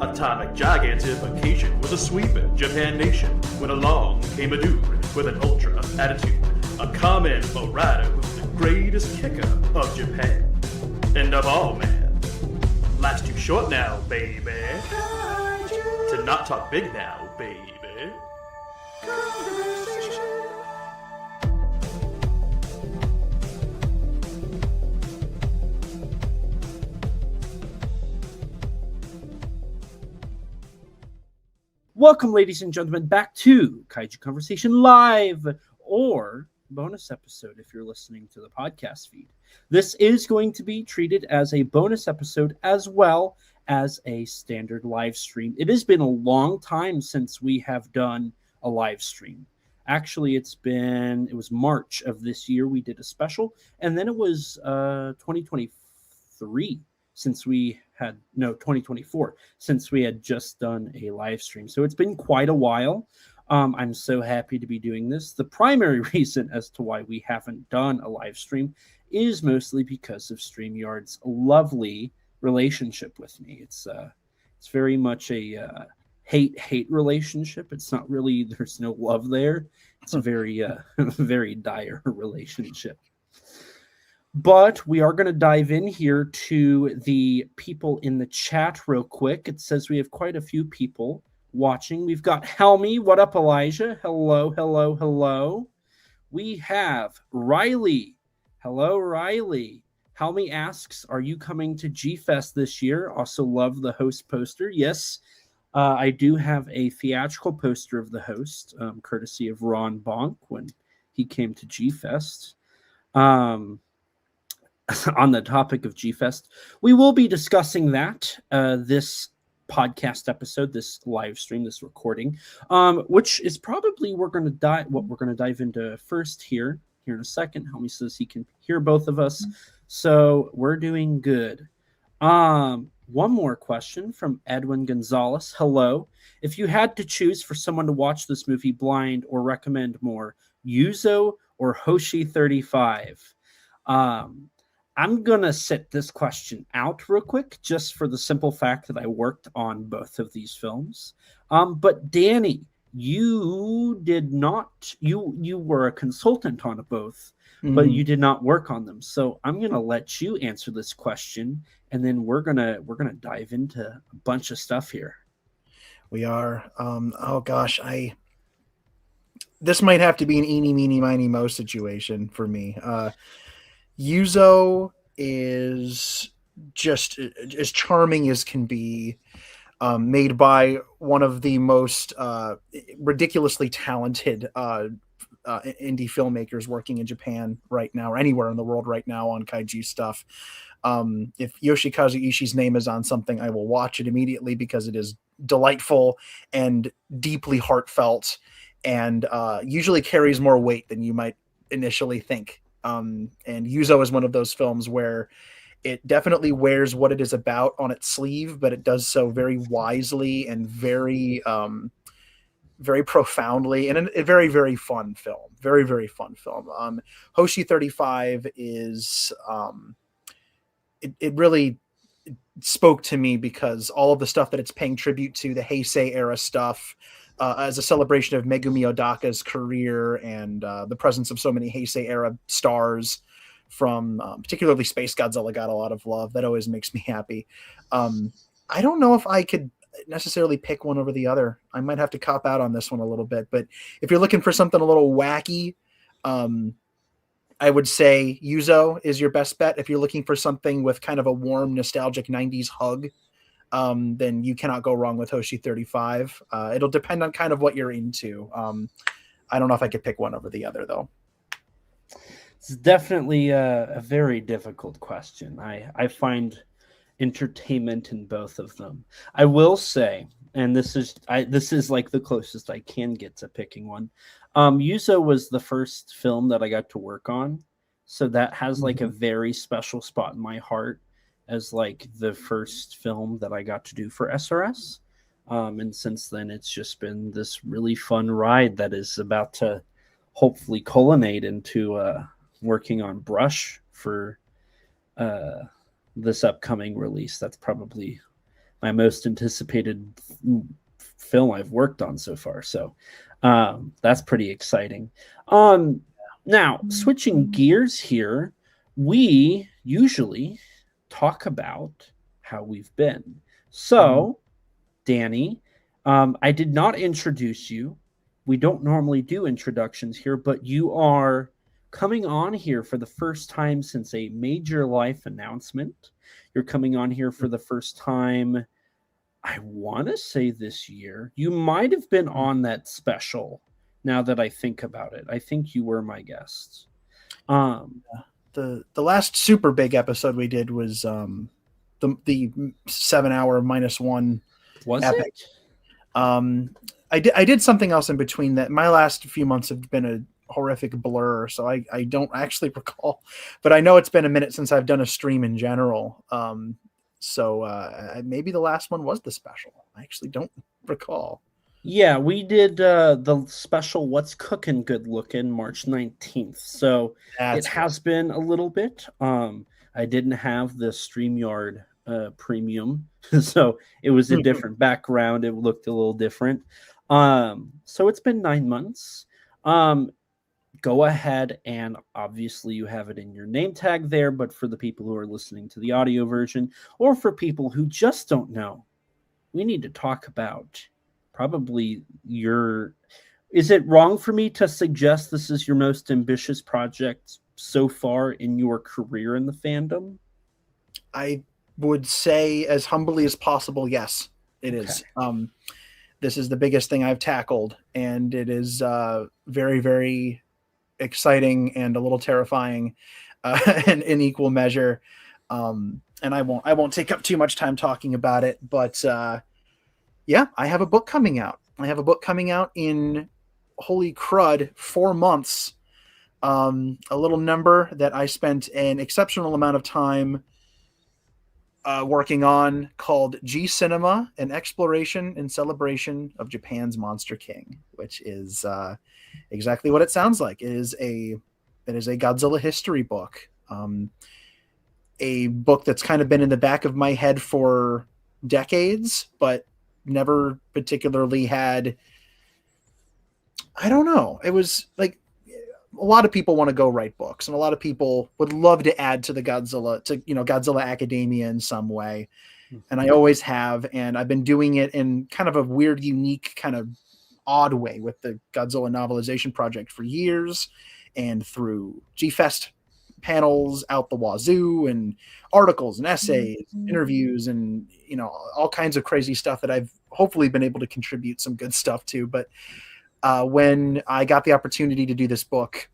Atomic gigantification was a sweeping Japan nation when along came a dude with an ultra attitude, a common rider who's the greatest kicker of Japan. And of all, man, life's too short now, baby, to not talk big now, baby. Welcome, ladies and gentlemen, back to Kaiju Conversation Live, or bonus episode if you're listening to the podcast feed. This is going to be treated as a bonus episode as well as a standard live stream. It has been a long time since we have done a live stream. Actually, it was March of this year we did a special, and then it was 2023 2024 since we had just done a live stream. So it's been quite a while. I'm so happy to be doing this. The primary reason as to why we haven't done a live stream is mostly because of StreamYard's lovely relationship with me. It's very much a hate relationship. It's not really, there's no love there. It's a very very dire relationship. But we are going to dive in here to the people in the chat real quick. It says we have quite a few people watching. We've got Helmy. What up, Elijah? Hello, hello, hello. We have Riley. Hello, Riley. Helmy asks, are you coming to G-Fest this year? Also love the host poster. Yes, I do have a theatrical poster of the host, courtesy of Ron Bonk when he came to G-Fest. On the topic of G-Fest, we will be discussing that this podcast episode, this live stream, this recording, which is probably what we're going to dive into first here in a second. Helmy says he can hear both of us, so we're doing good. One more question from Edwin Gonzalez. Hello. If you had to choose for someone to watch this movie blind or recommend more, Yuzo or Hoshi 35? I'm going to sit this question out real quick just for the simple fact that I worked on both of these films. But Danny, you did not, you were a consultant on both, but you did not work on them. So I'm going to let you answer this question, and then we're going to dive into a bunch of stuff here. We are. Oh gosh, this might have to be an eeny, meeny, miny, mo situation for me. Yuzo is just as charming as can be, made by one of the most ridiculously talented indie filmmakers working in Japan right now, or anywhere in the world right now on kaiju stuff. If Yoshikazu Ishii's name is on something, I will watch it immediately because it is delightful and deeply heartfelt, and usually carries more weight than you might initially think. And Yuzo is one of those films where it definitely wears what it is about on its sleeve, but it does so very wisely and very, very profoundly, and a very, very fun film. Very, very fun film. Hoshi 35 is, it really spoke to me because all of the stuff that it's paying tribute to, the Heisei era stuff, as a celebration of Megumi Odaka's career and the presence of so many Heisei era stars from particularly Space Godzilla got a lot of love. That always makes me happy. I don't know if I could necessarily pick one over the other. I might have to cop out on this one a little bit, but if you're looking for something a little wacky, I would say Yuzo is your best bet. If you're looking for something with kind of a warm, nostalgic 90s hug, then you cannot go wrong with Hoshi 35. It'll depend on kind of what you're into. I don't know if I could pick one over the other, though. It's definitely a very difficult question. I find entertainment in both of them. I will say, and this is like the closest I can get to picking one. Yuzo was the first film that I got to work on, so that has like a very special spot in my heart as like the first film that I got to do for SRS. And since then, it's just been this really fun ride that is about to hopefully culminate into working on Brush for this upcoming release. That's probably my most anticipated film I've worked on so far. So that's pretty exciting. Now, switching gears here, we usually talk about how we've been. So, Danny, I did not introduce you. We don't normally do introductions here, but you are coming on here for the first time since a major life announcement. You're coming on here for the first time, I want to say this year. You might have been on that special now that I think about it. I think you were my guest. The last super big episode we did was the 7 hour -1. Was epic. it? I did something else in between that. My last few months have been a horrific blur, so I don't actually recall, but I know it's been a minute since I've done a stream in general. So maybe the last one was the special. I actually don't recall. Yeah, we did the special What's Cooking Good Looking March 19th. So it has been a little bit. I didn't have the StreamYard premium, so it was a different background. It looked a little different. So it's been 9 months. Go ahead and obviously you have it in your name tag there, but for the people who are listening to the audio version, or for people who just don't know, we need to talk about probably is it wrong for me to suggest this is your most ambitious project so far in your career in the fandom? I would say as humbly as possible, yes, it is. This is the biggest thing I've tackled, and it is very, very exciting and a little terrifying and in equal measure. And I won't take up too much time talking about it, but yeah, I have a book coming out. I have a book coming out in, holy crud, 4 months. A little number that I spent an exceptional amount of time working on, called G Cinema, an exploration and celebration of Japan's Monster King, which is exactly what it sounds like. It is a Godzilla history book, a book that's kind of been in the back of my head for decades, but never particularly had. I don't know. It was like, a lot of people want to go write books, and a lot of people would love to add to the Godzilla Academia in some way. And I always have, and I've been doing it in kind of a weird, unique, kind of odd way with the Godzilla novelization project for years, and through G-Fest panels out the wazoo, and articles and essays, interviews, and all kinds of crazy stuff that I've hopefully been able to contribute some good stuff to. But when I got the opportunity to do this book,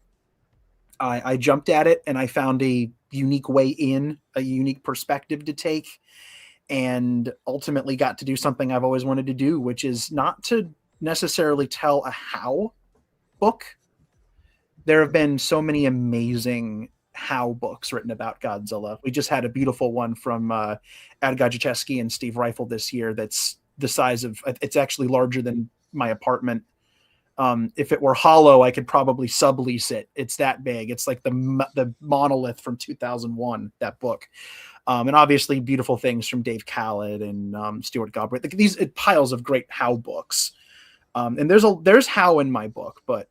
I jumped at it, and I found a unique way in, a unique perspective to take, and ultimately got to do something I've always wanted to do, which is not to necessarily tell a how book. There have been so many amazing how books written about Godzilla. We just had a beautiful one from Ad Gajicheski and Steve Reifel this year that's the size of, it's actually larger than my apartment. If it were hollow, I could probably sublease it. It's that big. It's like the monolith from 2001, that book. And obviously beautiful things from Dave Khaled and Stuart Galbraith. Like these piles of great how books. And there's how in my book, but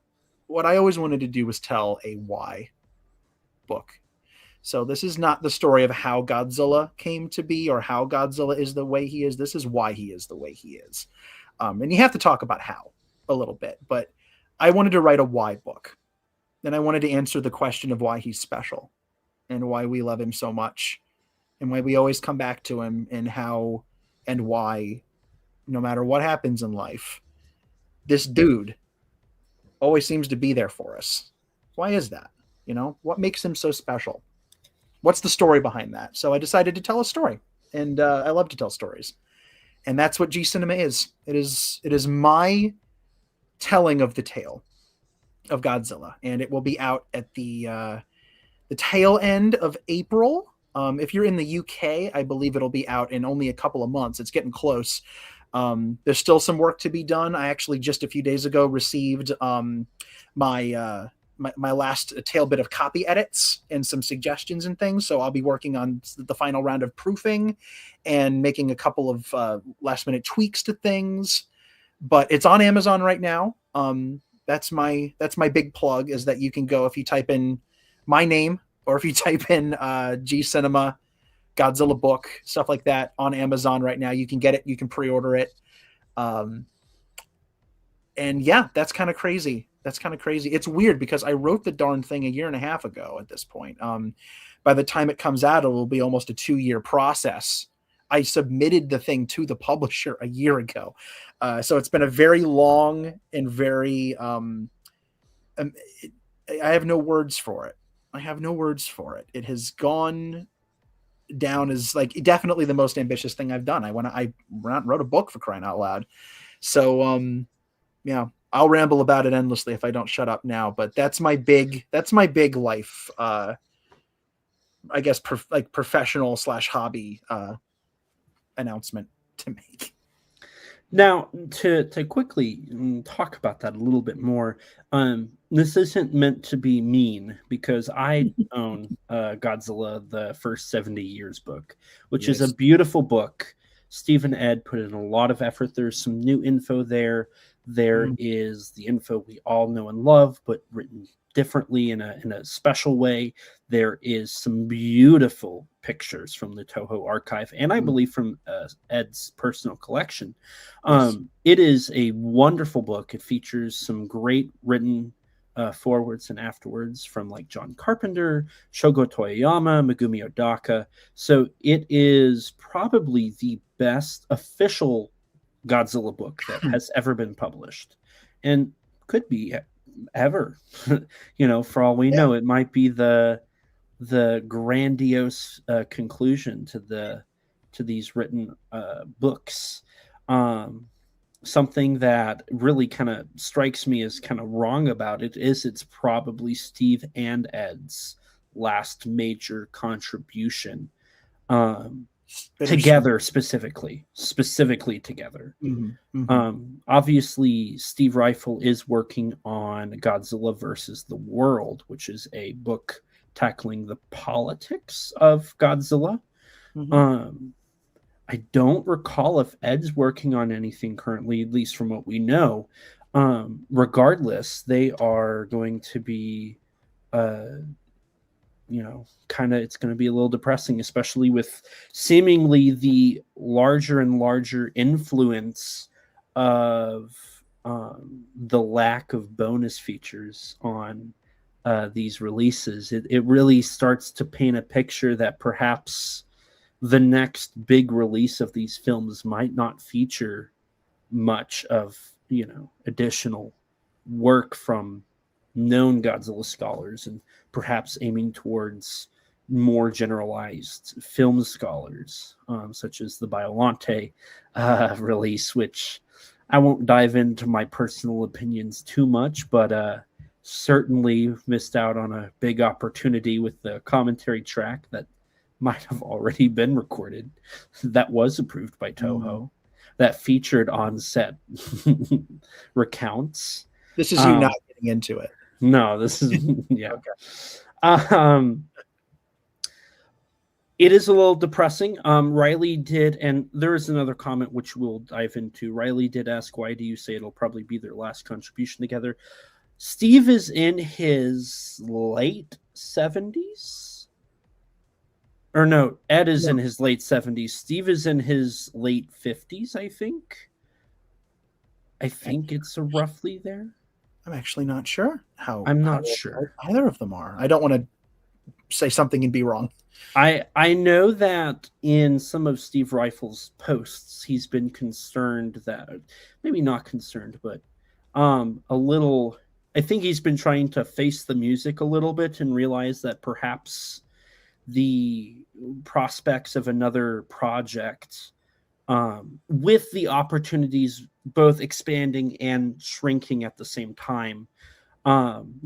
what I always wanted to do was tell a why book. So this is not the story of how Godzilla came to be or how Godzilla is the way he is. This is why he is the way he is. And you have to talk about how a little bit, but I wanted to write a why book. And I wanted to answer the question of why he's special and why we love him so much and why we always come back to him, and how and why, no matter what happens in life, this dude always seems to be there for us. Why is that? What makes him so special? What's the story behind that? So I decided to tell a story, and I love to tell stories. And that's what G Cinema is. It is my telling of the tale of Godzilla, and it will be out at the tail end of April. If you're in the UK, I believe it'll be out in only a couple of months. It's getting close. There's still some work to be done. I actually just a few days ago received my my last tail bit of copy edits and some suggestions and things. So I'll be working on the final round of proofing and making a couple of last minute tweaks to things. But it's on Amazon right now. That's my big plug, is that you can go, if you type in my name, or if you type in G Cinema Godzilla book, stuff like that, on Amazon right now. You can get it. You can pre-order it. And yeah, that's kind of crazy. It's weird because I wrote the darn thing a year and a half ago at this point. By the time it comes out, it will be almost a 2-year process. I submitted the thing to the publisher a year ago. So it's been a very long and very, I have no words for it. It has gone down as like definitely the most ambitious thing I've done. I wrote a book, for crying out loud. So, yeah, I'll ramble about it endlessly if I don't shut up now, but that's my big life, I guess, professional / hobby, announcement to make. Now, to quickly talk about that a little bit more, this isn't meant to be mean, because I own Godzilla, the First 70 Years book, which is a beautiful book. Steve and Ed put in a lot of effort. There's some new info there. There is the info we all know and love, but written differently in a special way. There is some beautiful pictures from the Toho archive, and I believe from Ed's personal collection. It is a wonderful book. It features some great written forwards and afterwards from like John Carpenter, Shogo Toyama, Megumi Odaka. So it is probably the best official Godzilla book that has ever been published, and could be ever. For all we know, it might be the grandiose conclusion to these written books. Something that really kind of strikes me as kind of wrong about it is it's probably Steve and Ed's last major contribution, together, specifically together. Obviously, Steve Rifle is working on Godzilla versus the World, which is a book tackling the politics of Godzilla. I don't recall if Ed's working on anything currently, at least from what we know. Regardless, they are going to be, it's going to be a little depressing, especially with seemingly the larger and larger influence of the lack of bonus features on these releases. It really starts to paint a picture that perhaps the next big release of these films might not feature much of, additional work from known Godzilla scholars, and perhaps aiming towards more generalized film scholars, such as the Biolante release, which I won't dive into my personal opinions too much, but certainly missed out on a big opportunity with the commentary track that might have already been recorded, that was approved by Toho, that featured on-set recounts. This is you not getting into it. No, this is yeah. Okay. It is a little depressing. Riley did, and there is another comment which we'll dive into. Riley did ask, why do you say it'll probably be their last contribution together? Steve is in his late 70s. Or no, Ed is in his late 70s. Steve is in his late 50s, I think. I think it's roughly there. I'm actually not sure I'm not sure either of them are. I don't want to say something and be wrong. I know that in some of Steve Rifle's posts, he's been concerned that, maybe not concerned, but a little, I think he's been trying to face the music a little bit and realize that perhaps the prospects of another project, with the opportunities both expanding and shrinking at the same time,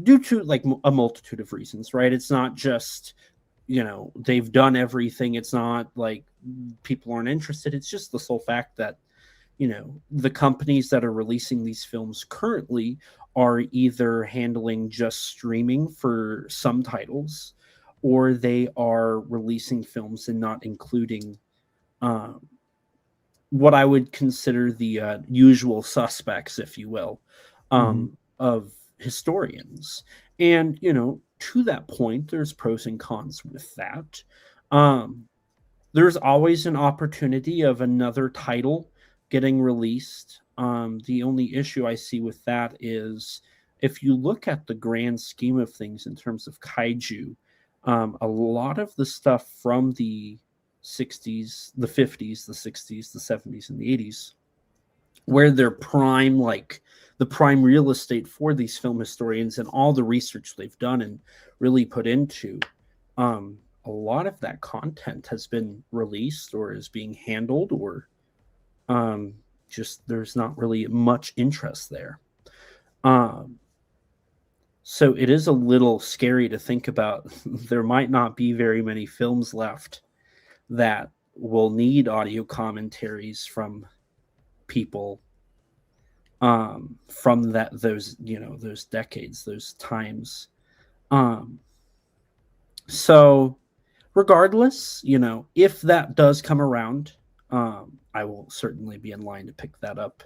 due to like a multitude of reasons, right? It's not just, they've done everything. It's not like people aren't interested. It's just the sole fact that, the companies that are releasing these films currently are either handling just streaming for some titles, or they are releasing films and not including what I would consider the usual suspects, if you will, of historians. And, to that point, there's pros and cons with that. There's always an opportunity of another title getting released. The only issue I see with that is if you look at the grand scheme of things in terms of kaiju, a lot of the stuff from the 60s, the 50s, the 60s, the 70s, and the 80s, where they're prime, like the prime real estate for these film historians and all the research they've done and really put into, a lot of that content has been released or is being handled, or just there's not really much interest there. So it is a little scary to think about. There might not be very many films left that will need audio commentaries from people from those decades, those times. So regardless, if that does come around, I will certainly be in line to pick that up.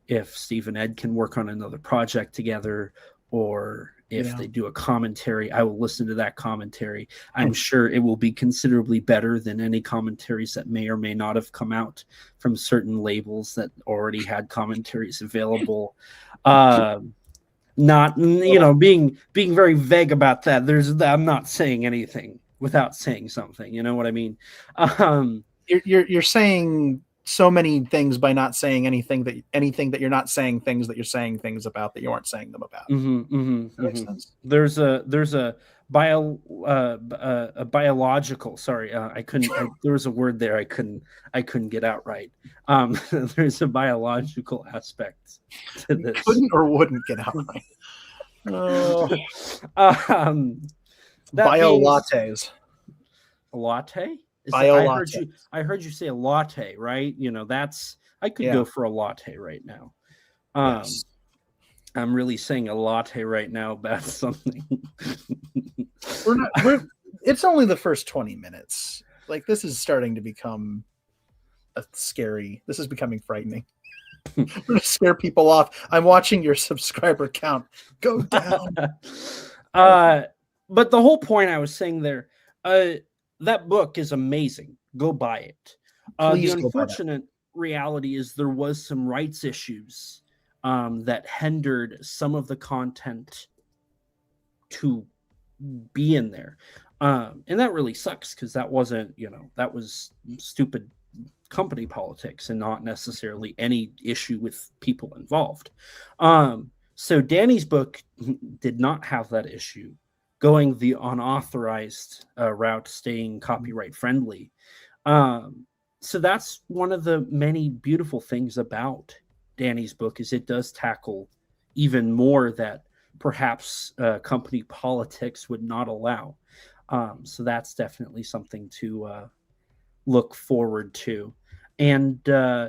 If Steve and Ed can work on another project together, or if they do a commentary, I will listen to that commentary. I'm sure it will be considerably better than any commentaries that may or may not have come out from certain labels that already had commentaries available. Not, being very vague about that. I'm not saying anything without saying something. You know what I mean? You're saying so many things by not saying anything that you're not saying things that you're saying things about that you aren't saying them about. Makes sense. There's a biological. Sorry, I couldn't. There was a word there I couldn't get out right. There's a biological aspect to this. Couldn't or wouldn't get out right. Bio lattes. A latte? I heard you say a latte, right? I could go for a latte right now. Yes. I'm really saying a latte right now about something. It's only the first 20 minutes. Like, this is starting to become this is becoming frightening. We're going to scare people off. I'm watching your subscriber count go down. But the whole point I was saying there, that book is amazing. Go buy it. The unfortunate reality is there was some rights issues that hindered some of the content to be in there. And that really sucks, because that wasn't, that was stupid company politics and not necessarily any issue with people involved. So Danny's book did not have that issue, going the unauthorized route, staying copyright friendly. So that's one of the many beautiful things about Danny's book, is it does tackle even more that perhaps company politics would not allow. So that's definitely something to look forward to. And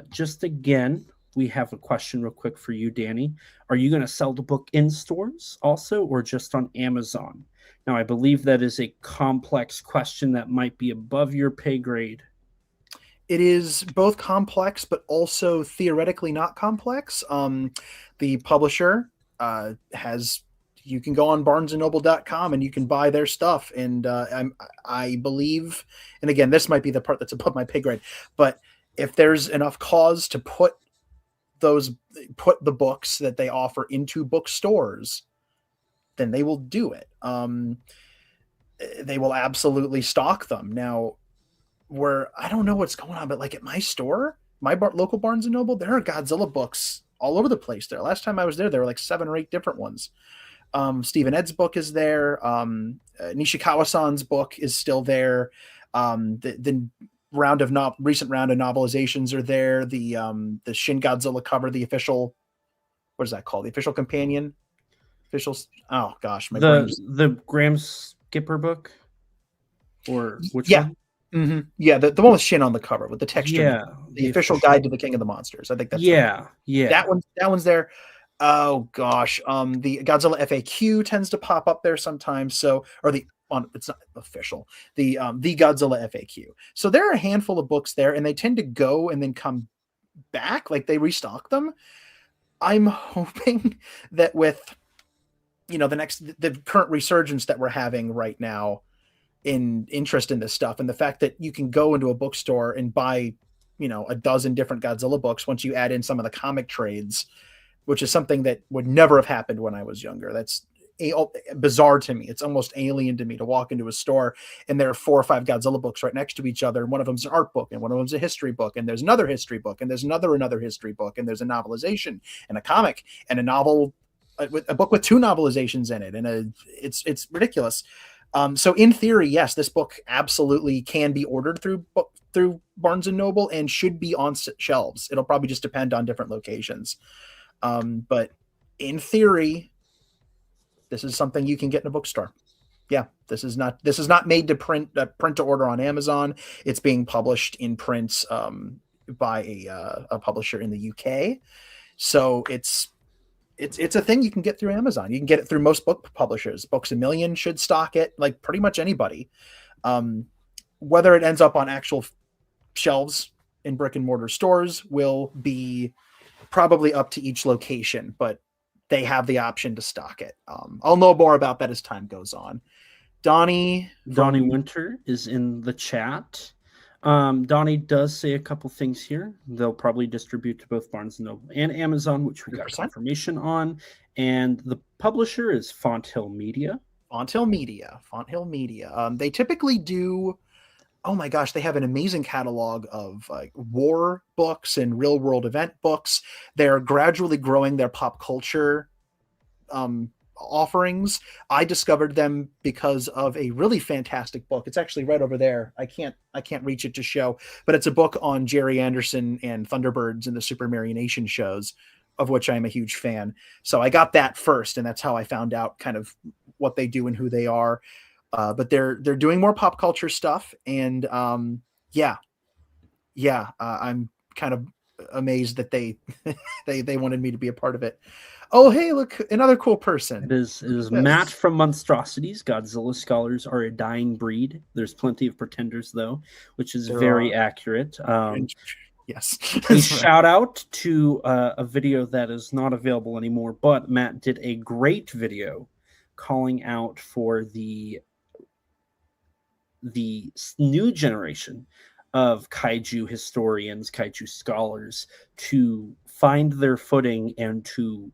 just again, we have a question real quick for you, Danny. Are you going to sell the book in stores also, or just on Amazon? Now, I believe that is a complex question that might be above your pay grade. It is both complex, but also theoretically not complex. The publisher you can go on barnesandnoble.com and you can buy their stuff. And I believe, and again, this might be the part that's above my pay grade, but if there's enough cause to put the books that they offer into bookstores, then they will do it. They will absolutely stock them. Now, I don't know what's going on, but like at my store, my local Barnes and Noble, there are Godzilla books all over the place there. Last time I was there were like 7 or 8 different ones. Stephen Ed's book is there. Nishikawa-san's book is still there. The recent round of novelizations are there. The Shin Godzilla cover, the official, what is that called? The official companion. Oh gosh, the Graham Skipper book, or which one? Yeah, the one with Shin on the cover with the texture. Yeah, The official guide to the King of the Monsters. I think that's yeah, yeah. that one's there. Oh gosh, the Godzilla FAQ tends to pop up there sometimes. So, or it's not official. The Godzilla FAQ. So there are a handful of books there, and they tend to go and then come back, like they restock them. I'm hoping that with the current resurgence that we're having right now in interest in this stuff, and the fact that you can go into a bookstore and buy a dozen different Godzilla books once you add in some of the comic trades, which is something that would never have happened when I was younger. That's bizarre to me. It's almost alien to me to walk into a store and there are 4 or 5 Godzilla books right next to each other, and one of them's an art book, and one of them's a history book, and there's another history book, and there's another history book, and there's a novelization and a comic and a novel, a book with 2 novelizations in it, and it's ridiculous. So in theory, yes, this book absolutely can be ordered through Barnes and Noble and should be on shelves. It'll probably just depend on different locations. But in theory, this is something you can get in a bookstore. Yeah, this is not made to print to order on Amazon. It's being published in print by a publisher in the UK. So it's a thing you can get through Amazon. You can get it through most book publishers. Books A Million should stock it, like pretty much anybody. Whether it ends up on actual shelves in brick and mortar stores will be probably up to each location, but they have the option to stock it. I'll know more about that as time goes on. Donnie Winter is in the chat. Donnie does say a couple things here. They'll probably distribute to both Barnes & Noble and Amazon, which we got 100%. confirmation on. And the publisher is Fonthill Media. Fonthill Media. They typically do, oh my gosh, they have an amazing catalog of war books and real world event books. They're gradually growing their pop culture offerings. I discovered them because of a really fantastic book. It's actually right over there. I can't reach it to show, but it's a book on Jerry Anderson and Thunderbirds and the Super Marionation shows, of which I'm a huge fan. So I got that first, and that's how I found out kind of what they do and who they are. But they're doing more pop culture stuff, and I'm kind of amazed that they they wanted me to be a part of it. Oh, hey, look, another cool person. It is Matt from Monstrosities. Godzilla scholars are a dying breed. There's plenty of pretenders, though, which is very accurate. Yes. A shout out to a video that is not available anymore, but Matt did a great video calling out for the new generation of kaiju historians, kaiju scholars to find their footing and to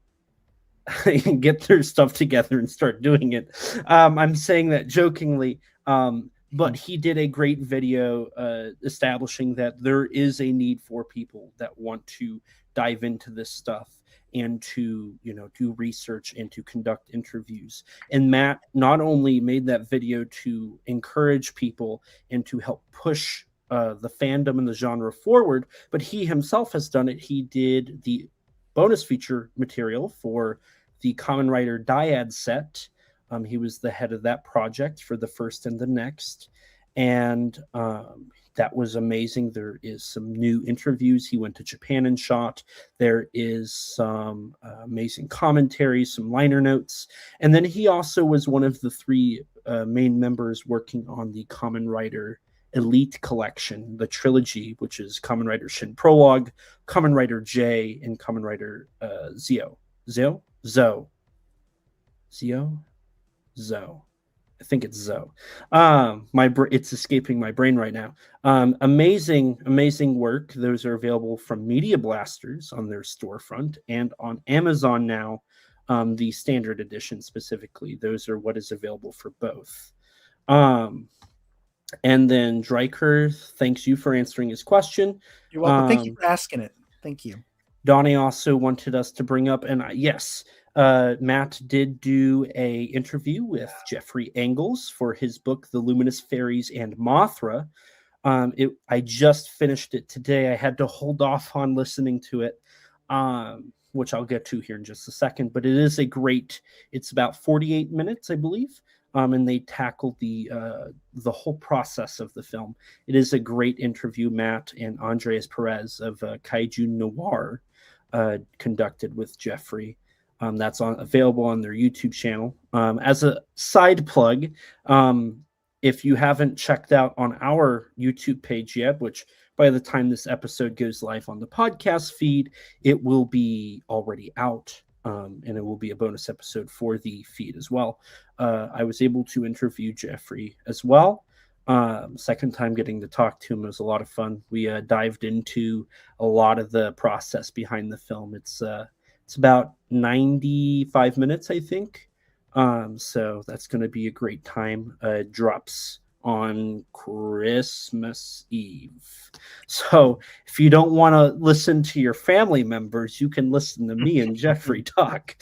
get their stuff together and start doing it. I'm saying that jokingly, but he did a great video establishing that there is a need for people that want to dive into this stuff and to do research and to conduct interviews. And Matt not only made that video to encourage people and to help push the fandom and the genre forward, but he himself has done it. He did the bonus feature material for the Kamen Rider Dyad set. He was the head of that project for the first and the next, and that was amazing. There is some new interviews he went to Japan and shot. There is some amazing commentaries, some liner notes, and then he also was one of the 3 main members working on the Kamen Rider Elite Collection, the trilogy, which is Kamen Rider Shin Prologue, Kamen Rider J, and Kamen Rider Zio. I think it's Zo. It's escaping my brain right now. Amazing work. Those are available from Media Blasters on their storefront and on Amazon now. The standard edition specifically. Those are what is available for both. And then Dryker thanks you for answering his question. You're welcome. Thank you for asking it. Thank you. Donnie also wanted us to bring up, and yes, Matt did do a interview with Jeffrey Engels for his book, The Luminous Fairies and Mothra. I just finished it today. I had to hold off on listening to it, which I'll get to here in just a second. But it is it's about 48 minutes, I believe. and they tackle the whole process of the film. It is a great interview Matt and Andreas Perez of Kaiju Noir conducted with Jeffrey. That's available on their YouTube channel. As a side plug, if you haven't checked out on our YouTube page yet, which by the time this episode goes live on the podcast feed, it will be already out, and it will be a bonus episode for the feed as well. I was able to interview Jeffrey as well. Second time getting to talk to him. It was a lot of fun. We dived into a lot of the process behind the film. It's about 95 minutes, I think. So that's going to be a great time. It drops on Christmas Eve. So if you don't want to listen to your family members, you can listen to me and Jeffrey talk.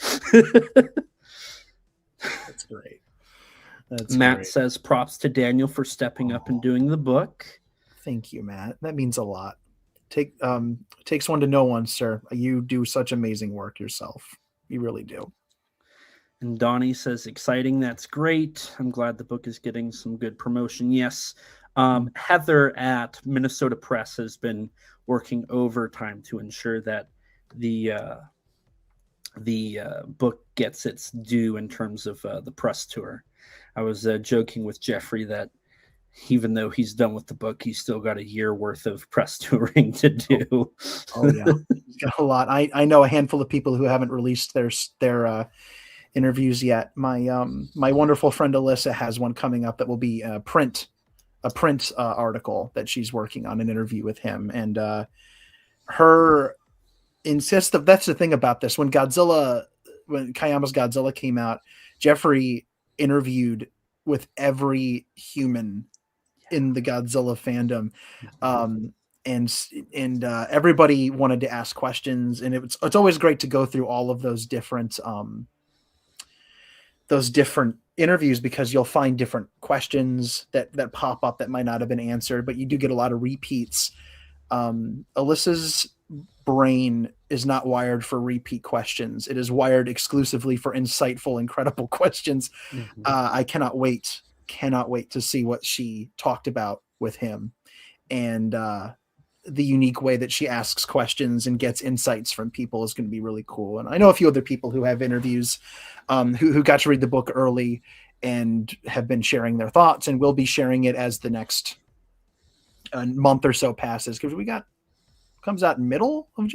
That's great. Matt great. says props to Daniel for stepping up and doing the book. Thank you, Matt. That means a lot. Takes one to know one, sir. You do such amazing work yourself. You really do. And Donnie says, exciting. That's great. I'm glad the book is getting some good promotion. Yes. Heather at Minnesota Press has been working overtime to ensure that the book gets its due in terms of the press tour. I was joking with Jeffrey that even though he's done with the book, he's still got a year worth of press touring to do. Oh yeah, he's got a lot. I know a handful of people who haven't released their interviews yet. My wonderful friend Alyssa has one coming up that will be a print article that she's working on, an interview with him, and her insists that that's the thing about this. When Kayama's Godzilla came out, Jeffrey interviewed with every human in the Godzilla fandom, and everybody wanted to ask questions, and it's always great to go through all of those different interviews, because you'll find different questions that pop up that might not have been answered, but you do get a lot of repeats. Alyssa's brain is not wired for repeat questions. It is wired exclusively for insightful, incredible questions. Mm-hmm. I cannot wait to see what she talked about with him, and the unique way that she asks questions and gets insights from people is going to be really cool. And I know a few other people who have interviews who got to read the book early and have been sharing their thoughts, and will be sharing it as the next month or so passes, because comes out middle of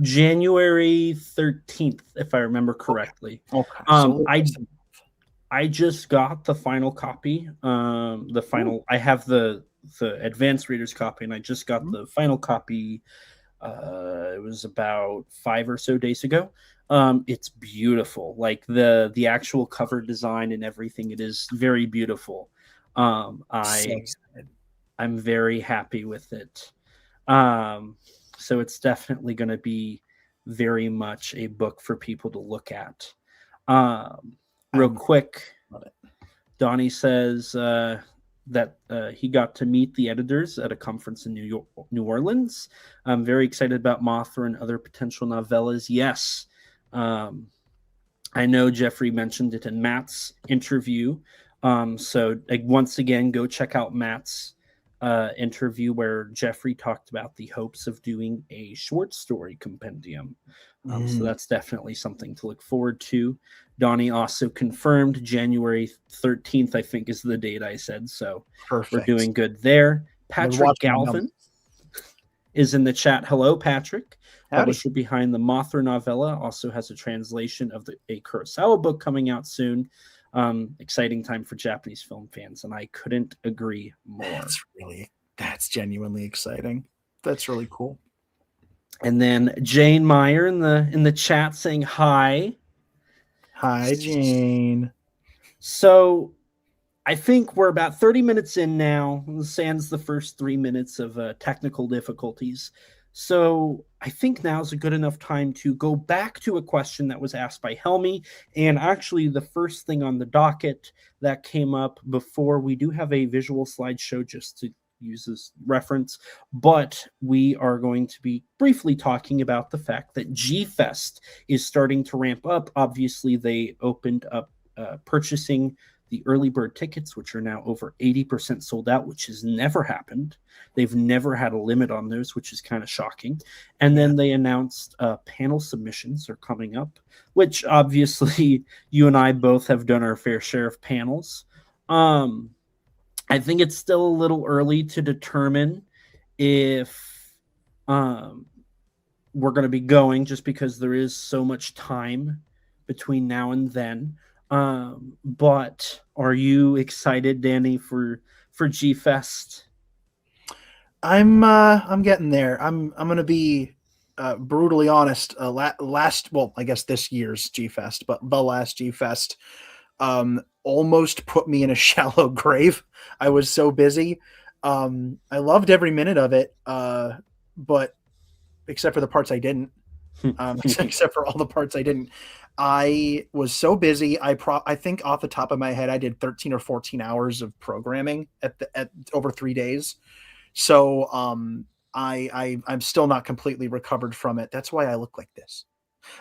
January 13th, if I remember correctly. Okay. I just got the final copy. I have the advanced reader's copy, and I just got the final copy. It was about 5 or so days ago. It's beautiful, like the actual cover design and everything. It is very beautiful. I'm very happy with it. So it's definitely going to be very much a book for people to look at. Real quick, Donnie says that he got to meet the editors at a conference in New Orleans. I'm very excited about Mothra and other potential novellas. Yes. I know Jeffrey mentioned it in Matt's interview. So once again, go check out Matt's interview where Jeffrey talked about the hopes of doing a short story compendium. So that's definitely something to look forward to. Donnie also confirmed January 13th, I think is the date I said. So Perfect. We're doing good there. Patrick Galvin is in the chat. Hello, Patrick. Howdy. Publisher behind the Mothra novella, also has a translation of a Kurosawa book coming out soon. Exciting time for Japanese film fans, and I couldn't agree more. That's genuinely exciting. That's really cool. And then Jane Meyer in the chat saying hi. Hi, Jane. So I think we're about 30 minutes in now. Sans the first 3 minutes of technical difficulties. So I think now's a good enough time to go back to a question that was asked by Helmy. And actually the first thing on the docket that came up before, we do have a visual slideshow just to use as reference, but we are going to be briefly talking about the fact that G-Fest is starting to ramp up. Obviously, they opened up purchasing the early bird tickets, which are now over 80% sold out, which has never happened. They've never had a limit on those, which is kind of shocking. And then they announced panel submissions are coming up, which obviously you and I both have done our fair share of panels. I think it's still a little early to determine if we're going to be going, just because there is so much time between now and then. But are you excited, Danny, for G Fest? I'm getting there. I'm gonna be brutally honest. I guess this year's G Fest, but the last G Fest almost put me in a shallow grave. I was so busy. I loved every minute of it, but except for the parts I didn't. Except for all the parts I didn't. I was so busy. I think off the top of my head, I did 13 or 14 hours of programming at over 3 days. So I'm still not completely recovered from it. That's why I look like this.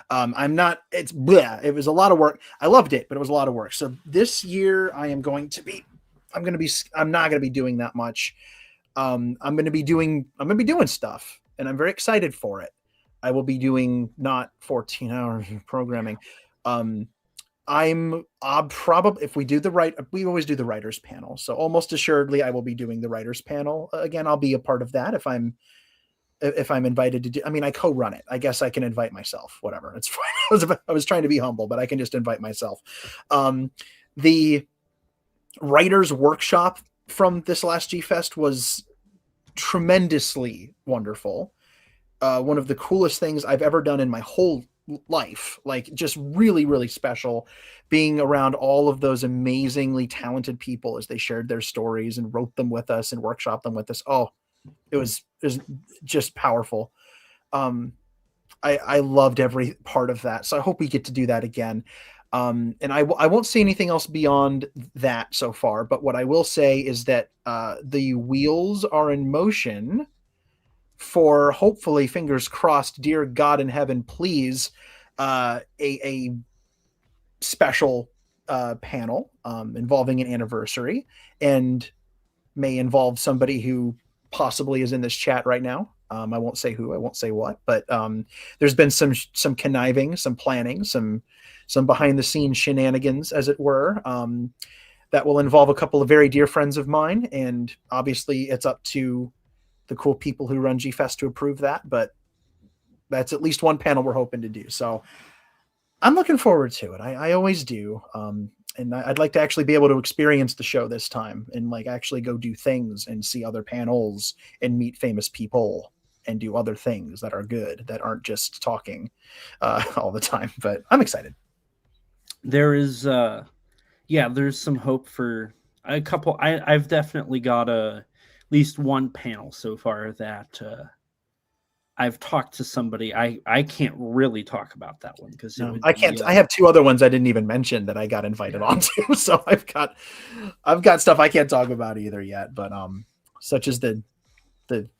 I'm not. It's bleh. It was a lot of work. I loved it, but it was a lot of work. So this year I'm not going to be doing that much. I'm going to be doing stuff, and I'm very excited for it. I will be doing not 14 hours of programming. I'm probably, if we always do the writers panel. So almost assuredly I will be doing the writers panel. Again, I'll be a part of that if I'm invited to do. I mean, I co-run it. I guess I can invite myself, whatever. It's fine. I was trying to be humble, but I can just invite myself. The writers workshop from this last G Fest was tremendously wonderful. One of the coolest things I've ever done in my whole life, like just really, really special, being around all of those amazingly talented people as they shared their stories and wrote them with us and workshopped them with us. Oh, it was just powerful. I loved every part of that. So I hope we get to do that again. And I won't say anything else beyond that so far, but what I will say is that the wheels are in motion for, hopefully, fingers crossed, dear God in heaven, please, a special panel involving an anniversary, and may involve somebody who possibly is in this chat right now. I won't say who, I won't say what, but there's been some conniving, some planning, some behind the scenes shenanigans, as it were, that will involve a couple of very dear friends of mine, and obviously it's up to the cool people who run G-Fest to approve that, but that's at least one panel we're hoping to do. So I'm looking forward to it. I always do. And I'd like to actually be able to experience the show this time and like actually go do things and see other panels and meet famous people and do other things that are good, that aren't just talking all the time. But I'm excited. There is, there's some hope for a couple. I've definitely got at least one panel so far that I've talked to somebody. I can't really talk about that one because I can't. I have two other ones I didn't even mention that I got invited onto. So I've got stuff I can't talk about either yet. But such as the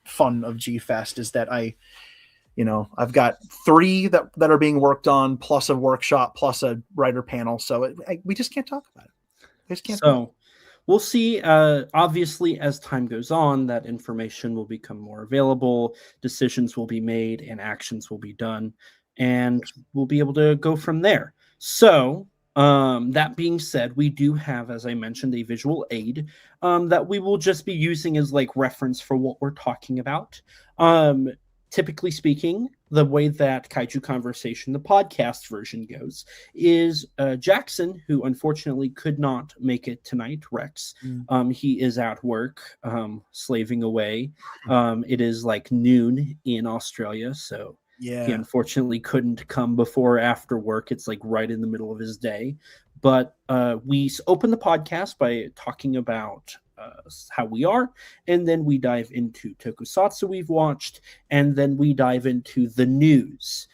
fun of G Fest is that I've got 3 that are being worked on, plus a workshop, plus a writer panel. So we just can't talk about it. We just can't. So we'll see. Obviously, as time goes on, that information will become more available, decisions will be made, and actions will be done, and we'll be able to go from there. So that being said, we do have, as I mentioned, a visual aid that we will just be using as like reference for what we're talking about. Typically speaking, the way that Kaiju Conversation, the podcast version, goes is Jackson, who unfortunately could not make it tonight, Rex. He is at work, slaving away. It is like noon in Australia, so he unfortunately couldn't come before or after work. It's like right in the middle of his day. But we open the podcast by talking about how we are, and then we dive into tokusatsu we've watched, and then we dive into the news.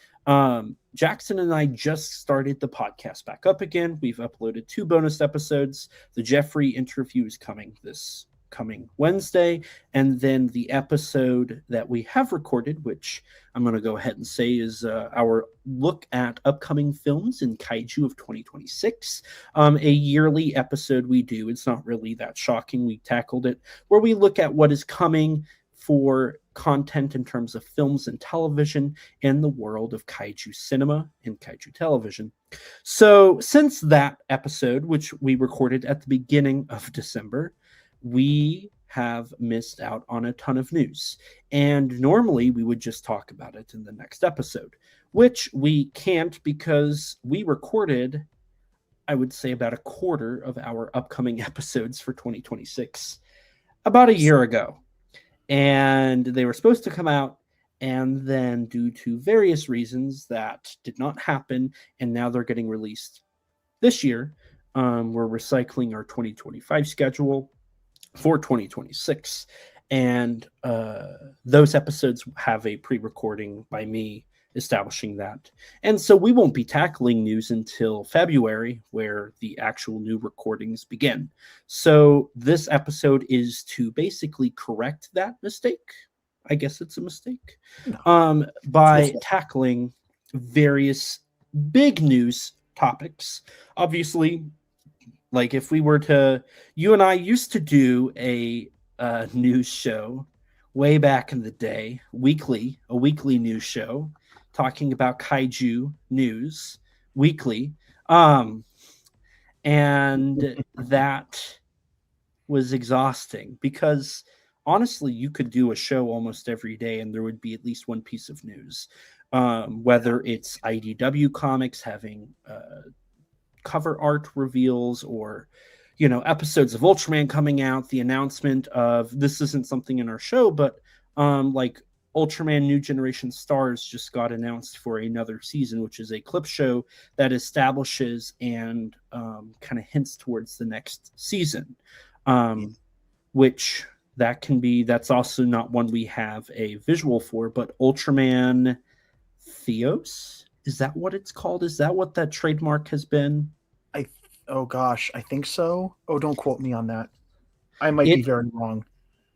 Jackson and I just started the podcast back up again. We've uploaded 2 bonus episodes. The Jeffrey interview is coming this coming Wednesday. And then the episode that we have recorded, which I'm going to go ahead and say is our look at upcoming films in Kaiju of 2026. A yearly episode we do. It's not really that shocking. We tackled it where we look at what is coming for content in terms of films and television in the world of Kaiju cinema and Kaiju television. So since that episode, which we recorded at the beginning of December, we have missed out on a ton of news. And normally we would just talk about it in the next episode, which we can't because we recorded, I would say, about a quarter of our upcoming episodes for 2026 about a year ago. And they were supposed to come out, and then due to various reasons that did not happen, and now they're getting released this year. We're recycling our 2025 schedule for 2026, and those episodes have a pre-recording by me establishing that. And so we won't be tackling news until February, where the actual new recordings begin. So this episode is to basically correct that mistake. I guess it's a mistake. By tackling various big news topics. Obviously, like if we were to, you and I used to do a news show way back in the day, a weekly news show, talking about Kaiju news weekly. And that was exhausting because honestly, you could do a show almost every day and there would be at least one piece of news. Whether it's IDW Comics having cover art reveals or, episodes of Ultraman coming out, the announcement of this isn't something in our show, but like Ultraman New Generation Stars just got announced for another season, which is a clip show that establishes and kind of hints towards the next season, which that's also not one we have a visual for, but Ultraman Theos, is that what it's called? Is that what that trademark has been? Oh gosh, I think so. Oh, don't quote me on that. I might be very wrong.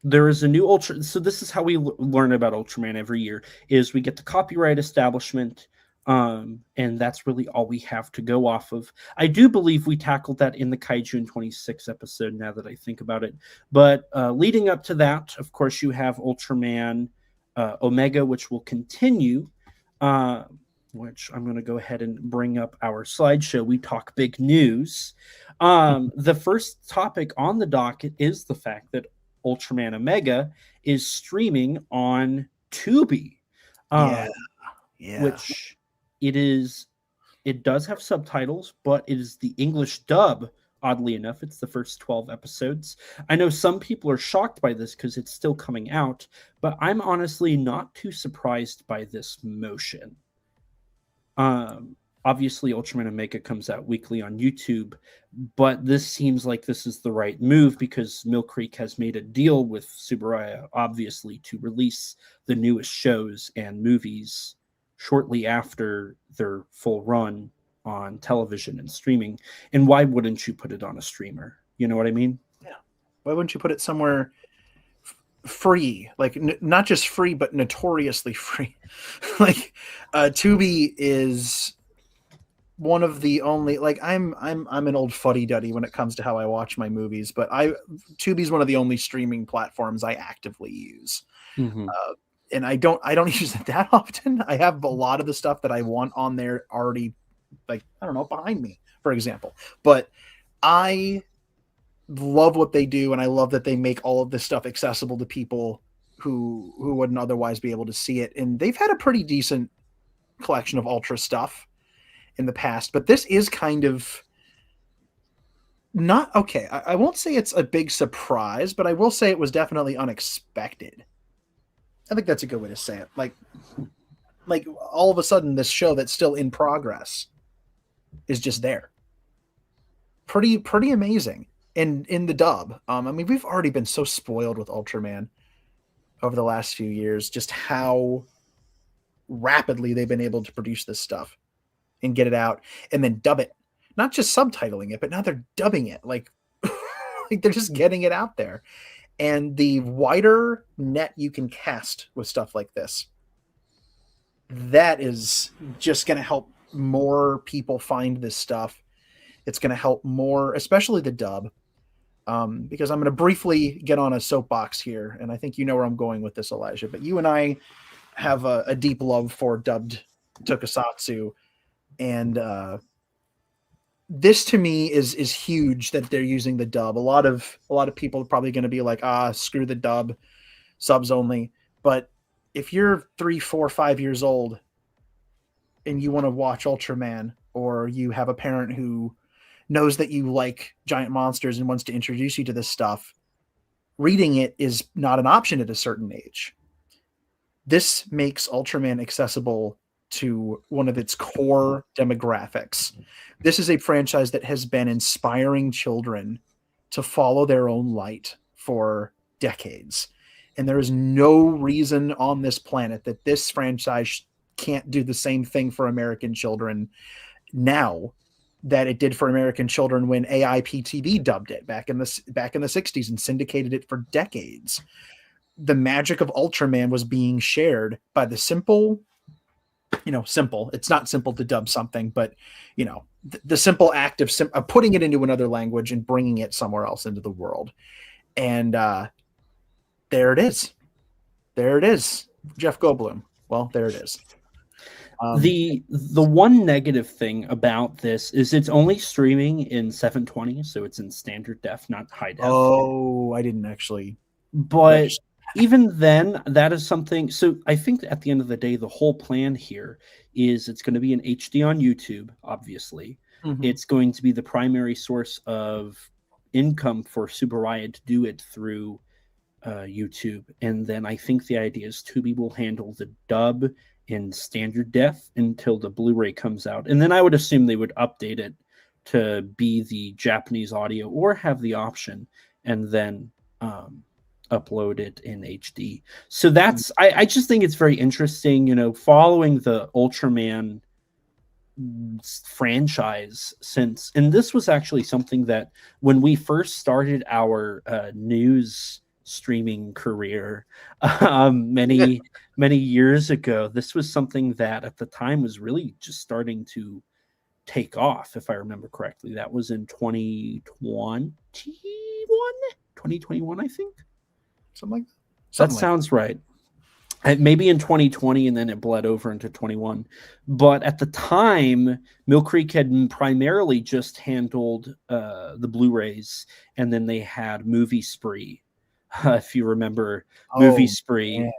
There is a new so this is how we learn about Ultraman every year, is we get the copyright establishment, and that's really all we have to go off of. I do believe we tackled that in the Kaiju in 26 episode, now that I think about it. But leading up to that, of course, you have Ultraman Omega, which will continue, which I'm going to go ahead and bring up our slideshow. We talk big news. The first topic on the docket is the fact that Ultraman Omega is streaming on Tubi. Which it does have subtitles, but it is the English dub. Oddly enough, it's the first 12 episodes. I know some people are shocked by this because it's still coming out, but I'm honestly not too surprised by this motion. Obviously, Ultraman Omega comes out weekly on YouTube, but this seems like this is the right move because Mill Creek has made a deal with Subaraya, obviously, to release the newest shows and movies shortly after their full run on television and streaming. And why wouldn't you put it on a streamer? You know what I mean? Yeah. Why wouldn't you put it somewhere free? Like not just free, but notoriously free. Like Tubi is one of the only, like I'm an old fuddy-duddy when it comes to how I watch my movies, but Tubi's one of the only streaming platforms I actively use. Mm-hmm. And I don't use it that often. I have a lot of the stuff that I want on there already, like, I don't know, behind me, for example. But I love what they do, and I love that they make all of this stuff accessible to people who wouldn't otherwise be able to see it. And they've had a pretty decent collection of Ultra stuff in the past, but this is kind of not okay. I won't say it's a big surprise, but I will say it was definitely unexpected. I think that's a good way to say it. Like all of a sudden, this show that's still in progress is just there. Pretty amazing. And in the dub, I mean, we've already been so spoiled with Ultraman over the last few years, just how rapidly they've been able to produce this stuff and get it out and then dub it. Not just subtitling it, but now they're dubbing it. Like they're just getting it out there. And the wider net you can cast with stuff like this, that is just going to help more people find this stuff. It's going to help more, especially the dub, because I'm going to briefly get on a soapbox here, and I think you know where I'm going with this, Elijah. But you and I have a deep love for dubbed tokusatsu, and this to me is huge that they're using the dub. A lot of people are probably going to be like, screw the dub, subs only. But if you're 3, 4, 5 years old and you want to watch Ultraman, or you have a parent who knows that you like giant monsters and wants to introduce you to this stuff, reading it is not an option at a certain age. This makes Ultraman accessible to one of its core demographics. This is a franchise that has been inspiring children to follow their own light for decades. And there is no reason on this planet that this franchise can't do the same thing for American children now that it did for American children when AIPTV dubbed it back in the 60s and syndicated it for decades. The magic of Ultraman was being shared by the simple, it's not simple to dub something, but the simple act of putting it into another language and bringing it somewhere else into the world. And there it is. Jeff Goldblum. Well, there it is. The one negative thing about this is it's only streaming in 720, so it's in standard def, not high def. Oh, I didn't actually. But even then, that is something. So I think at the end of the day, the whole plan here is it's going to be in HD on YouTube, obviously. Mm-hmm. It's going to be the primary source of income for Subaraya to do it through YouTube. And then I think the idea is Tubi will handle the dub in standard def until the Blu-ray comes out. And then I would assume they would update it to be the Japanese audio or have the option and then upload it in HD. So that's, I just think it's very interesting, following the Ultraman franchise since, and this was actually something that when we first started our news streaming career many years ago, this was something that at the time was really just starting to take off, if I remember correctly. That was in 2021, I think. Something like that. That sounds right. Maybe in 2020, and then it bled over into 21. But at the time, Mill Creek had primarily just handled the Blu-rays, and then they had Movie Spree, if you remember Movie Spree.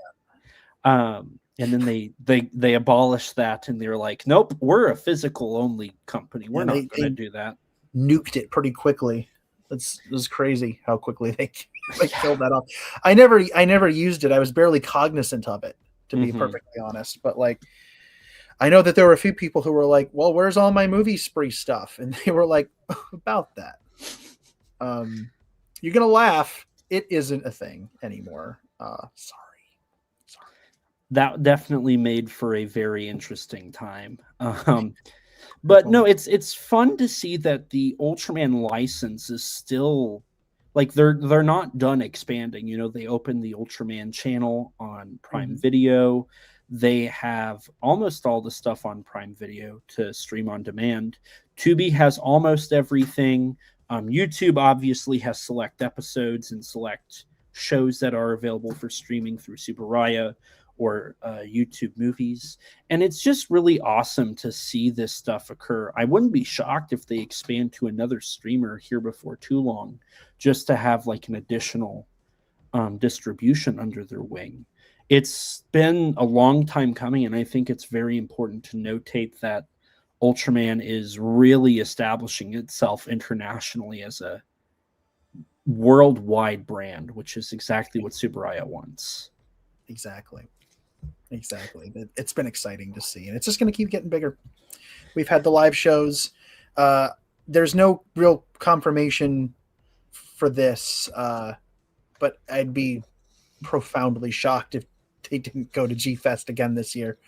Yeah. And then they abolished that, and they're like, nope, we're a physical only company. We're not going to do that. Nuked it pretty quickly. It was crazy how quickly they killed that off. I never used it. I was barely cognizant of it, to be perfectly honest. But I know that there were a few people who were like, well, where's all my Movie Spree stuff? And they were like, about that. You're going to laugh. It isn't a thing anymore. Sorry. That definitely made for a very interesting time. But no, it's fun to see that the Ultraman license is still they're not done expanding. They opened the Ultraman channel on Prime Video. They have almost all the stuff on Prime Video to stream on demand. Tubi has almost everything. YouTube obviously has select episodes and select shows that are available for streaming through Subaraya or YouTube movies. And it's just really awesome to see this stuff occur. I wouldn't be shocked if they expand to another streamer here before too long, just to have an additional distribution under their wing. It's been a long time coming, and I think it's very important to notate that Ultraman is really establishing itself internationally as a worldwide brand, which is exactly what Subaraya wants. Exactly. It's been exciting to see, and it's just going to keep getting bigger. We've had the live shows. There's no real confirmation for this, but I'd be profoundly shocked if they didn't go to G-Fest again this year,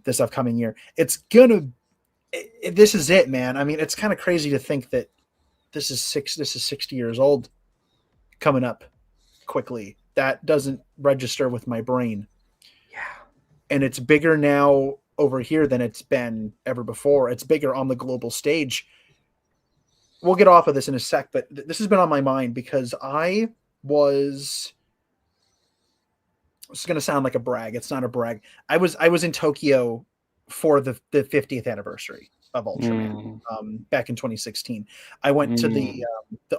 this upcoming year. This is it, man. I mean, it's kind of crazy to think that this is 60 years old coming up quickly. That doesn't register with my brain. Yeah. And it's bigger now over here than it's been ever before. It's bigger on the global stage. We'll get off of this in a sec, but this has been on my mind because I was. It's going to sound like a brag. It's not a brag. I was in Tokyo for the 50th anniversary of Ultraman back in 2016. I went to the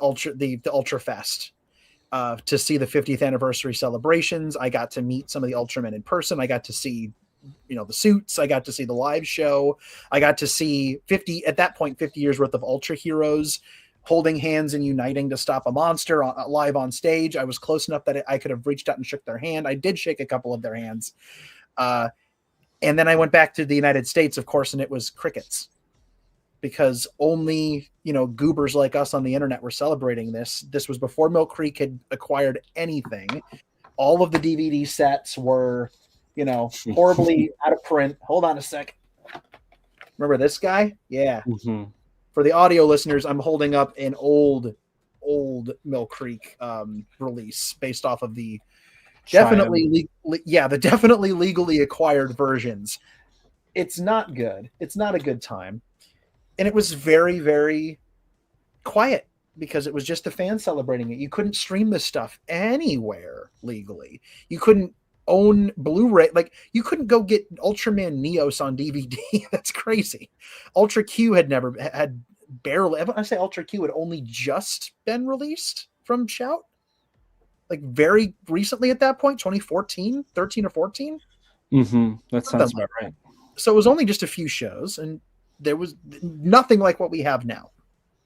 Ultra Fest to see the 50th anniversary celebrations. I got to meet some of the Ultramen in person. I got to see, the suits. I got to see the live show. I got to see 50 years worth of Ultra heroes holding hands and uniting to stop a monster live on stage. I was close enough that I could have reached out and shook their hand. I did shake a couple of their hands. And then I went back to the United States, of course, and it was crickets. Because only, goobers like us on the internet were celebrating this. This was before Mill Creek had acquired anything. All of the DVD sets were, horribly out of print. Hold on a sec. Remember this guy? Yeah. Mm-hmm. For the audio listeners, I'm holding up an old Mill Creek release based off of the definitely legally acquired versions. It's not good. It's not a good time. And it was very, very quiet because it was just the fans celebrating it. You couldn't stream this stuff anywhere legally. You couldn't own Blu-ray. Like, you couldn't go get Ultraman Neos on DVD. That's crazy. Ultra Q had barely, I say Ultra Q had only just been released from Shout. Like, very recently at that point, 2014, 13 or 14. Mm-hmm. That sounds about right. So it was only just a few shows, and there was nothing like what we have now.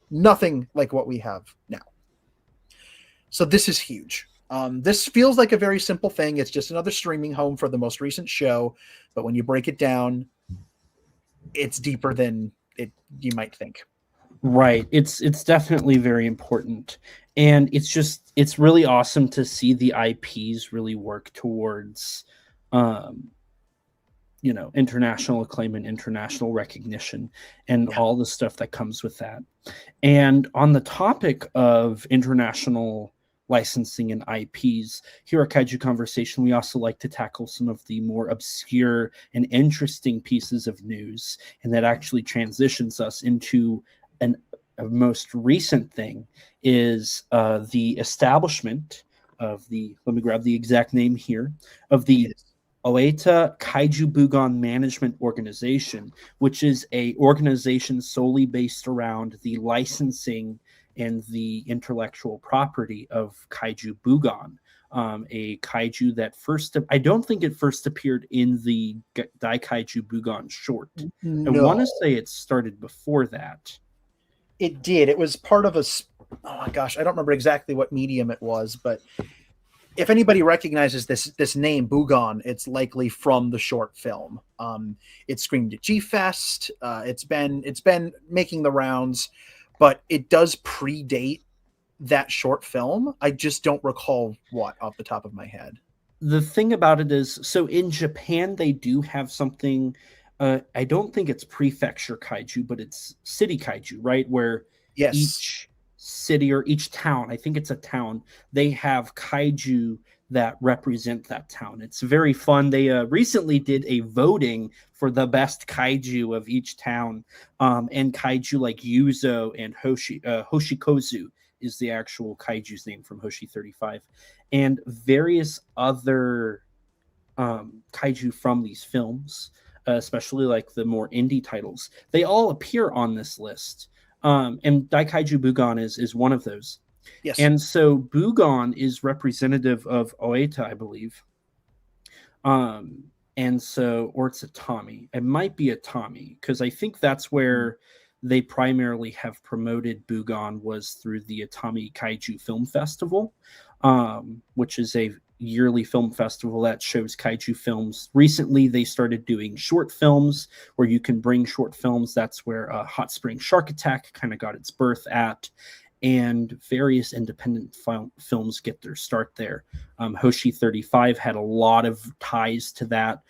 Nothing like what we have now. So this is huge. This feels like a very simple thing. It's just another streaming home for the most recent show. But when you break it down, it's deeper than you might think. Right. It's definitely very important. And it's really awesome to see the IPs really work towards international acclaim and international recognition and all the stuff that comes with that. And on the topic of international licensing and IPs, here at Kaiju Conversation, we also like to tackle some of the more obscure and interesting pieces of news, and that actually transitions us into a most recent thing is the establishment of let me grab the exact name here, of the Oita Kaiju Bugon Management Organization, which is a organization solely based around the licensing and the intellectual property of Kaiju Bugon, a kaiju that I don't think it first appeared in the Daikaiju Bugon short. No. I want to say it started before that. It did. It was part of oh my gosh, I don't remember exactly what medium it was, but if anybody recognizes this name Bugon, it's likely from the short film. It screamed at G-Fest. It's been making the rounds, but it does predate that short film. I just don't recall what off the top of my head. The thing about it is, so in Japan they do have something. I don't think it's prefecture kaiju, but it's city kaiju, right? Where each city or each town, I think it's a town, they have kaiju that represent that town. It's very fun. They recently did a voting for the best kaiju of each town, and kaiju like Yuzo and Hoshikozu is the actual kaiju's name from Hoshi 35, and various other kaiju from these films, especially like the more indie titles. They all appear on this list. And Daikaiju Bugon is one of those. Yes. And so Bugon is representative of Oita, I believe. And so, or it's a Tommy. It might be a Tommy, because I think that's where they primarily have promoted Bugon, was through the Atami Kaiju Film Festival, which is a yearly film festival that shows kaiju films. Recently, they started doing short films where you can bring short films. That's where Hot Spring Shark Attack kind of got its birth at. and various independent films get their start there. Hoshi 35 had a lot of ties to that.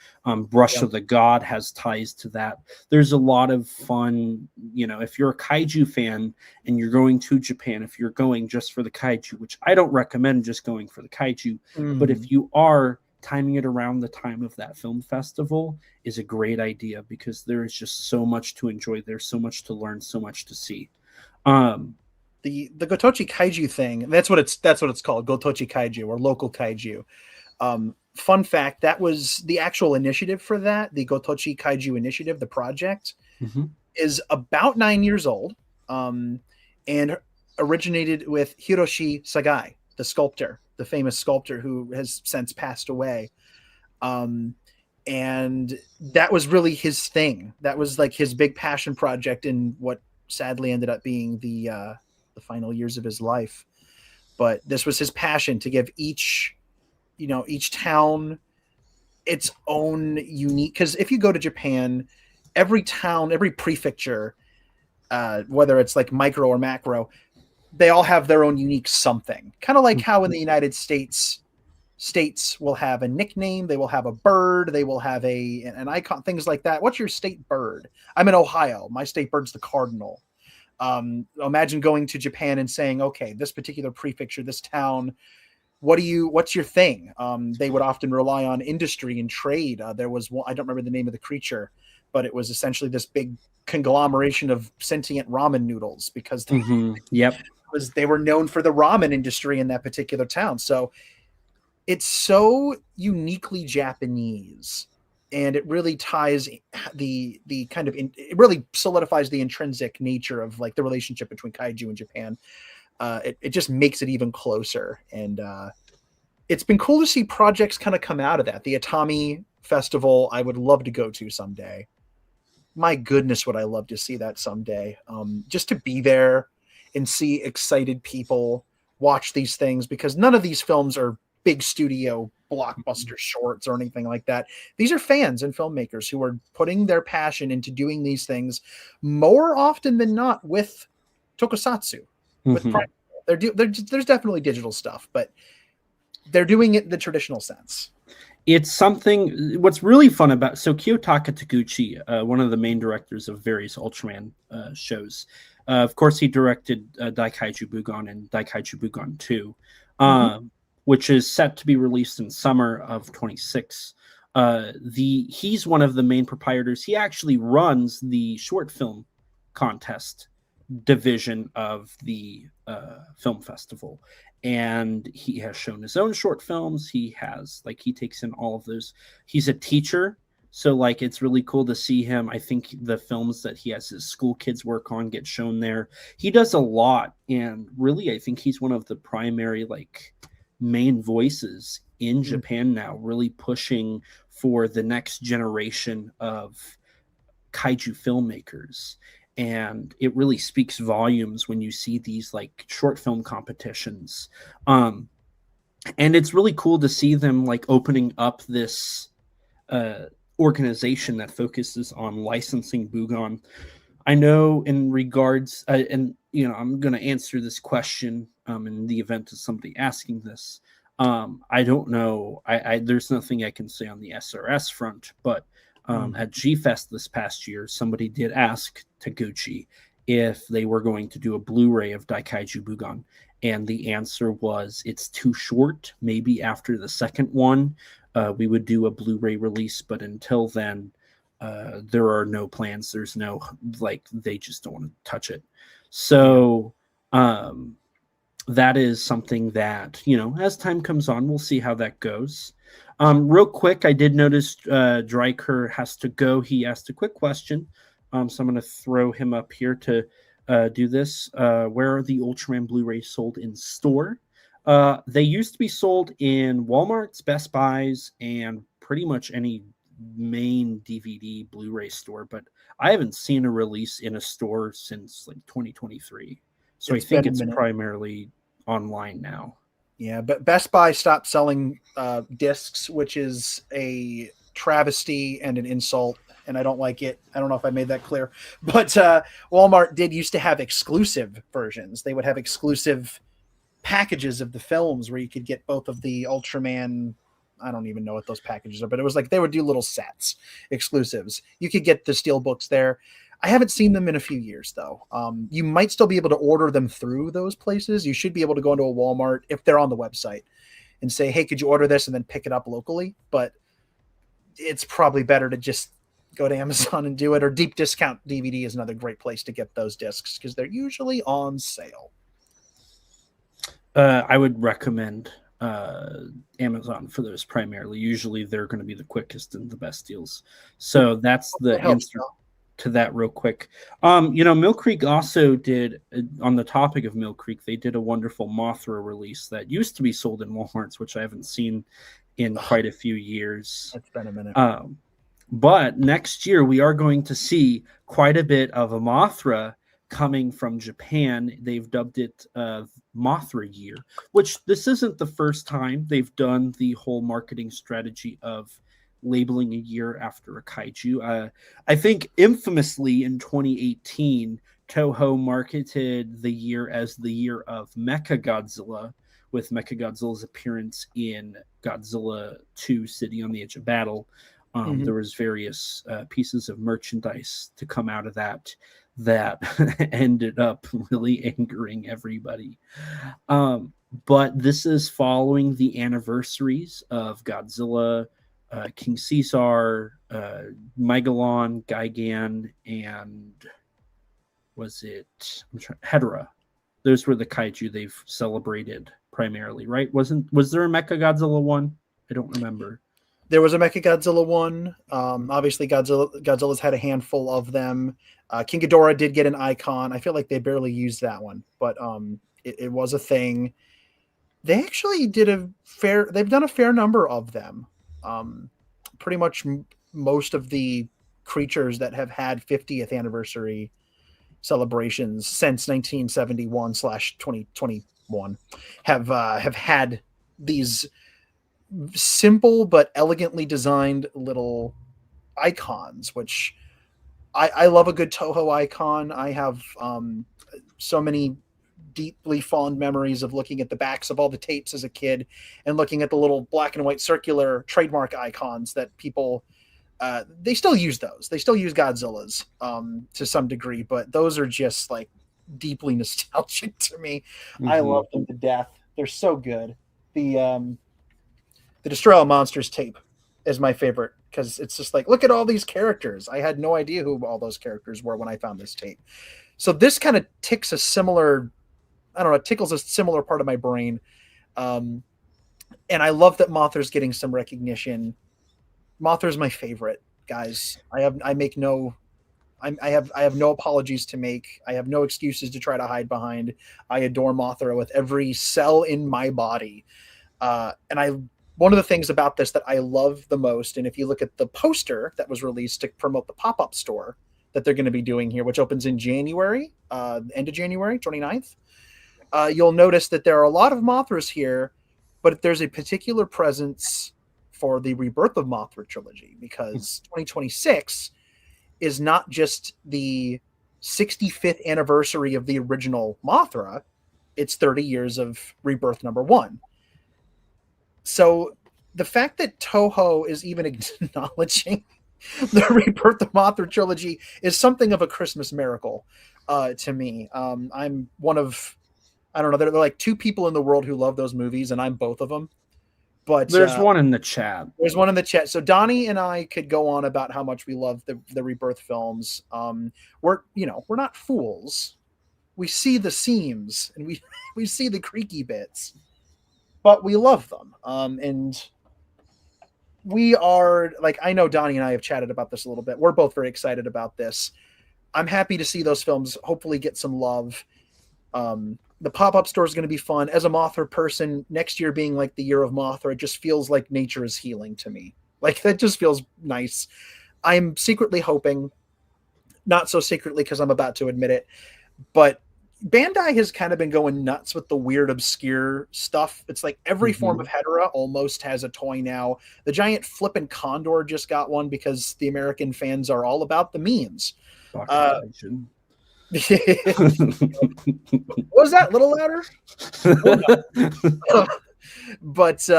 Brush of the God has ties to that. There's a lot of fun, if you're a kaiju fan and you're going to Japan, if you're going just for the kaiju, which I don't recommend just going for the kaiju, but if you are, timing it around the time of that film festival is a great idea, because there is just so much to enjoy. There's so much to learn, so much to see. The Gotochi Kaiju thing, that's what it's called, Gotochi Kaiju, or local kaiju. Fun fact, that was the actual initiative for that. The Gotochi Kaiju initiative, the project, is about 9 years old, and originated with Hiroshi Sagai, the sculptor, the famous sculptor who has since passed away. And that was really his thing. That was like his big passion project in what sadly ended up being the final years of his life. But this was his passion, to give each town its own unique, because if you go to Japan, every town, every prefecture, whether it's like micro or macro, they all have their own unique something. Kind of like how in the United States will have a nickname, they will have a bird, they will have an icon, things like that. What's your state bird? I'm in Ohio. My state bird's the cardinal. Imagine going to Japan and saying, okay, this particular prefecture, this town, what's your thing? They would often rely on industry and trade. There was one, I don't remember the name of the creature, but it was essentially this big conglomeration of sentient ramen noodles, because they were known for the ramen industry in that particular town. So it's so uniquely Japanese, and it really ties the kind of it really solidifies the intrinsic nature of like the relationship between kaiju and Japan. It just makes it even closer, and it's been cool to see projects kind of come out of that. The Atami Festival, I would love to go to someday. My goodness, would I love to see that someday. Just to be there and see excited people watch these things, because none of these films are big studio blockbuster shorts or anything like that. These are fans and filmmakers who are putting their passion into doing these things more often than not with tokusatsu. With there's definitely digital stuff, but they're doing it in the traditional sense. It's something. What's really fun about Kiyotaka Taguchi, one of the main directors of various Ultraman shows. Of course, he directed Daikaiju Bugon and Daikaiju Bugon 2, which is set to be released in summer of 26. He's one of the main proprietors. He actually runs the short film contest division of the film festival, and he has shown his own short films. He takes in all of those. He's a teacher, so it's really cool to see him. I think the films that he has his school kids work on get shown there. He does a lot, and really I think he's one of the primary main voices in Japan now, really pushing for the next generation of kaiju filmmakers. And it really speaks volumes when you see these short film competitions. And it's really cool to see them opening up this organization that focuses on licensing Bugon. I know in regards, and I'm going to answer this question in the event of somebody asking this. I don't know. There's nothing I can say on the SRS front, but at G-Fest this past year, somebody did ask Taguchi if they were going to do a Blu-ray of Daikaiju Bugon, and the answer was it's too short. Maybe after the second one, we would do a Blu-ray release, but until then, there are no plans. There's no they just don't want to touch it. So that is something that as time comes on, we'll see how that goes. Real quick, I did notice Dryker has to go. He asked a quick question, so I'm going to throw him up here to do this. Where are the Ultraman Blu-rays sold in store? They used to be sold in Walmarts, Best Buys, and pretty much any main DVD Blu-ray store, but I haven't seen a release in a store since 2023. So I think it's primarily online now. Yeah, but Best Buy stopped selling discs, which is a travesty and an insult and I don't like it. I don't know if I made that clear, but Walmart did used to have exclusive versions. They would have exclusive packages of the films where you could get both of the Ultraman. I don't even know what those packages are, but it was like they would do little sets, exclusives. You could get the steel books there. I haven't seen them in a few years, though. You might still be able to order them through those places. You should be able to go into a Walmart if they're on the website and say, hey, could you order this, and then pick it up locally? But it's probably better to just go to Amazon and do it, or Deep Discount DVD is another great place to get those discs because they're usually on sale. I would recommend Amazon for those primarily. Usually they're going to be the quickest and the best deals. So that's the answer to that real quick. Mill Creek also did, on the topic of Mill Creek, they did a wonderful Mothra release that used to be sold in Walmarts, which I haven't seen in quite a few years. It's been a minute. But next year we are going to see quite a bit of a Mothra coming from Japan. They've dubbed it Mothra Year, which this isn't the first time they've done the whole marketing strategy of labeling a year after a kaiju. I think infamously in 2018, Toho marketed the year as the year of Mechagodzilla, with Mechagodzilla's appearance in Godzilla 2 City on the Edge of Battle. There was various pieces of merchandise to come out of that ended up really angering everybody. But this is following the anniversaries of Godzilla, King Caesar, Megalon, Gigan, and Hedorah. Those were the kaiju they've celebrated primarily, right? Was there a Mechagodzilla one? I don't remember. There was a Mechagodzilla one. Obviously, Godzilla's had a handful of them. King Ghidorah did get an icon. I feel like they barely used that one, but it was a thing. They actually they've done a fair number of them. Pretty much most of the creatures that have had 50th anniversary celebrations since 1971/2021 have had these simple but elegantly designed little icons, which I love a good Toho icon. I have so many deeply fond memories of looking at the backs of all the tapes as a kid and looking at the little black and white circular trademark icons that people they still use those. They still use Godzilla's to some degree, but those are just like deeply nostalgic to me. I love them to death. They're so good. The Destroy All Monsters tape is my favorite because it's just like, look at all these characters. I had no idea who all those characters were when I found this tape. So this kind of tickles a similar part of my brain. And I love that Mothra's getting some recognition. Mothra's my favorite, guys. I have no apologies to make. I have no excuses to try to hide behind. I adore Mothra with every cell in my body. One of the things about this that I love the most, and if you look at the poster that was released to promote the pop-up store that they're going to be doing here, which opens in January, end of January, 29th, you'll notice that there are a lot of Mothras here, but there's a particular presence for the Rebirth of Mothra trilogy, because 2026 is not just the 65th anniversary of the original Mothra, it's 30 years of Rebirth #1. So the fact that Toho is even acknowledging the Rebirth of Mothra trilogy is something of a Christmas miracle to me. I'm one of, I don't know, there are like 2 people in the world who love those movies, and I'm both of them. But there's one in the chat. There's one in the chat. So Donnie and I could go on about how much we love the Rebirth films. We're not fools. We see the seams and we see the creaky bits, but we love them. And we are, like, I know Donnie and I have chatted about this a little bit. We're both very excited about this. I'm happy to see those films hopefully get some love. The pop-up store is going to be fun. As a Mothra person, next year being like the year of Mothra, it just feels like nature is healing to me. Like, that just feels nice. I'm secretly hoping, not so secretly because I'm about to admit it, but Bandai has kind of been going nuts with the weird, obscure stuff. It's like every form of Hedorah almost has a toy now. The giant flippin' condor just got one because the American fans are all about the memes. What was that? A little louder? But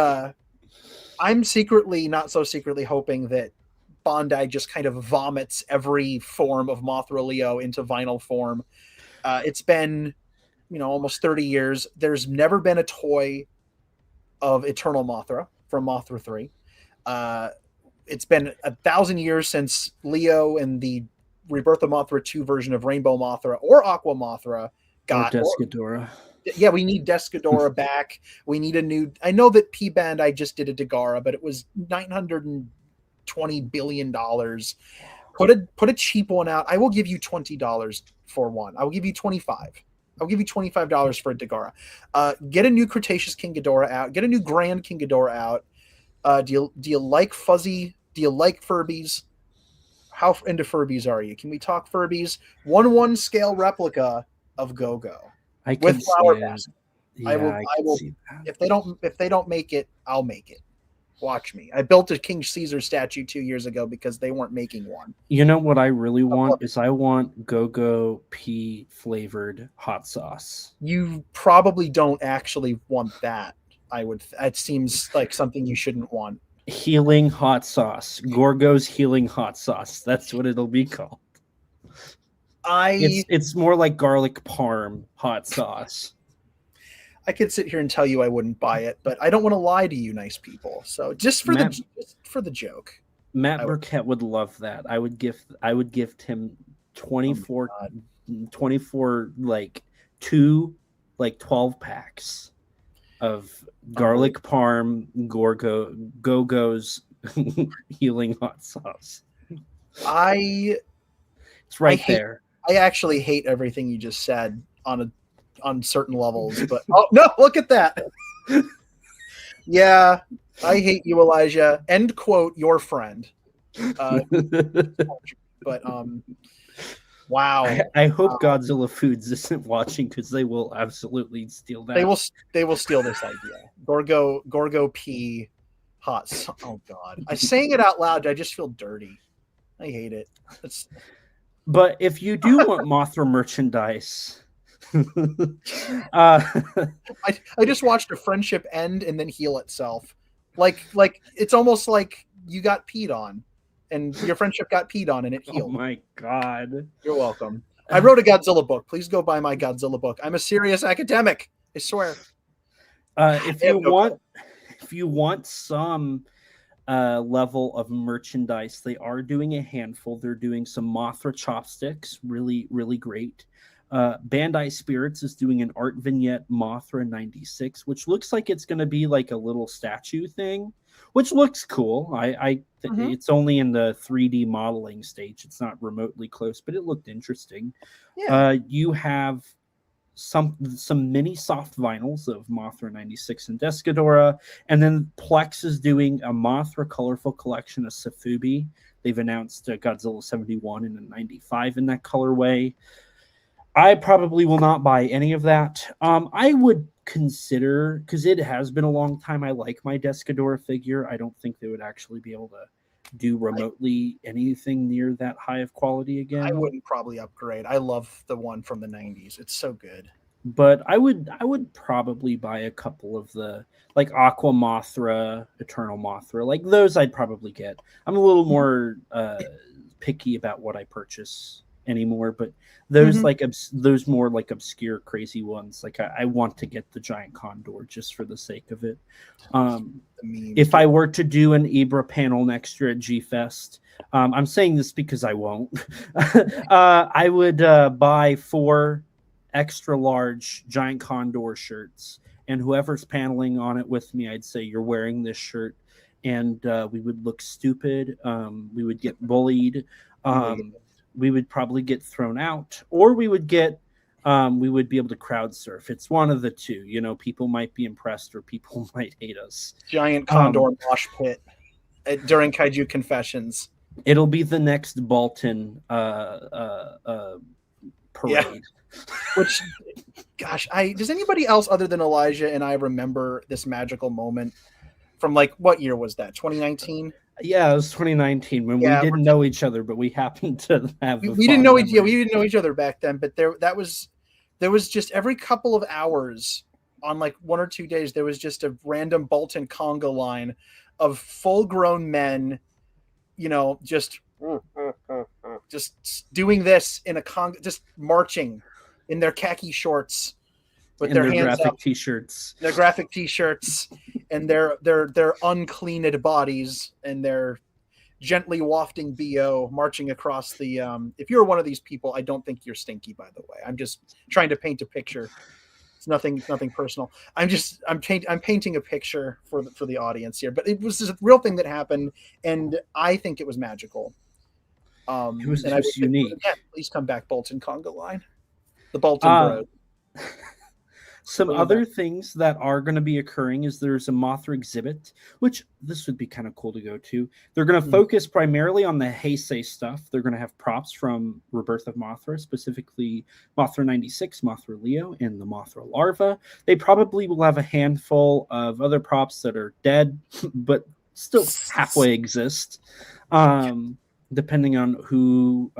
I'm secretly, not so secretly, hoping that Bandai just kind of vomits every form of Mothra Leo into vinyl form. It's been, almost 30 years. There's never been a toy of Eternal Mothra from Mothra 3. It's been 1,000 years since Leo and the Rebirth of Mothra 2 version of Rainbow Mothra or Aqua Mothra got. Or Descadora. Yeah, we need Descadora back. We need a new. I know that P Band I just did a Dagara, but it was $920 billion. Put a cheap one out. I will give you $20 for one. I will give you $25. I'll give you $25 for a Dagara. Get a new Cretaceous King Ghidorah out. Get a new Grand King Ghidorah out. Do you like fuzzy? Do you like Furbies? How into Furbies are you? Can we talk Furbies? 1/1 scale replica of Go-Go with flower basket. Yeah, I will. If they don't make it, I'll make it. Watch me. I built a King Caesar statue 2 years ago because they weren't making one. You know what I really want is I want Go-Go pea flavored hot sauce. You probably don't actually want that. It seems like something you shouldn't want. Healing hot sauce. Gorgo's healing hot sauce. That's what it'll be called. It's more like garlic parm hot sauce. I could sit here and tell you I wouldn't buy it, but I don't want to lie to you, nice people. So just for the joke. Matt Burkett would love that. I would gift him 24 like 12 packs of garlic parm Go-Go's healing hot sauce. It's right there. I actually hate everything you just said on certain levels, but oh no, look at that. Yeah, I hate you, Elijah. End quote, your friend. But wow. I hope Godzilla Foods isn't watching because they will absolutely steal that. They will steal this idea. Gorgo P hot. Oh God, I'm saying it out loud. I just feel dirty. I hate it. But if you do want Mothra merchandise, I just watched a friendship end and then heal itself. Like it's almost like you got peed on, and your friendship got peed on, and it healed. Oh my God! You're welcome. I wrote a Godzilla book. Please go buy my Godzilla book. I'm a serious academic. I swear. If you want some level of merchandise, they are doing a handful. They're doing some Mothra chopsticks, really, really great. Bandai Spirits is doing an art vignette Mothra 96, which looks like it's going to be like a little statue thing, which looks cool. It's only in the 3D modeling stage. It's not remotely close, but it looked interesting. Yeah. You have some mini soft vinyls of Mothra 96 and Descadora, and then Plex is doing a Mothra colorful collection of Safubi. They've announced Godzilla 71 and a 95 in that colorway. I probably will not buy any of that. I would consider, because it has been a long time, I like my Descadora figure. I don't think they would actually be able to do remotely anything near that high of quality again. I wouldn't probably upgrade. I love the one from the 90s. It's so good. But I would probably buy a couple of the like Aqua Mothra, Eternal Mothra. Like those I'd probably get. I'm a little more picky about what I purchase anymore, but those those more like obscure crazy ones, like I want to get the giant condor just for the sake of it. If I were to do an Ibra panel next year at G-Fest, I'm saying this because I won't, I would buy 4 extra large giant condor shirts, and whoever's paneling on it with me, I'd say you're wearing this shirt, and we would look stupid, we would get bullied, we would probably get thrown out, or we would get we would be able to crowd surf. It's one of the two. You know, people might be impressed or people might hate us. Giant condor mosh pit during Kaiju Confessions. It'll be the next Bolton parade. Which, gosh, does anybody else other than Elijah and I remember this magical moment from like what year was that? 2019. Yeah, it was 2019 when we Yeah, didn't know each other, but we happened to have we didn't know we didn't know each other back then. But there was just every couple of hours on like 1 or 2 days there was just a random Bolton conga line of full-grown men, just doing this in a conga, just marching in their khaki shorts with their hands graphic up, t-shirts, their graphic t-shirts, and their uncleaned bodies and their gently wafting BO marching across the. If you're one of these people, I don't think you're stinky. By the way, I'm just trying to paint a picture. It's nothing personal. I'm painting a picture for the audience here. But it was a real thing that happened, and I think it was magical. It was unique. Please come back, Bolton conga line. The Bolton Bros. Some other things that are going to be occurring is there's a Mothra exhibit, which this would be kind of cool to go to. They're going to focus primarily on the Heisei stuff. They're going to have props from Rebirth of Mothra, specifically Mothra 96, Mothra Leo, and the Mothra larva. They probably will have a handful of other props that are dead, but still halfway exist, depending on who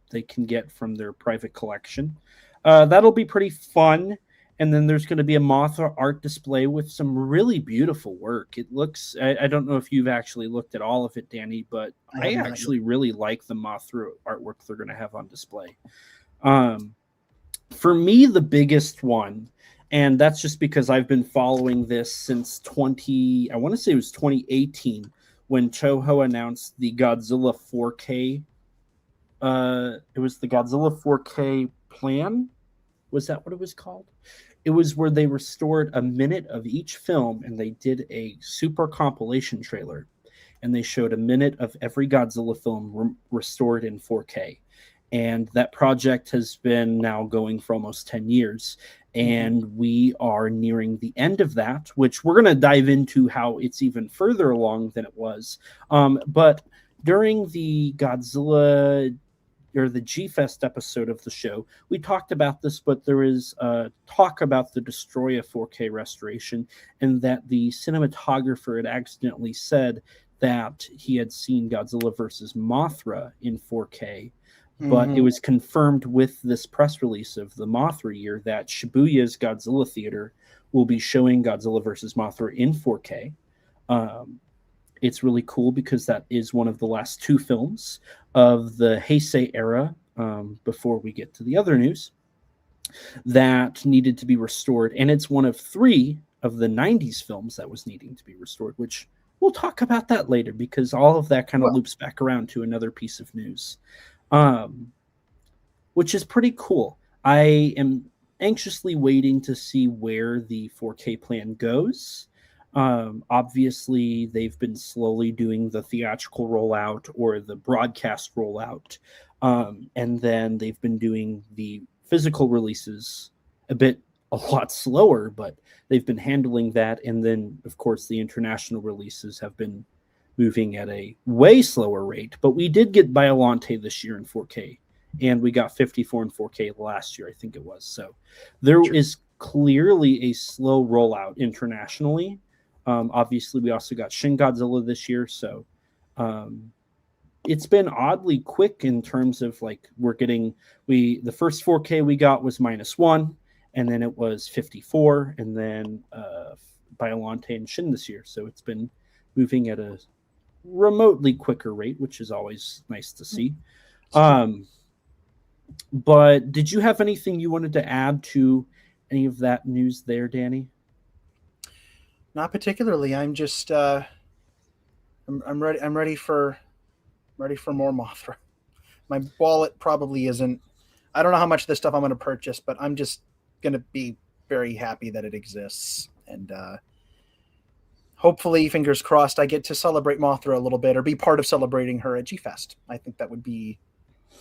they can get from their private collection. That'll be pretty fun. And then there's going to be a Mothra art display with some really beautiful work. It looks, I don't know if you've actually looked at all of it, Danny, but I actually really like the Mothra artwork they're going to have on display. For me, the biggest one, and that's just because I've been following this since I want to say it was 2018 when Toho announced the Godzilla 4K. It was the Godzilla 4K plan. Was that what it was called? It was where they restored a minute of each film and they did a super compilation trailer. And they showed a minute of every Godzilla film restored in 4K. And that project has been now going for almost 10 years. And we are nearing the end of that, which we're going to dive into how it's even further along than it was. But during the Godzilla or the G-Fest episode of the show, we talked about this, but there is talk about the Destroya 4K restoration and that the cinematographer had accidentally said that he had seen Godzilla versus Mothra in 4K, but it was confirmed with this press release of the Mothra year that Shibuya's Godzilla Theater will be showing Godzilla versus Mothra in 4K. It's really cool because that is one of the last two films of the Heisei era, before we get to the other news, that needed to be restored. And it's one of 3 of the 90s films that was needing to be restored, which we'll talk about that later because all of that kind of loops back around to another piece of news, which is pretty cool. I am anxiously waiting to see where the 4K plan goes. Obviously, they've been slowly doing the theatrical rollout or the broadcast rollout. And then they've been doing the physical releases a lot slower, but they've been handling that. And then, of course, the international releases have been moving at a way slower rate. But we did get Biollante this year in 4K, and we got 54 in 4K last year, I think it was. So there is clearly a slow rollout internationally. Obviously, we also got Shin Godzilla this year, so it's been oddly quick in terms of like the first 4K we got was -1, and then it was 54, and then Biollante and Shin this year. So it's been moving at a remotely quicker rate, which is always nice to see. But did you have anything you wanted to add to any of that news there, Danny? Not particularly. I'm just I'm ready. I'm ready for more Mothra. My wallet probably isn't. I don't know how much of this stuff I'm going to purchase, but I'm just going to be very happy that it exists. And hopefully, fingers crossed, I get to celebrate Mothra a little bit or be part of celebrating her at G-Fest. I think that would be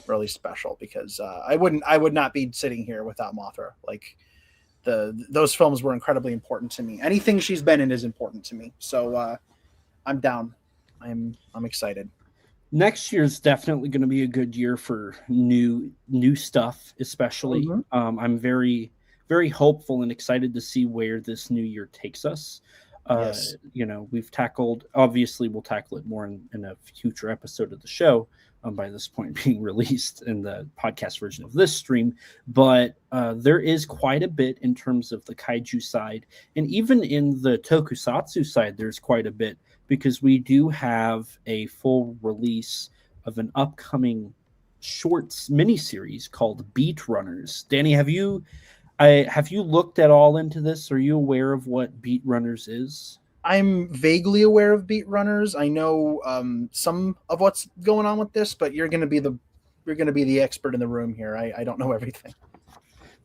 really special because I would not be sitting here without Mothra. Like, those films were incredibly important to me. Anything she's been in is important to me. So I'm down. I'm excited. Next year is definitely going to be a good year for new stuff, especially. I'm very hopeful and excited to see where this new year takes us. Yes. We've tackled, obviously we'll tackle it more in a future episode of the show, by this point being released in the podcast version of this stream. But there is quite a bit in terms of the kaiju side, and even in the tokusatsu side, there's quite a bit, because we do have a full release of an upcoming shorts miniseries called Beat Runners. Danny, have you looked at all into this? Are you aware of what Beat Runners is? I'm vaguely aware of Beat Runners. I know some of what's going on with this, but you're going to be the expert in the room here. I don't know everything.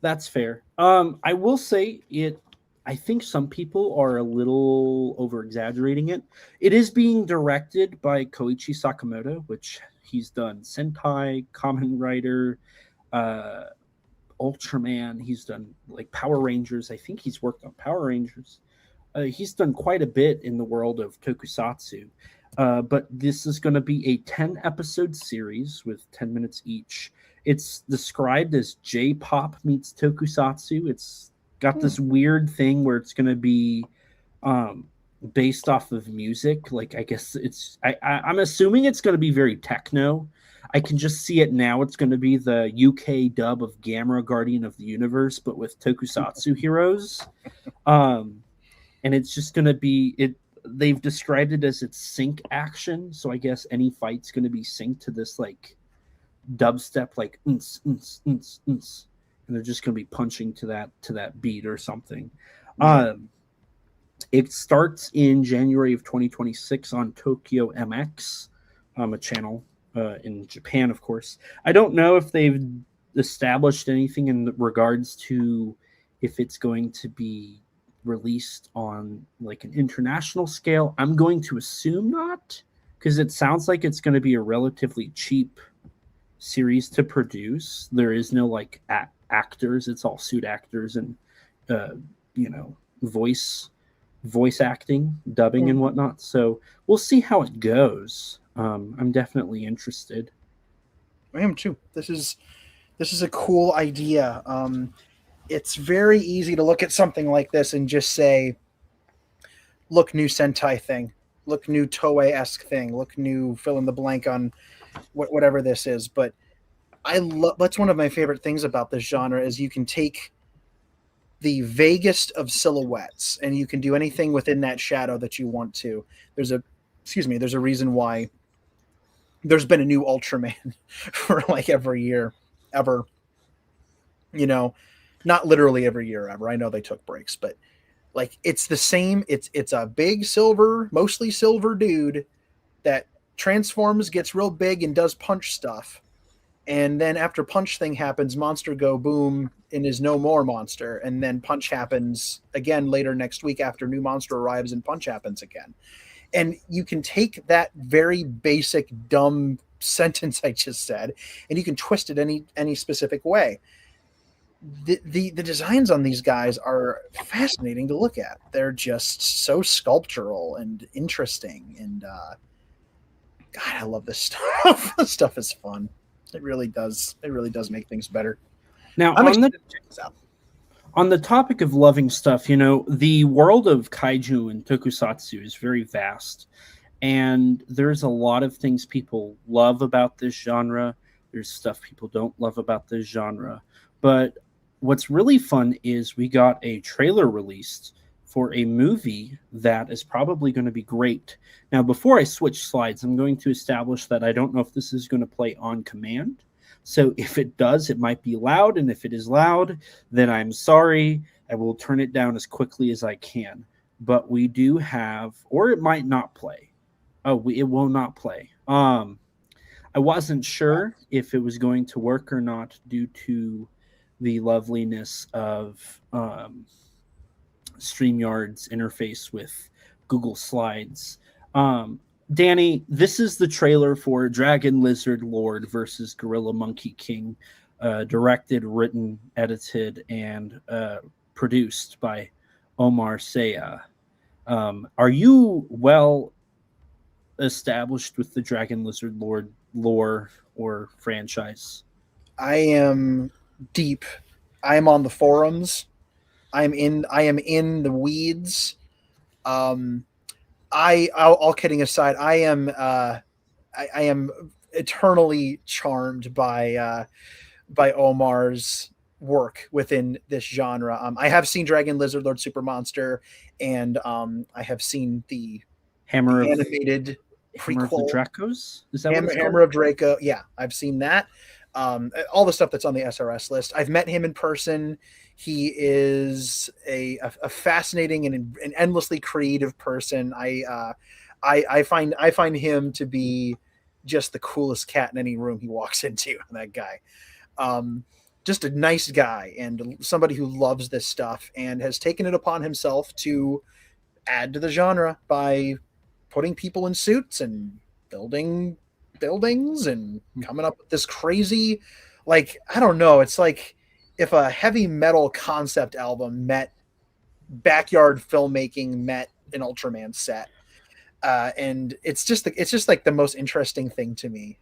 That's fair. I will say it. I think some people are a little over exaggerating it. It is being directed by Koichi Sakamoto, which he's done Sentai, Kamen Rider, Ultraman. He's done like Power Rangers. I think he's worked on Power Rangers. He's done quite a bit in the world of tokusatsu. But this is going to be a 10-episode series with 10 minutes each. It's described as J-pop meets tokusatsu. It's got this weird thing where it's going to be based off of music. Like, I guess I'm assuming it's going to be very techno. I can just see it now. It's going to be the UK dub of Gamera Guardian of the Universe, but with tokusatsu heroes. And it's just going to be it. They've described it as its sync action. So I guess any fight's going to be synced to this like dubstep, like and they're just going to be punching to that beat or something. It starts in January of 2026 on Tokyo MX, a channel in Japan, of course. I don't know if they've established anything in regards to if it's going to be released on like an international scale. I'm going to assume not, because it sounds like it's going to be a relatively cheap series to produce. There is no like actors. It's all suit actors and voice acting, dubbing and whatnot. So we'll see how it goes. I'm definitely interested. I am too. This is a cool idea. It's very easy to look at something like this and just say, look, new Sentai thing, look, new Toei-esque thing, look, new fill in the blank on whatever this is. But that's one of my favorite things about this genre is you can take the vaguest of silhouettes and you can do anything within that shadow that you want to. There's a reason why there's been a new Ultraman for like every year ever. Not literally every year ever. I know they took breaks, but like it's the same. It's a big mostly silver dude that transforms, gets real big, and does punch stuff. And then after punch thing happens, monster go boom and is no more monster. And then punch happens again later next week after new monster arrives and punch happens again. And you can take that very basic, dumb sentence I just said, and you can twist it any specific way. The designs on these guys are fascinating to look at. They're just so sculptural and interesting. And God, I love this stuff. This stuff is fun. It really does. It really does make things better. Now, I'm excited to check this out. On the topic of loving stuff, the world of kaiju and tokusatsu is very vast, and there's a lot of things people love about this genre. There's stuff people don't love about this genre. But what's really fun is we got a trailer released for a movie that is probably going to be great. Now, before I switch slides, I'm going to establish that I don't know if this is going to play on command. So if it does, it might be loud. And if it is loud, then I'm sorry. I will turn it down as quickly as I can. But we do have, or it might not play. It will not play. I wasn't sure if it was going to work or not due to the loveliness of StreamYard's interface with Google Slides. Danny, this is the trailer for Dragon Lizard Lord versus Gorilla Monkey King, directed, written, edited, and produced by Omar Saya. Are you established with the Dragon Lizard Lord lore or franchise? I am deep. I am on the forums. I am in the weeds. All kidding aside, I am eternally charmed by Omar's work within this genre. I have seen Dragon Lizard Lord Super Monster, and I have seen the Hammer of animated Hammer of the prequel Dracos? Is that what it's Hammer called? of Draco. Yeah, I've seen that. All the stuff that's on the SRS list. I've met him in person. He is a fascinating and an endlessly creative person. I find him to be just the coolest cat in any room he walks into. That guy, just a nice guy and somebody who loves this stuff and has taken it upon himself to add to the genre by putting people in suits and building buildings and coming up with this crazy, like, I don't know, it's like if a heavy metal concept album met backyard filmmaking met an Ultraman set. And it's just like the most interesting thing to me.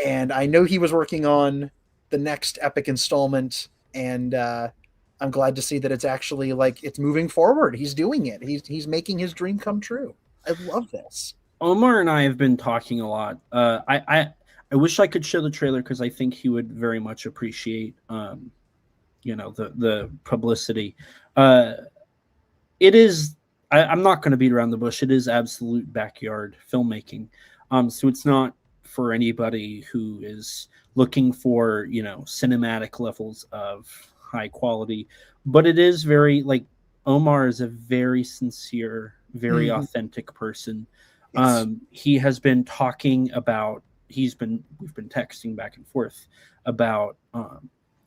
And I know he was working on the next epic installment, and I'm glad to see that it's actually like it's moving forward. He's doing it. He's making his dream come true. I love this. Omar and I have been talking a lot. I wish I could show the trailer because I think he would very much appreciate, the publicity. It is. I'm not going to beat around the bush. It is absolute backyard filmmaking. So it's not for anybody who is looking for cinematic levels of high quality, but it is very like Omar is a very sincere, very authentic person. He has been talking about we've been texting back and forth about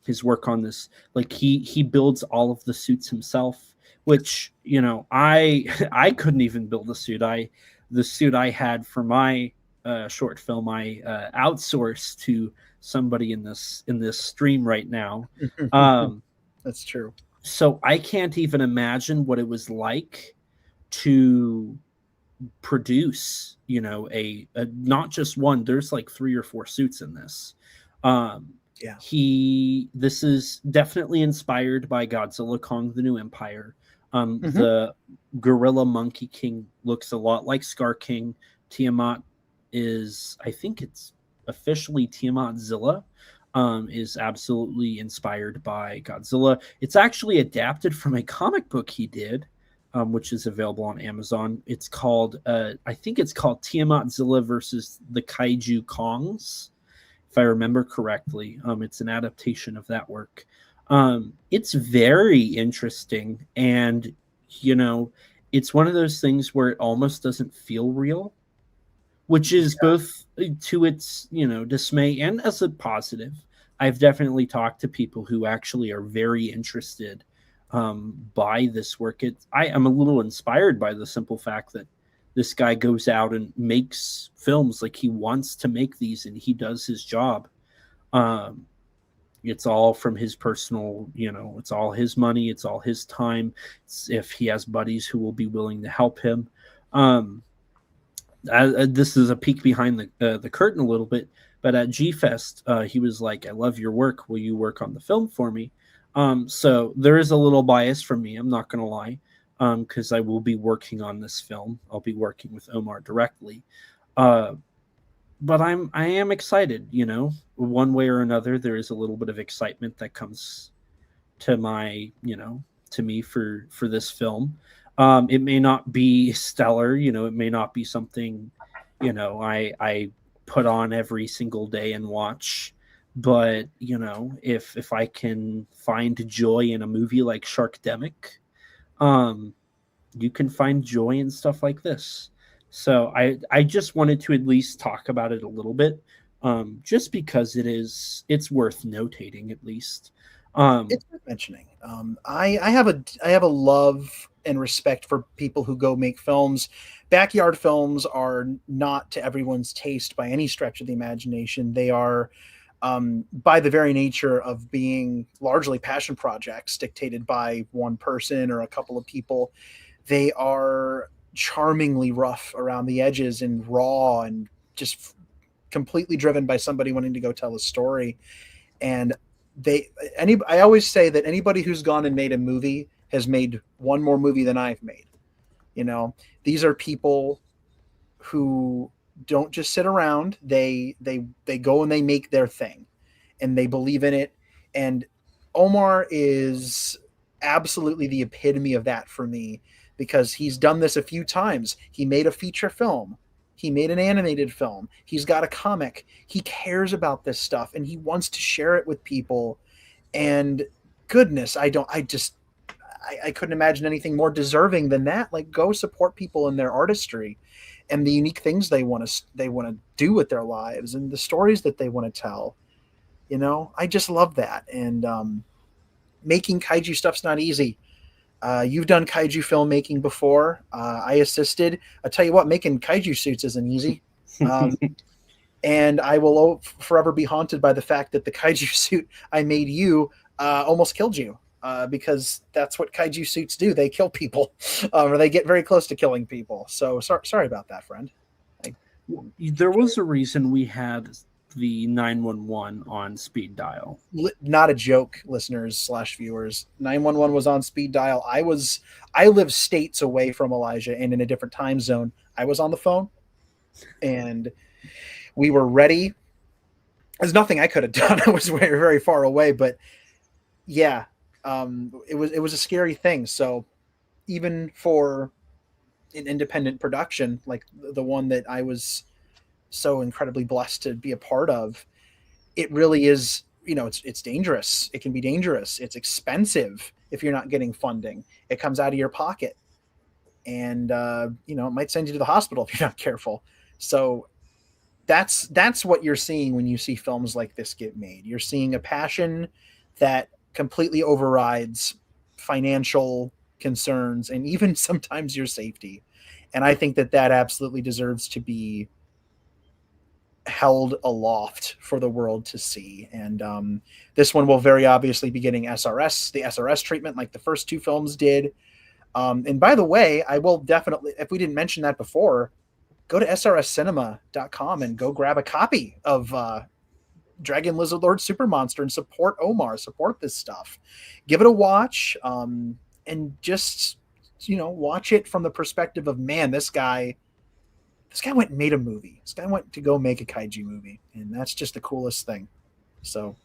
his work on this. Like he builds all of the suits himself, which I couldn't even build a suit. The suit I had for my short film I outsourced to somebody in this stream right now. That's true. So I can't even imagine what it was like to produce a not just one. There's like 3 or 4 suits in this. This is definitely inspired by Godzilla Kong the New Empire. The Gorilla Monkey King looks a lot like Scar King. Tiamat is, I think it's officially Tiamatzilla, is absolutely inspired by Godzilla. It's actually adapted from a comic book he did, which is available on Amazon. It's called, I think it's called Tiamatzilla versus the Kaiju Kongs, if I remember correctly. It's an adaptation of that work. It's very interesting, and it's one of those things where it almost doesn't feel real, which is both to its dismay and as a positive. I've definitely talked to people who actually are very interested by this work. I am a little inspired by the simple fact that this guy goes out and makes films. Like, he wants to make these and he does his job. It's all from his personal, it's all his money. It's all his time. If he has buddies who will be willing to help him. This is a peek behind the curtain a little bit, but at G-Fest, he was like, "I love your work. Will you work on the film for me?" So there is a little bias from me. I'm not going to lie, because I will be working on this film. I'll be working with Omar directly. But I am excited, one way or another. There is a little bit of excitement that comes to to me for this film. It may not be stellar, it may not be something, I put on every single day and watch. But, if I can find joy in a movie like Sharkdemic, you can find joy in stuff like this. So I just wanted to at least talk about it a little bit, just because it's worth notating at least. It's worth mentioning. I have a love and respect for people who go make films. Backyard films are not to everyone's taste by any stretch of the imagination. They are, by the very nature of being largely passion projects dictated by one person or a couple of people, they are charmingly rough around the edges and raw and just completely driven by somebody wanting to go tell a story. And I always say that anybody who's gone and made a movie has made one more movie than I've made. You know, these are people who don't just sit around. They go and they make their thing, and they believe in it. And Omar is absolutely the epitome of that for me, because he's done this a few times. He made a feature film. He made an animated film. He's got a comic. He cares about this stuff and he wants to share it with people. And goodness, I couldn't imagine anything more deserving than that. Like, go support people in their artistry and the unique things they want to do with their lives and the stories that they want to tell. You know, I just love that. And making kaiju stuff's not easy. You've done kaiju filmmaking before. I assisted. I tell you what, making kaiju suits isn't easy. And I will forever be haunted by the fact that the kaiju suit I made you almost killed you, because that's what kaiju suits do. They kill people, or they get very close to killing people. So sorry about that, friend. There was a reason we had the 911 on speed dial. Not a joke, listeners / viewers. 911 was on speed dial. I live states away from Elijah and in a different time zone. I was on the phone and we were ready. There's nothing I could have done. I was very, very far away, but yeah, it was a scary thing. So even for an independent production like the one that I was so incredibly blessed to be a part of, it really is, you know, it's dangerous. It can be dangerous. It's expensive if you're not getting funding. It comes out of your pocket, and you know, it might send you to the hospital if you're not careful. So that's what you're seeing when you see films like this get made. You're seeing a passion that completely overrides financial concerns and even sometimes your safety. And I think that absolutely deserves to be held aloft for the world to see. And this one will very obviously be getting the SRS treatment like the first two films did. And by the way, I will definitely, if we didn't mention that before, go to srscinema.com and go grab a copy of Dragon Lizard Lord Super Monster and support Omar, support this stuff. Give it a watch, and just, you know, watch it from the perspective of, man, this guy went and made a movie. This guy went to go make a kaiju movie, and that's just the coolest thing. So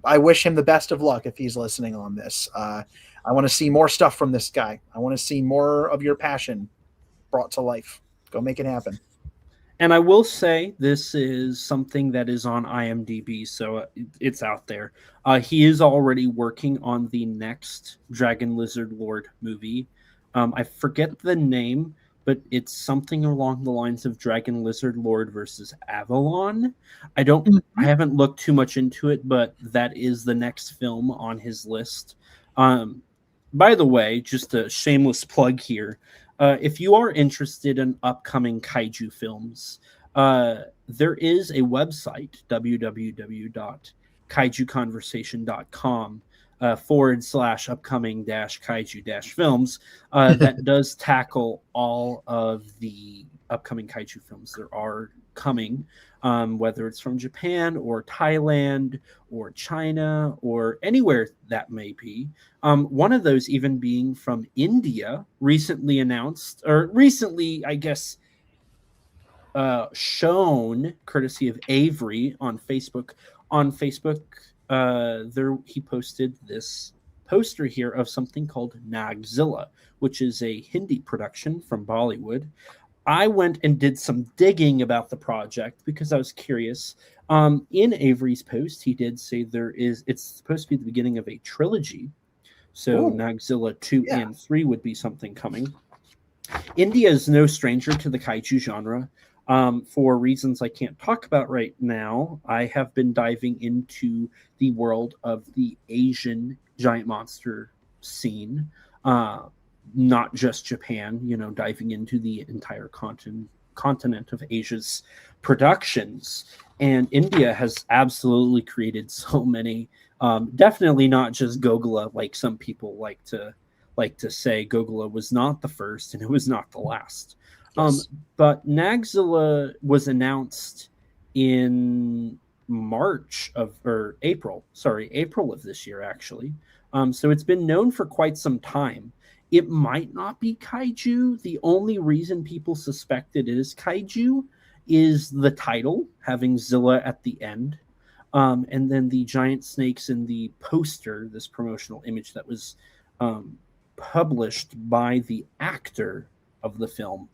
I wish him the best of luck if he's listening on this. I want to see more stuff from this guy. I want to see more of your passion brought to life. Go make it happen. And I will say this is something that is on IMDb, so it's out there. He is already working on the next Dragon Lizard Lord movie. I forget the name, but it's something along the lines of Dragon Lizard Lord versus Avalon. I haven't looked too much into it, but that is the next film on his list. By the way, just a shameless plug here. If you are interested in upcoming kaiju films, there is a website, www.kaijuconversation.com /upcoming kaiju films that does tackle all of the upcoming kaiju films that are coming, whether it's from Japan or Thailand or China or anywhere that may be. One of those even being from India, recently announced, or recently, I guess, shown courtesy of Avery on Facebook. There he posted this poster here of something called Nagzilla, which is a Hindi production from Bollywood. I went and did some digging about the project because I was curious. In Avery's post, he did say it's supposed to be the beginning of a trilogy. So Ooh. Nagzilla 2 and 3 would be something coming. India is no stranger to the kaiju genre. For reasons I can't talk about right now, I have been diving into the world of the Asian giant monster scene. Not just Japan, diving into the entire continent of Asia's productions. And India has absolutely created so many, definitely not just Gogla, like some people like to like to say Gogula was not the first and it was not the last. Yes. But Nagzilla was announced in April of this year, actually. So it's been known for quite some time. It might not be Kaiju. The only reason people suspect it is Kaiju is the title, having Zilla at the end. And then the giant snakes in the poster, this promotional image that was published by the actor of the film.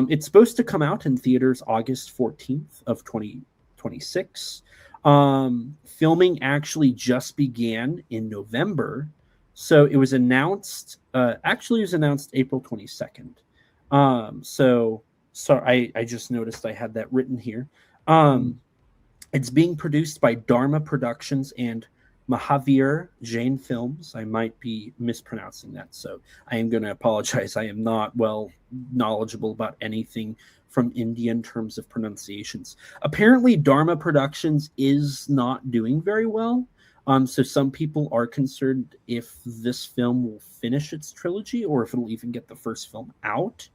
It's supposed to come out in theaters August 14th of 2026. Filming actually just began in November. So it was announced, April 22nd. I just noticed I had that written here. It's being produced by Dharma Productions and Mahavir Jain Films. I might be mispronouncing that, so I am going to apologize. I am not well knowledgeable about anything from India in terms of pronunciations. Apparently, Dharma Productions is not doing very well. So some people are concerned if this film will finish its trilogy or if it'll even get the first film out.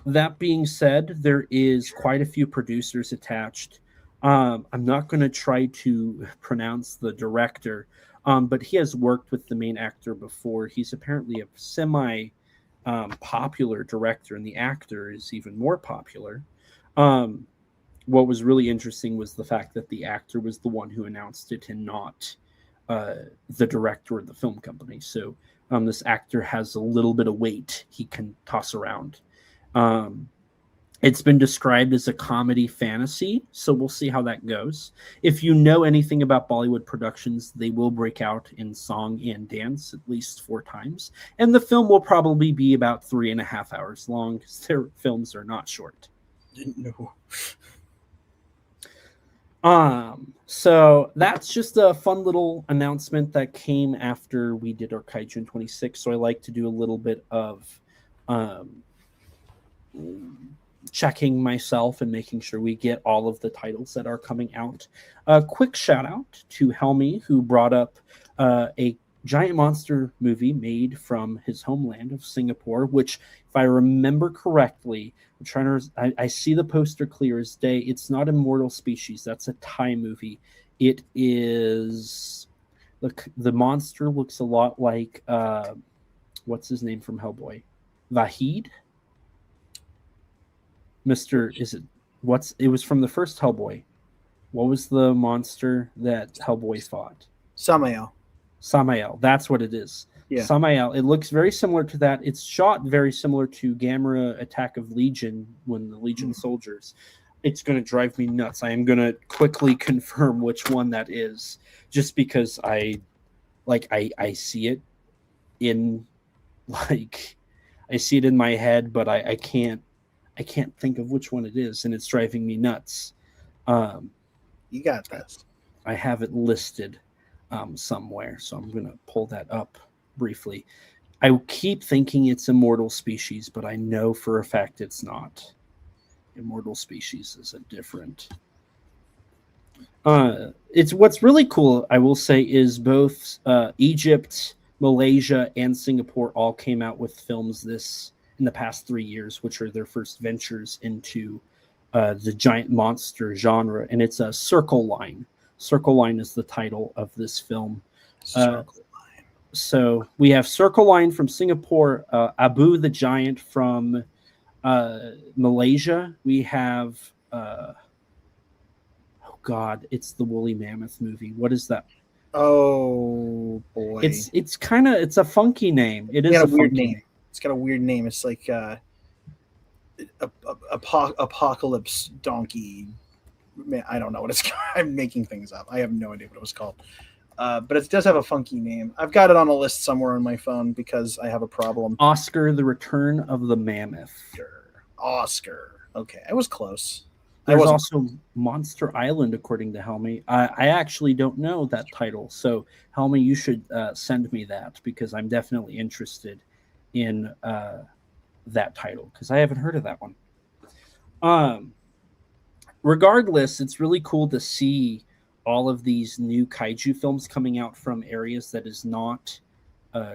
That being said, there is quite a few producers attached. I'm not going to try to pronounce the director, but he has worked with the main actor before. He's apparently a semi-popular director, and the actor is even more popular. What was really interesting was the fact that the actor was the one who announced it and not the director or the film company. So this actor has a little bit of weight he can toss around. It's been described as a comedy fantasy, so we'll see how that goes. If you know anything about Bollywood productions, they will break out in song and dance at least 4 times, and the film will probably be about 3.5 hours long because their films are not short. Didn't know. So that's just a fun little announcement that came after we did our Kaiju in 26. So I like to do a little bit of checking myself and making sure we get all of the titles that are coming out. A quick shout out to Helmy, who brought up a giant monster movie made from his homeland of Singapore, which, if I remember correctly, I see the poster clear as day. It's not Immortal Species. That's a Thai movie. It is the monster looks a lot like what's his name from Hellboy? Vahid? It was from the first Hellboy. What was the monster that Hellboy fought? Samael. That's what it is. Yeah. Samael. It looks very similar to that. It's shot very similar to Gamera Attack of Legion when the Legion soldiers. It's going to drive me nuts. I am going to quickly confirm which one that is, just because I see it in I see it in my head, but I can't think of which one it is, and it's driving me nuts. You got this. I have it listed somewhere, so I'm going to pull that up briefly. I keep thinking it's Immortal Species, but I know for a fact it's not. Immortal Species is a different. It's what's really cool, I will say, is both Egypt, Malaysia, and Singapore all came out with films in the past 3 years, which are their first ventures into the giant monster genre, and it's a Circle Line. Circle Line is the title of this film. So we have Circle Line from Singapore, Abu the Giant from Malaysia. We have it's the Woolly Mammoth movie. What is that? Oh boy, it's a funky name. It is a weird name. It's got a weird name. It's like Apocalypse Donkey. Man, I don't know what it's called. I'm making things up. I have no idea what it was called. But it does have a funky name. I've got it on a list somewhere on my phone because I have a problem. Oscar, the Return of the Mammoth. Oscar. Okay, I was close. There's also Monster Island, according to Helmy. I actually don't know that title. So, Helmy, you should send me that because I'm definitely interested in that title because I haven't heard of that one. Regardless, it's really cool to see all of these new kaiju films coming out from areas that is not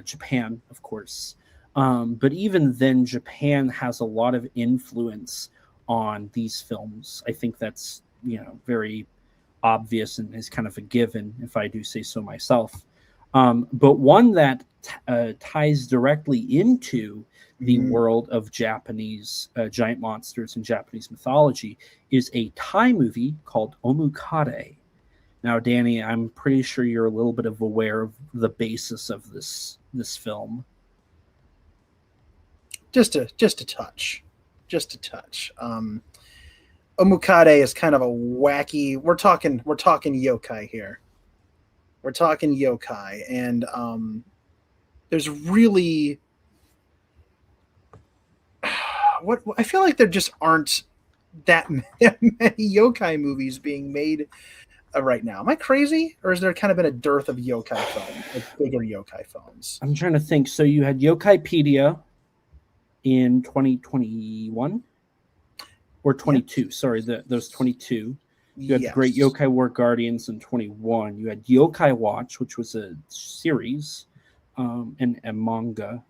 Japan, of course. But even then, Japan has a lot of influence on these films. I think that's, very obvious and is kind of a given, if I do say so myself. But one that ties directly into the world of Japanese giant monsters and Japanese mythology is a Thai movie called Omukare. Now, Danny, I'm pretty sure you're a little bit of aware of the basis of this film. Just a touch. Omukade is kind of a wacky. We're talking yokai here. We're talking yokai, and there's really what I feel like there just aren't that many yokai movies being made right now. Am I crazy, or has there kind of been a dearth of yokai films, like bigger yokai films? I'm trying to think. So you had Yokaipedia in 2021 or 22. Yeah. Sorry, those 22. You had Great Yokai War Guardians in 21. You had Yokai Watch, which was a series and a manga.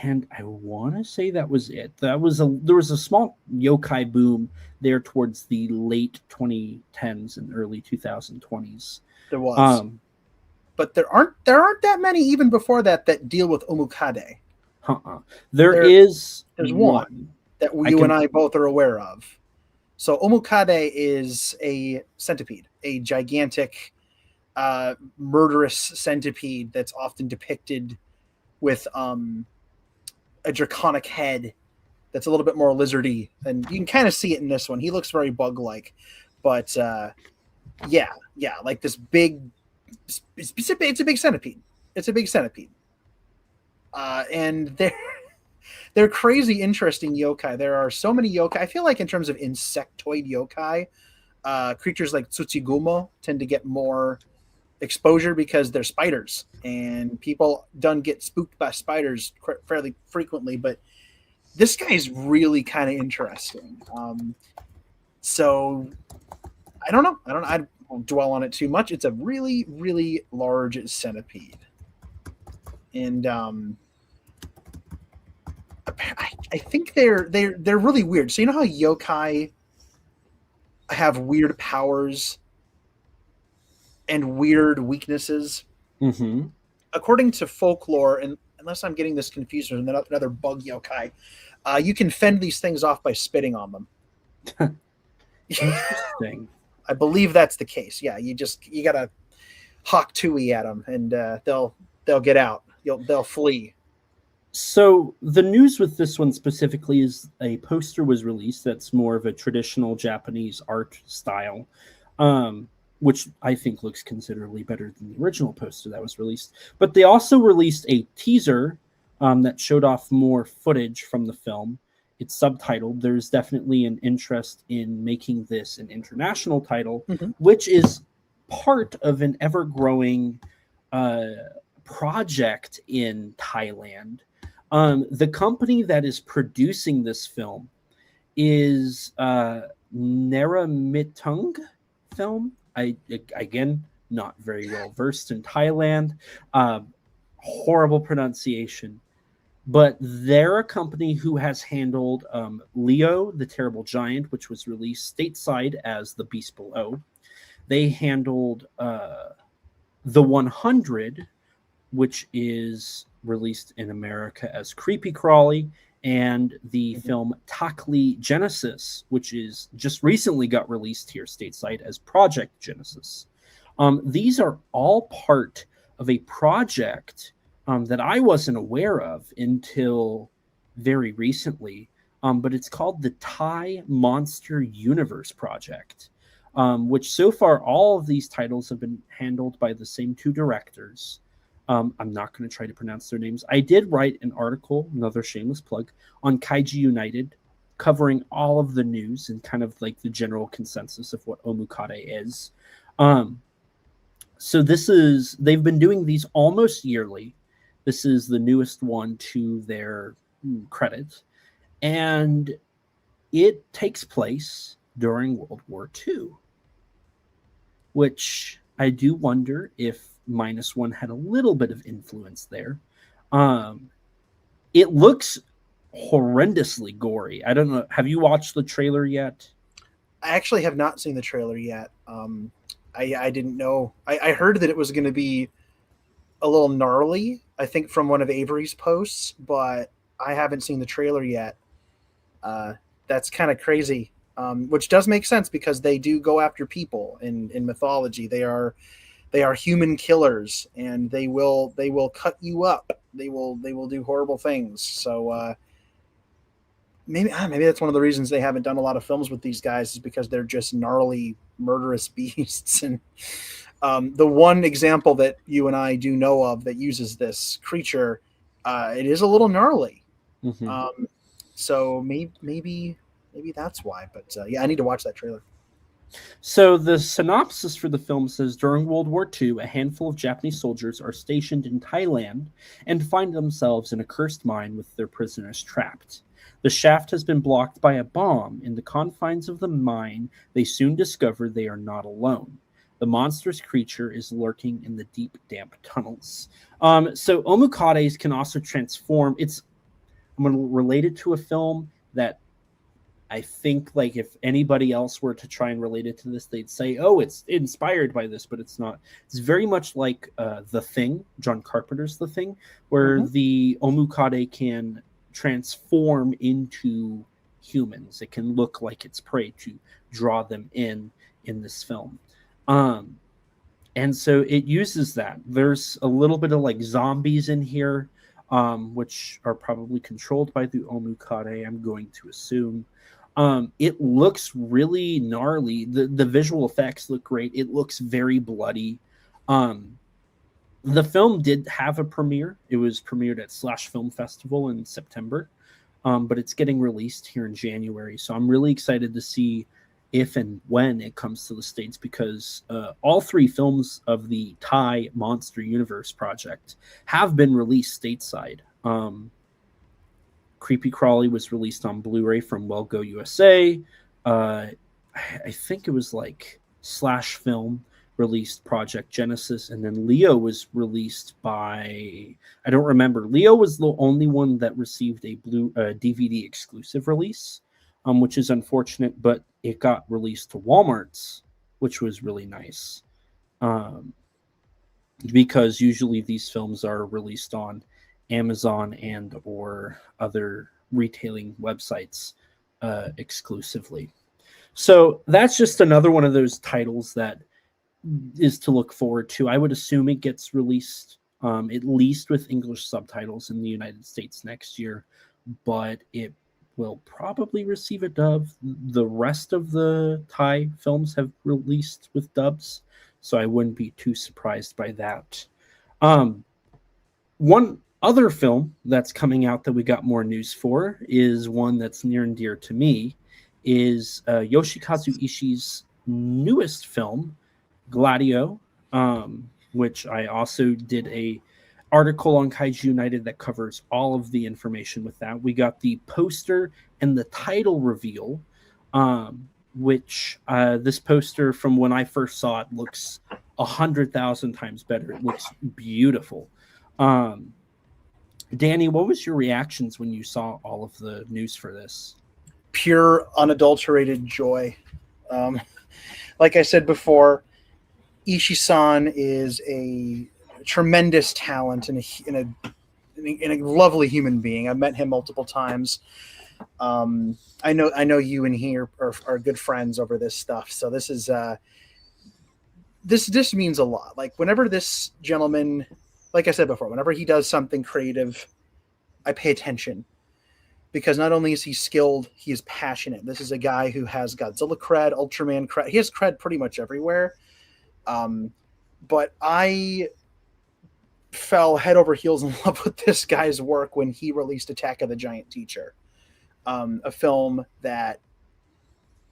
And I want to say that was it. There was a small yokai boom there towards the late 2010s and early 2020s. There was. But there aren't that many even before that deal with Omukade. There's one that you and I both are aware of. So Omukade is a centipede, a gigantic, murderous centipede that's often depicted with a draconic head that's a little bit more lizardy, and you can kind of see it in this one. He looks very bug-like, but like this big. It's a big centipede. It's a big centipede, and they're crazy interesting yokai. There are so many yokai. I feel like in terms of insectoid yokai, creatures like Tsuchigumo tend to get more exposure because they're spiders, and people don't get spooked by spiders fairly frequently. But this guy is really kind of interesting. So I don't know. I won't dwell on it too much. It's a really, really large centipede, and I think they're really weird. So you know how yokai have weird powers and weird weaknesses? Mm-hmm. According to folklore, and unless I'm getting this confused with another bug yokai, you can fend these things off by spitting on them. Interesting. I believe that's the case. Yeah, you gotta hawk tui at them, and they'll get out. They'll flee. So the news with this one specifically is a poster was released that's more of a traditional Japanese art style, which I think looks considerably better than the original poster that was released. But they also released a teaser that showed off more footage from the film. It's subtitled. There's definitely an interest in making this an international title, which is part of an ever-growing project in Thailand. The company that is producing this film is Naramitung Film. I again, not very well versed in Thailand. Horrible pronunciation. But they're a company who has handled Leo, the Terrible Giant, which was released stateside as The Beast Below. They handled The 100, which is released in America as Creepy Crawly, and the film Takli Genesis, which is just recently got released here stateside as Project Genesis. These are all part of a project that I wasn't aware of until very recently, but it's called the Thai Monster Universe Project, which so far all of these titles have been handled by the same two directors. I'm not going to try to pronounce their names. I did write an article, another shameless plug, on Kaiju United, covering all of the news and kind of like the general consensus of what Omukade is. So they've been doing these almost yearly. This is the newest one to their credit. And it takes place during World War II, which I do wonder if -1 had a little bit of influence there. It looks horrendously gory. I don't know. Have you watched the trailer yet? I actually have not seen the trailer yet. I didn't know. I heard that it was going to be a little gnarly, I think, from one of Avery's posts, but I haven't seen the trailer yet. That's kind of crazy, which does make sense because they do go after people in mythology. They are human killers, and they will cut you up. They will do horrible things. So maybe that's one of the reasons they haven't done a lot of films with these guys, is because they're just gnarly, murderous beasts. And the one example that you and I do know of that uses this creature, it is a little gnarly. Mm-hmm. So maybe that's why. But yeah, I need to watch that trailer. So the synopsis for the film says, during World War II, a handful of Japanese soldiers are stationed in Thailand and find themselves in a cursed mine with their prisoners trapped. The shaft has been blocked by a bomb. In the confines of the mine, they soon discover they are not alone. The monstrous creature is lurking in the deep, damp tunnels. So omukades can also transform. I'm going to relate it to a film that I think, like, if anybody else were to try and relate it to this, they'd say, oh, it's inspired by this, but it's not. It's very much like The Thing, John Carpenter's The Thing, where the omukade can transform into humans. It can look like its prey to draw them in this film. And so it uses that. There's a little bit of like zombies in here, which are probably controlled by the omukade, I'm going to assume. It looks really gnarly. The visual effects look great. It looks very bloody. The film did have a premiere. It was premiered at Slash Film Festival in September, but it's getting released here in January. So I'm really excited to see if and when it comes to the States, because all 3 films of the Thai Monster Universe project have been released stateside. Creepy Crawly was released on Blu-ray from Well Go USA. I think it was like Slash Film released Project Genesis, and then Leo was released by, I don't remember. Leo was the only one that received a DVD exclusive release, which is unfortunate, but it got released to Walmart's, which was really nice, because usually these films are released on Amazon and or other retailing websites exclusively. So that's just another one of those titles that is to look forward to. I would assume it gets released at least with English subtitles in the United States next year, but it will probably receive a dub. The rest of the Thai films have released with dubs, so I wouldn't be too surprised by that. One other film that's coming out that we got more news for is one that's near and dear to me, is Yoshikazu Ishii's newest film, Gladio, which I also did a article on Kaiju United that covers all of the information with that. We got the poster and the title reveal, which this poster, from when I first saw it, looks 100,000 times better. It looks beautiful. Danny, what was your reactions when you saw all of the news for this? Pure, unadulterated joy. Like I said before, Ishii-san is a tremendous talent and a lovely human being. I've met him multiple times. I know you and he are good friends over this stuff. So this is this means a lot. Like, whenever this gentleman, like I said before, whenever he does something creative, I pay attention, because not only is he skilled, he is passionate. This is a guy who has Godzilla cred, Ultraman cred. He has cred pretty much everywhere. But I fell head over heels in love with this guy's work when he released Attack of the Giant Teacher, a film that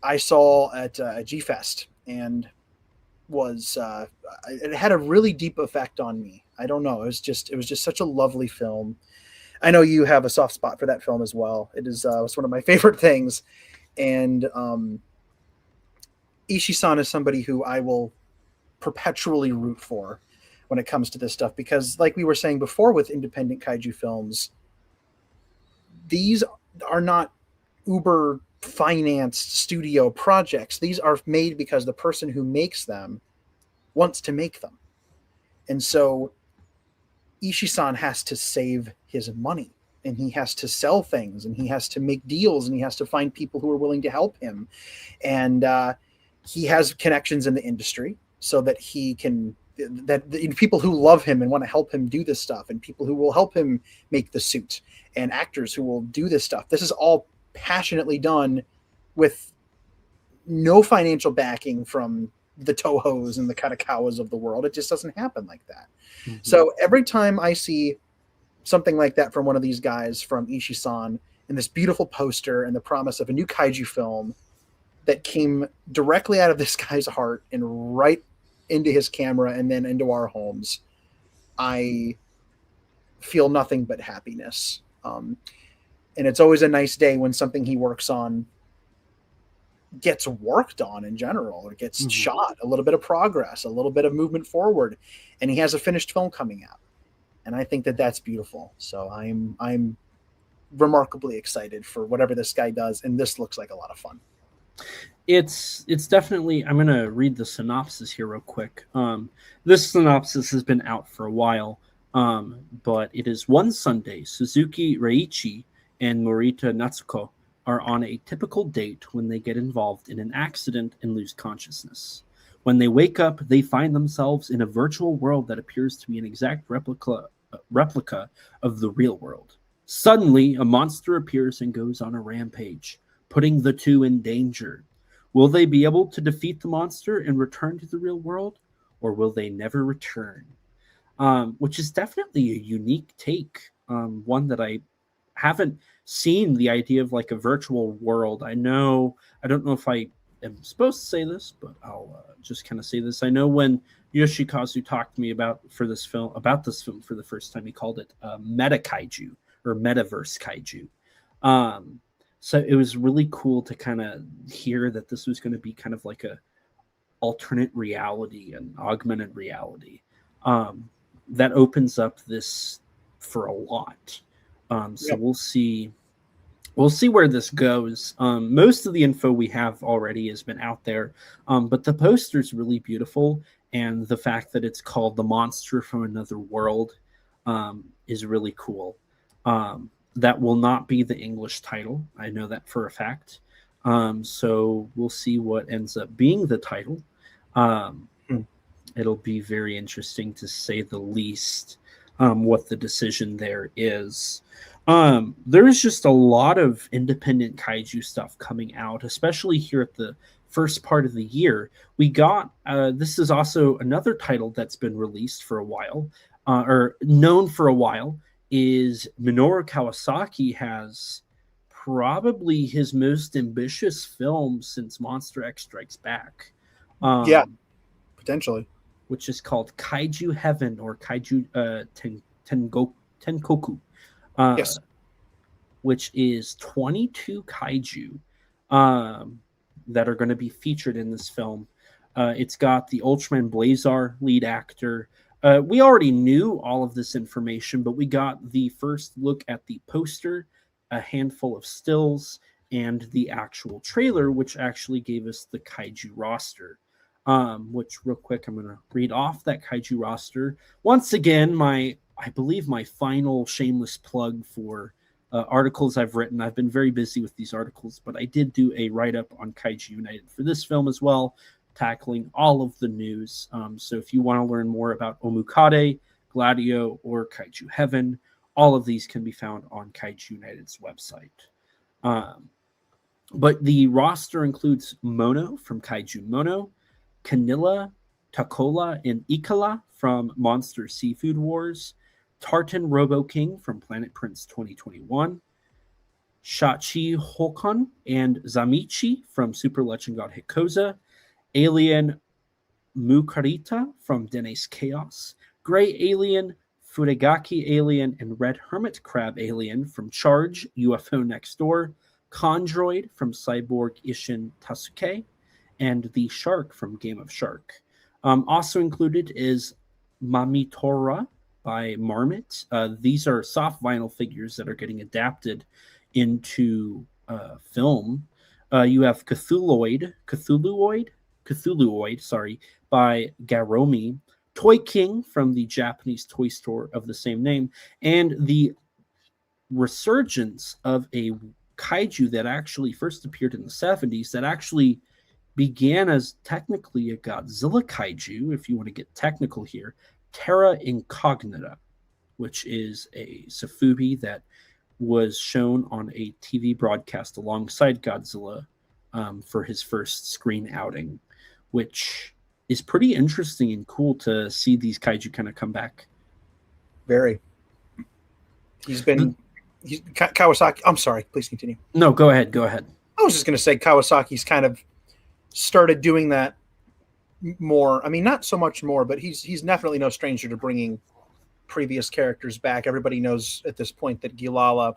I saw at G-Fest, and was it had a really deep effect on me. I don't know. It was just such a lovely film. I know you have a soft spot for that film as well. It is was one of my favorite things. And Ishii-san is somebody who I will perpetually root for when it comes to this stuff, because like we were saying before with independent kaiju films, these are not uber financed studio projects. These are made because the person who makes them wants to make them. And so Ishii-san has to save his money, and he has to sell things, and he has to make deals, and he has to find people who are willing to help him. And he has connections in the industry so that he can, that people who love him and want to help him do this stuff, and people who will help him make the suit, and actors who will do this stuff. This is all passionately done with no financial backing from the Tohos and the Katakawas of the world. It just doesn't happen like that. Mm-hmm. So every time I see something like that from one of these guys, from Ishii-san, and this beautiful poster and the promise of a new kaiju film that came directly out of this guy's heart and right into his camera and then into our homes, I feel nothing but happiness. And it's always a nice day when something he works on gets worked on in general, or gets shot, a little bit of progress, a little bit of movement forward, and he has a finished film coming out. And I think that that's beautiful. So I'm remarkably excited for whatever this guy does, and this looks like a lot of fun. It's definitely, I'm going to read the synopsis here real quick. This synopsis has been out for a while, but it is one Sunday, Suzuki Reiichi and Morita Natsuko are on a typical date when they get involved in an accident and lose consciousness. When they wake up, they find themselves in a virtual world that appears to be an exact replica of the real world. Suddenly, a monster appears and goes on a rampage, putting the two in danger. Will they be able to defeat the monster and return to the real world, or will they never return? Which is definitely a unique take, one that I haven't seen, the idea of like a virtual world. I don't know if I am supposed to say this, but I'll just kind of say this. I know when Yoshikazu talked to me about this film for the first time, he called it meta kaiju or metaverse kaiju. So it was really cool to kind of hear that this was going to be kind of like a alternate reality and augmented reality. That opens up this for a lot. So we'll see where this goes. Most of the info we have already has been out there, but the poster's really beautiful, and the fact that it's called The Monster from Another World is really cool. That will not be the English title. I know that for a fact. So we'll see what ends up being the title. It'll be very interesting, to say the least, what the decision there is. There is just a lot of independent kaiju stuff coming out, especially here at the first part of the year. We got, this is also another title that's been released for a while, or known for a while, is Minoru Kawasaki has probably his most ambitious film since Monster X Strikes Back. Potentially. Which is called Kaiju Heaven, or Kaiju Tenkoku. Yes. Which is 22 kaiju that are going to be featured in this film. It's got the Ultraman Blazar lead actor. We already knew all of this information, but we got the first look at the poster, a handful of stills, and the actual trailer, which actually gave us the kaiju roster. Which, real quick, I'm going to read off that kaiju roster. Once again, I believe my final shameless plug for articles I've written. I've been very busy with these articles, but I did do a write-up on Kaiju United for this film as well, tackling all of the news. So if you want to learn more about Omukade, Gladio, or Kaiju Heaven, all of these can be found on Kaiju United's website. But the roster includes Mono from Kaiju Mono, Kanilla, Takola, and Ikala from Monster Seafood Wars, Tartan Robo King from Planet Prince 2021, Shachi Hokon and Zamichi from Super Legend God Hikoza, Alien Mukarita from Dennis Chaos, Gray Alien, Furigaki Alien, and Red Hermit Crab Alien from Charge UFO Next Door, Chondroid from Cyborg Ishin Tasuke, and the Shark from Game of Shark. Also included is Mamitora by Marmot. These are soft vinyl figures that are getting adapted into film. You have Cthulhuoid, sorry, by Garomi, Toy King from the Japanese toy store of the same name, and the resurgence of a kaiju that actually first appeared in the 70s that actually began as technically a Godzilla kaiju, if you want to get technical here, Terra Incognita, which is a Sofubi that was shown on a TV broadcast alongside Godzilla for his first screen outing, which is pretty interesting and cool to see these kaiju kind of come back. Very. Kawasaki. I'm sorry. Please continue. No, go ahead. I was just going to say Kawasaki's kind of started doing that more. I mean, not so much more, but he's definitely no stranger to bringing previous characters back. Everybody knows at this point that Gilala,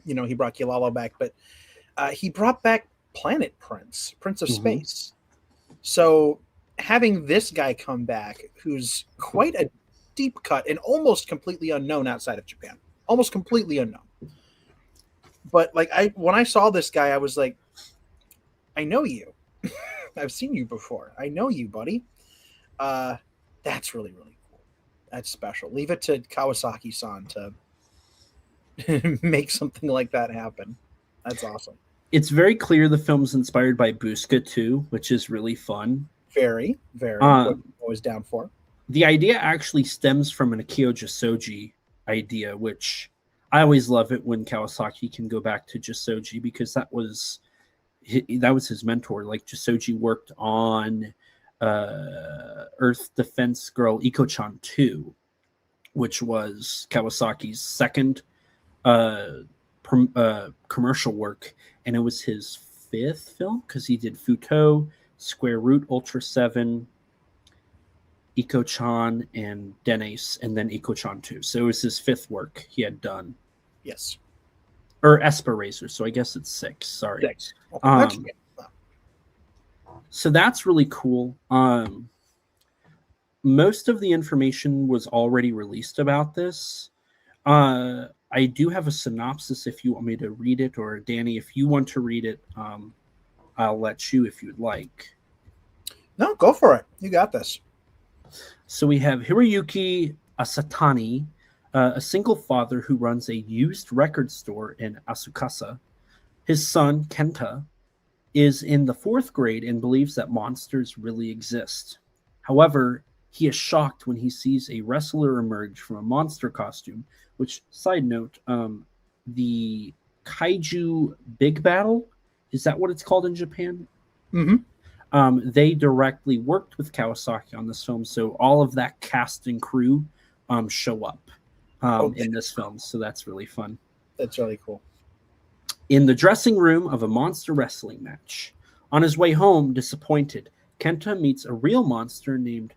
he brought Gilala back, but he brought back Planet Prince of Space. So having this guy come back, who's quite a deep cut and almost completely unknown outside of Japan, almost completely unknown. But when I saw this guy, I was like, I know you. I've seen you before. I know you, buddy. That's really, really cool. That's special. Leave it to Kawasaki-san to make something like that happen. That's awesome. It's very clear the film's inspired by Busca too, which is really fun. Very, very. Always down for. The idea actually stems from an Akio Jisoji idea, which I always love it when Kawasaki can go back to Jisoji, because that was his mentor. Like, Jisoji worked on Earth Defense Girl Iko-chan 2, which was Kawasaki's second commercial work, and it was his fifth film because he did Futo, Square Root, Ultra 7, Iko-chan, and Denace, and then Iko-chan 2. So it was his fifth work he had done. Yes. Or Esper Razor, so I guess it's 6. Sorry. 6. Okay. So that's really cool. Most of the information was already released about this. I do have a synopsis if you want me to read it, or Danny, if you want to read it, I'll let you if you'd like. No, go for it. You got this. So we have Hiroyuki Asatani, a single father who runs a used record store in Asukasa. His son, Kenta, is in the 4th grade and believes that monsters really exist. However, he is shocked when he sees a wrestler emerge from a monster costume, which, side note, the Kaiju Big Battle, is that what it's called in Japan? Mm-hmm. They directly worked with Kawasaki on this film, so all of that cast and crew show up in this film, so that's really fun. That's really cool. In the dressing room of a monster wrestling match, on his way home, disappointed, Kenta meets a real monster named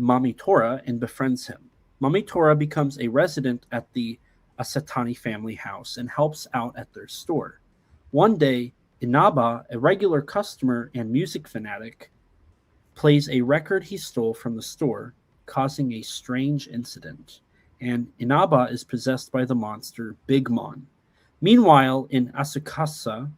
Mamitora and befriends him. Mamitora becomes a resident at the Asatani family house and helps out at their store. One day, Inaba, a regular customer and music fanatic, plays a record he stole from the store, causing a strange incident, and Inaba is possessed by the monster Big Mon. Meanwhile, in Asukasa,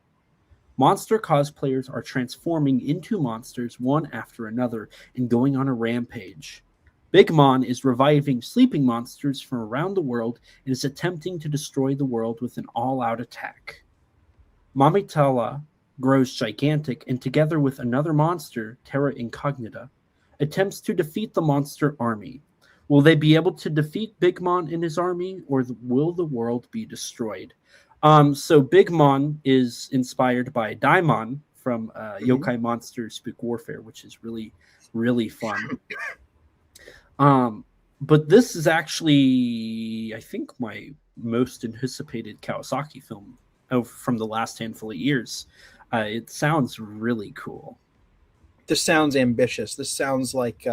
monster cosplayers are transforming into monsters one after another and going on a rampage. Big Mon is reviving sleeping monsters from around the world and is attempting to destroy the world with an all-out attack. Mamitala grows gigantic and, together with another monster, Terra Incognita, attempts to defeat the monster army. Will they be able to defeat Big Mon and his army, or will the world be destroyed? So Big Mon is inspired by Daimon from Yokai Monster Spook Warfare, which is really, really fun. But this is actually, I think, my most anticipated Kawasaki film from the last handful of years. It sounds really cool. This sounds ambitious. This sounds like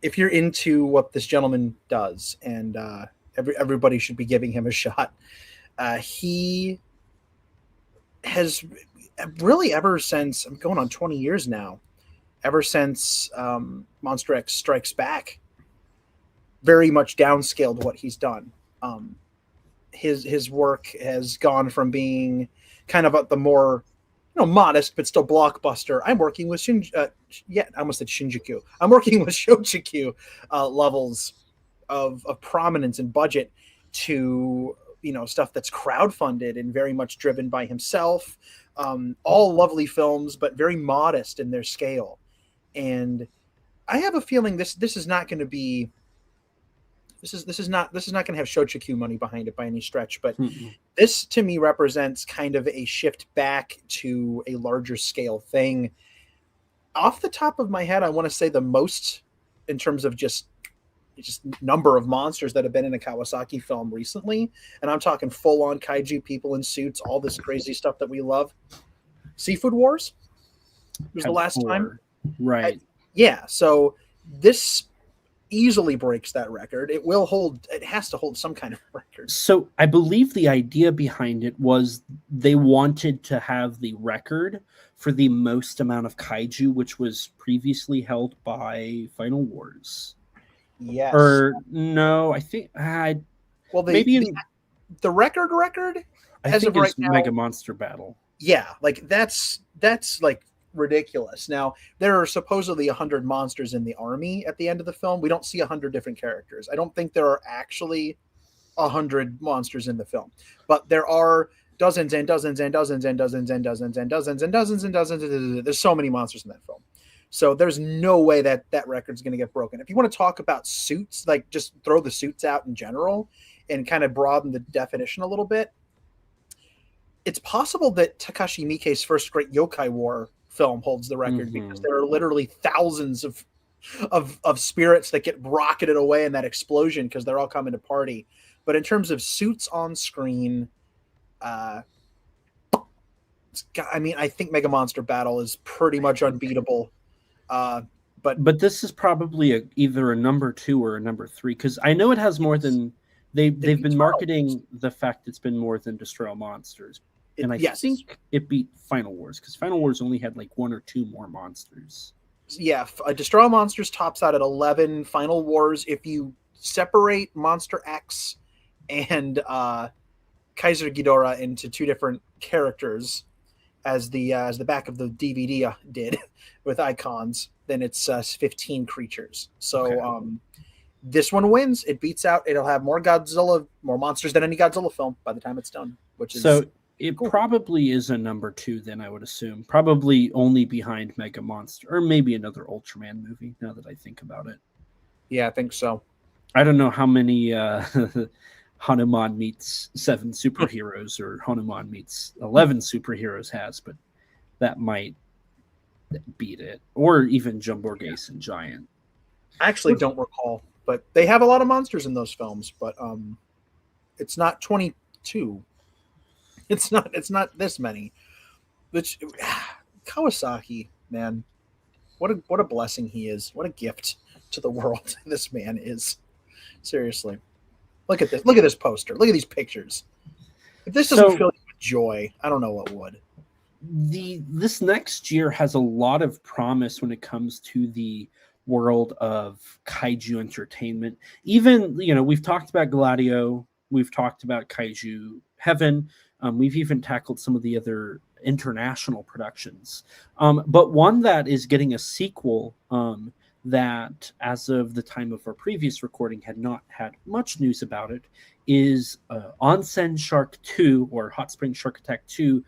if you're into what this gentleman does, and everybody should be giving him a shot. He has really, ever since, I'm going on 20 years now, ever since Monster X Strikes Back, very much downscaled what he's done. His work has gone from being kind of at the more modest but still blockbuster. I'm working with I almost said Shinjuku. I'm working with Shochiku levels of prominence and budget to stuff that's crowdfunded and very much driven by himself. All lovely films, but very modest in their scale. And I have a feeling this is not going to be. This is not going to have Shochiku money behind it by any stretch, but this to me represents kind of a shift back to a larger scale thing. Off the top of my head, I want to say the most in terms of just number of monsters that have been in a Kawasaki film recently, and I'm talking full on kaiju, people in suits, all this crazy stuff that we love. Seafood Wars was the last time, right? Yeah, so this easily breaks that record. It has to hold some kind of record. So I believe the idea behind it was they wanted to have the record for the most amount of kaiju, which was previously held by Final Wars. Yes. Or no, I think the record as of right now, Mega Monster Battle. Yeah, like that's like ridiculous. Now, there are supposedly 100 monsters in the army at the end of the film. We don't see 100 different characters. I don't think there are actually 100 monsters in the film, but there are dozens and dozens and dozens and dozens and dozens and dozens and dozens and dozens. There's so many monsters in that film. So there's no way that record's going to get broken. If you want to talk about suits, like just throw the suits out in general and kind of broaden the definition a little bit, it's possible that Takashi Miike's first Great Yokai War film holds the record because there are literally thousands of spirits that get rocketed away in that explosion because they're all coming to party. But in terms of suits on screen, I think Mega Monster Battle is pretty much unbeatable. But this is probably either a number 2 or a number 3 because I know it has more than they've been marketing the fact it's been more than Destroy All Monsters. And I think it beat Final Wars because Final Wars only had like 1 or 2 more monsters. Yeah, Destroy All Monsters tops out at 11. Final Wars, if you separate Monster X and Kaiser Ghidorah into 2 different characters, as the back of the DVD did with icons, then it's 15 creatures. So this one wins. It beats out. It'll have more monsters than any Godzilla film by the time it's done. Which is it probably is a number 2, then I would assume. Probably only behind Mega Monster, or maybe another Ultraman movie, now that I think about it. Yeah, I think so. I don't know how many Hanuman meets 7 superheroes or Hanuman meets 11 superheroes has, but that might beat it. Or even Jumbo Ace and Giant. I actually don't recall, but they have a lot of monsters in those films, but it's not 22. It's not this many. Which Kawasaki, man, what a blessing he is. What a gift to the world this man is. Seriously. Look at this. Look at this poster. Look at these pictures. If this doesn't fill you with joy, I don't know what would. This next year has a lot of promise when it comes to the world of kaiju entertainment. Even, we've talked about Gladio, we've talked about Kaiju Heaven, we've even tackled some of the other international productions. But one that is getting a sequel that, as of the time of our previous recording, had not had much news about it, is Onsen Shark 2, or Hot Spring Shark Attack 2,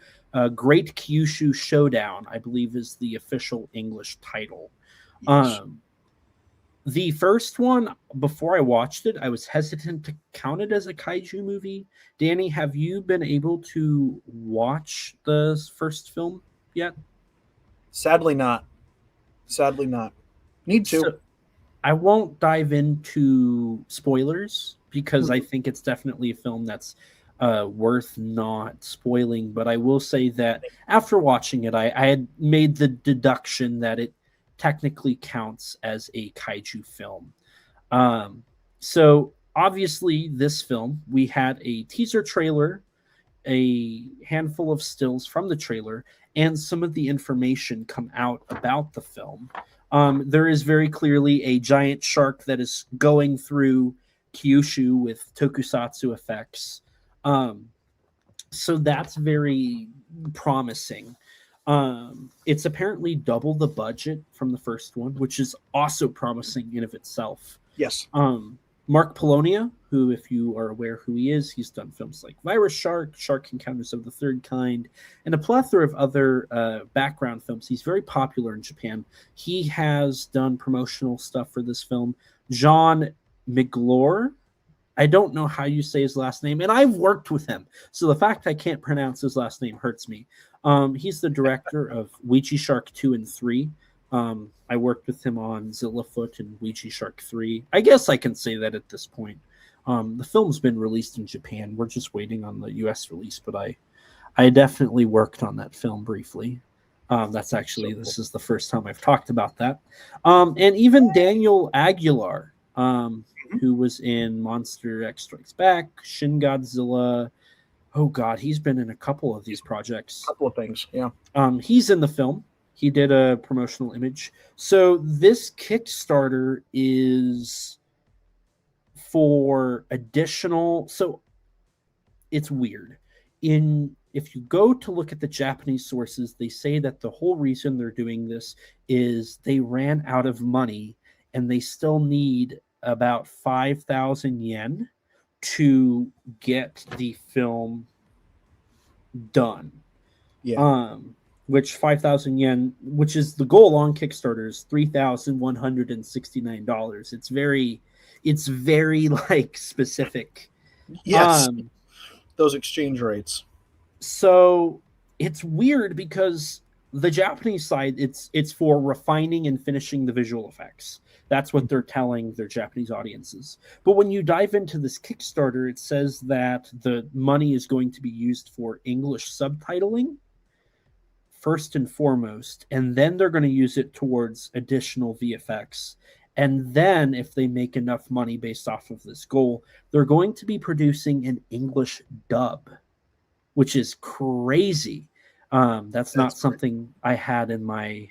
Great Kyushu Showdown, I believe is the official English title. Yes. The first one, before I watched it, I was hesitant to count it as a kaiju movie. Danny, have you been able to watch the first film yet? Sadly not. Need to. So, I won't dive into spoilers because I think it's definitely a film that's worth not spoiling. But I will say that after watching it, I had made the deduction that it technically counts as a kaiju film. So obviously this film, we had a teaser trailer, a handful of stills from the trailer, and some of the information come out about the film. There is very clearly a giant shark that is going through Kyushu with tokusatsu effects. So that's very promising. It's apparently double the budget from the first one, which is also promising in of itself. Yes. Mark Polonia, who, if you are aware who he is, he's done films like Virus Shark, Shark Encounters of the Third Kind, and a plethora of other background films. He's very popular in Japan. He has done promotional stuff for this film. Jean Miglore, I don't know how you say his last name, and I've worked with him, so the fact I can't pronounce his last name hurts me. He's the director of Ouija Shark 2 and 3. I worked with him on Zillafoot and Ouija Shark 3. I guess I can say that at this point. The film's been released in Japan. We're just waiting on the US release, but I definitely worked on that film briefly. That's actually, so cool. This is the first time I've talked about that. And even Daniel Aguilar, who was in Monster X Strikes Back, Shin Godzilla. Oh, God, he's been in a couple of these projects. A couple of things, yeah. He's in the film. He did a promotional image. So this Kickstarter is for additional... So it's weird. If you go to look at the Japanese sources, they say that the whole reason they're doing this is they ran out of money and they still need about 5,000 yen to get the film done. Yeah. Which 5,000 yen, which is the goal on Kickstarter, is $3,169. It's very like specific. Yes. Those exchange rates. So it's weird because the Japanese side, it's for refining and finishing the visual effects. That's what they're telling their Japanese audiences. But when you dive into this Kickstarter, it says that the money is going to be used for English subtitling, first and foremost, and then they're going to use it towards additional VFX. And then if they make enough money based off of this goal, they're going to be producing an English dub, which is crazy. That's not something I had in my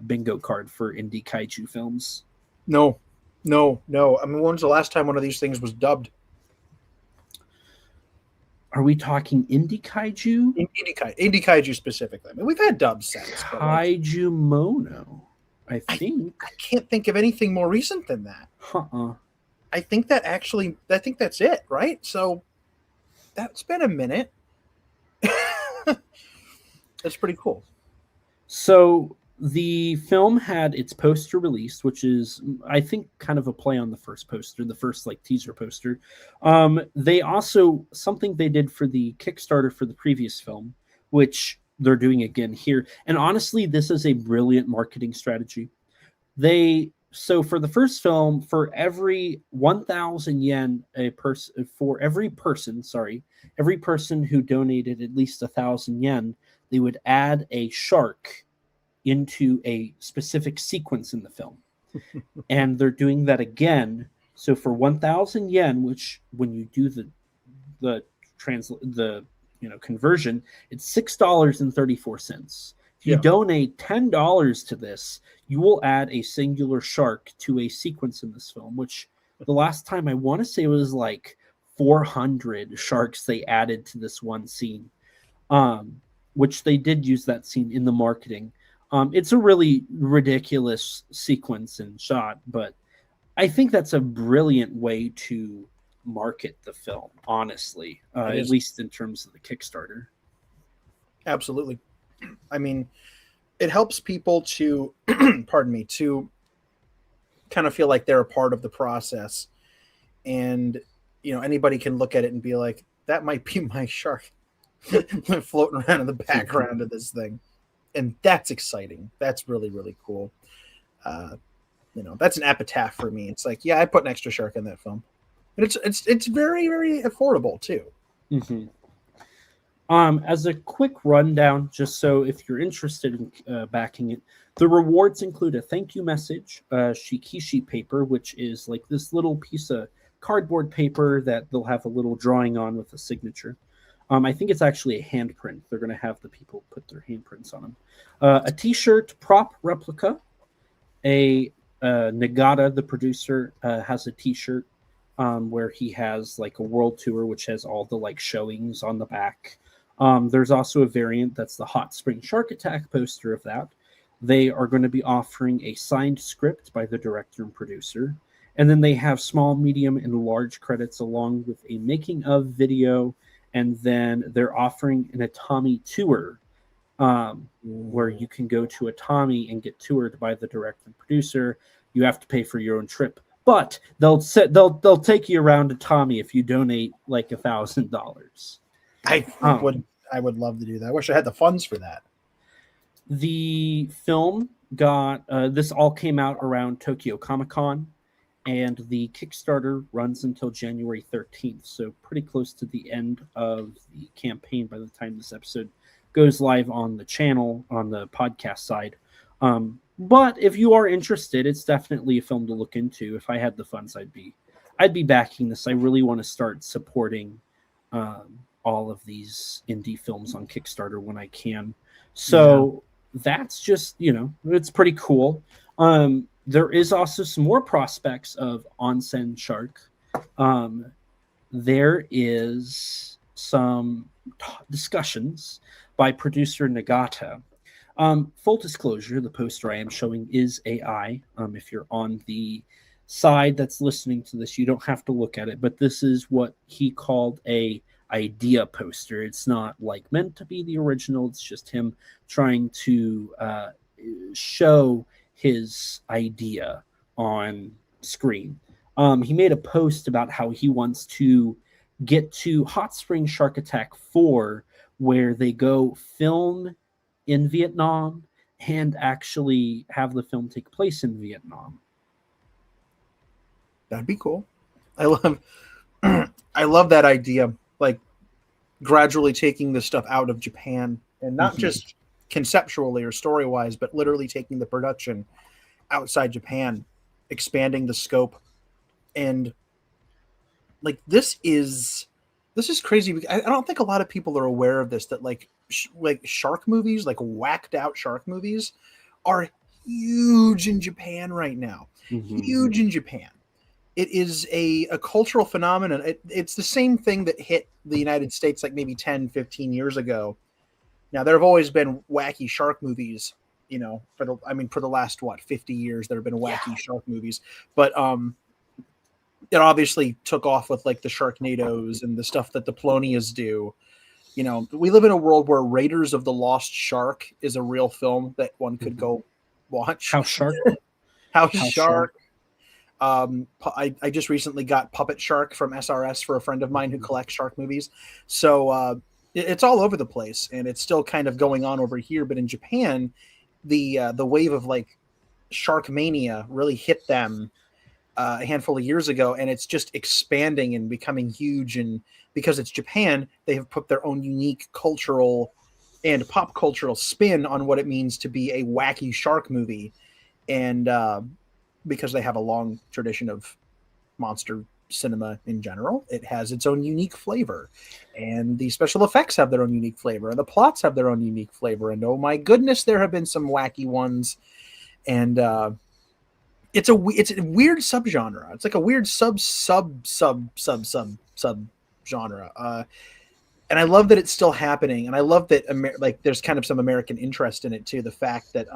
bingo card for indie kaiju films. No. I mean, when's the last time one of these things was dubbed? Are we talking indie kaiju? Indie kaiju specifically. I mean, we've had dubs since. Kaiju Mono, I think. I can't think of anything more recent than that. I think that's it, right? So that's been a minute. That's pretty cool. So the film had its poster released, which is, I think, kind of a play on the first poster, the first like teaser poster. They also, something they did for the Kickstarter for the previous film, which they're doing again here. And honestly, this is a brilliant marketing strategy. So for the first film, for every 1,000 yen every person who donated at least 1,000 yen, they would add a shark into a specific sequence in the film. And they're doing that again. So for 1,000 yen, which when you do the conversion, it's $6.34. If you donate $10 to this, you will add a singular shark to a sequence in this film, which the last time I want to say was like 400 sharks they added to this one scene, which they did use that scene in the marketing. It's a really ridiculous sequence and shot, but I think that's a brilliant way to market the film, honestly, at least in terms of the Kickstarter. Absolutely. I mean, it helps people to, to kind of feel like they're a part of the process. And, anybody can look at it and be like, that might be my shark floating around in the background of this thing. And that's exciting. That's really, really cool. That's an epitaph for me. It's like, yeah, I put an extra shark in that film. And it's very, very affordable too. Mm-hmm. As a quick rundown, just so if you're interested in backing it, the rewards include a thank you message, shikishi paper, which is like this little piece of cardboard paper that they'll have a little drawing on with a signature. I think it's actually a handprint. They're going to have the people put their handprints on them. A T-shirt prop replica. A Nagata, the producer, has a T-shirt where he has like a world tour, which has all the like showings on the back. There's also a variant that's the Hot Spring Shark Attack poster of that. They are going to be offering a signed script by the director and producer. And then they have small, medium, and large credits along with a making of video. And then they're offering an Atami tour where you can go to Atami and get toured by the director and producer. You have to pay for your own trip, but they'll take you around Atami if you donate like $1,000. I would love to do that. I wish I had the funds for that. The film got this all came out around Tokyo Comic Con, and the Kickstarter runs until January 13th, so pretty close to the end of the campaign by the time this episode goes live on the channel, on the podcast side. But if you are interested, it's definitely a film to look into. If I had the funds, I'd be backing this. I really want to start supporting all of these indie films on Kickstarter when I can. So that's just, it's pretty cool. There is also some more prospects of Onsen Shark. There is some discussions by producer Nagata. Full disclosure, the poster I am showing is AI. If you're on the side that's listening to this, you don't have to look at it, but this is what he called a idea poster. It's not like meant to be the original. It's just him trying to show his idea on screen. He made a post about how he wants to get to Hot Spring Shark Attack 4, where they go film in Vietnam and actually have the film take place in Vietnam. That'd be cool. I love that idea. Like gradually taking this stuff out of Japan, and not just conceptually or story-wise, but literally taking the production outside Japan, expanding the scope. And like this is crazy. I don't think a lot of people are aware of this, that like shark movies, like whacked out shark movies, are huge in Japan right now. Huge in Japan. It is a cultural phenomenon. It's the same thing that hit the United States like maybe 10, 15 years ago. Now, there have always been wacky shark movies, for the last, 50 years, there have been wacky shark movies. But it obviously took off with like the Sharknadoes and the stuff that the Polonias do. We live in a world where Raiders of the Lost Shark is a real film that one could go watch. House Shark? House Shark. I just recently got Puppet Shark from SRS for a friend of mine who collects shark movies. So it's all over the place, and it's still kind of going on over here. But in Japan, the wave of like shark mania really hit them a handful of years ago, and it's just expanding and becoming huge. And because it's Japan, they have put their own unique cultural and pop cultural spin on what it means to be a wacky shark movie. And because they have a long tradition of monster cinema in general, it has its own unique flavor, and the special effects have their own unique flavor, and the plots have their own unique flavor. And oh my goodness, there have been some wacky ones. And it's a weird subgenre. It's like a weird sub genre. And I love that it's still happening. And I love that there's kind of some American interest in it too. The fact that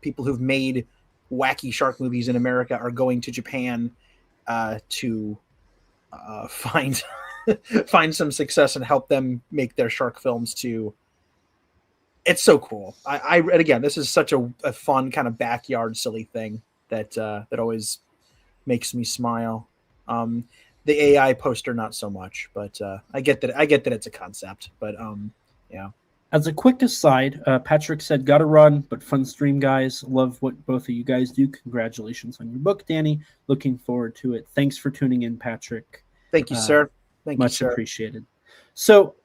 people who've made wacky shark movies in America are going to Japan to find some success and help them make their shark films too. It's so cool. And again, this is such a fun kind of backyard silly thing that always makes me smile. The AI poster, not so much, but I get that it's a concept. But yeah. As a quick aside, Patrick said, "Gotta run, but fun stream, guys. Love what both of you guys do. Congratulations on your book, Danny. Looking forward to it." Thanks for tuning in, Patrick. Thank you, sir. Thank you, much sir. Appreciated. So,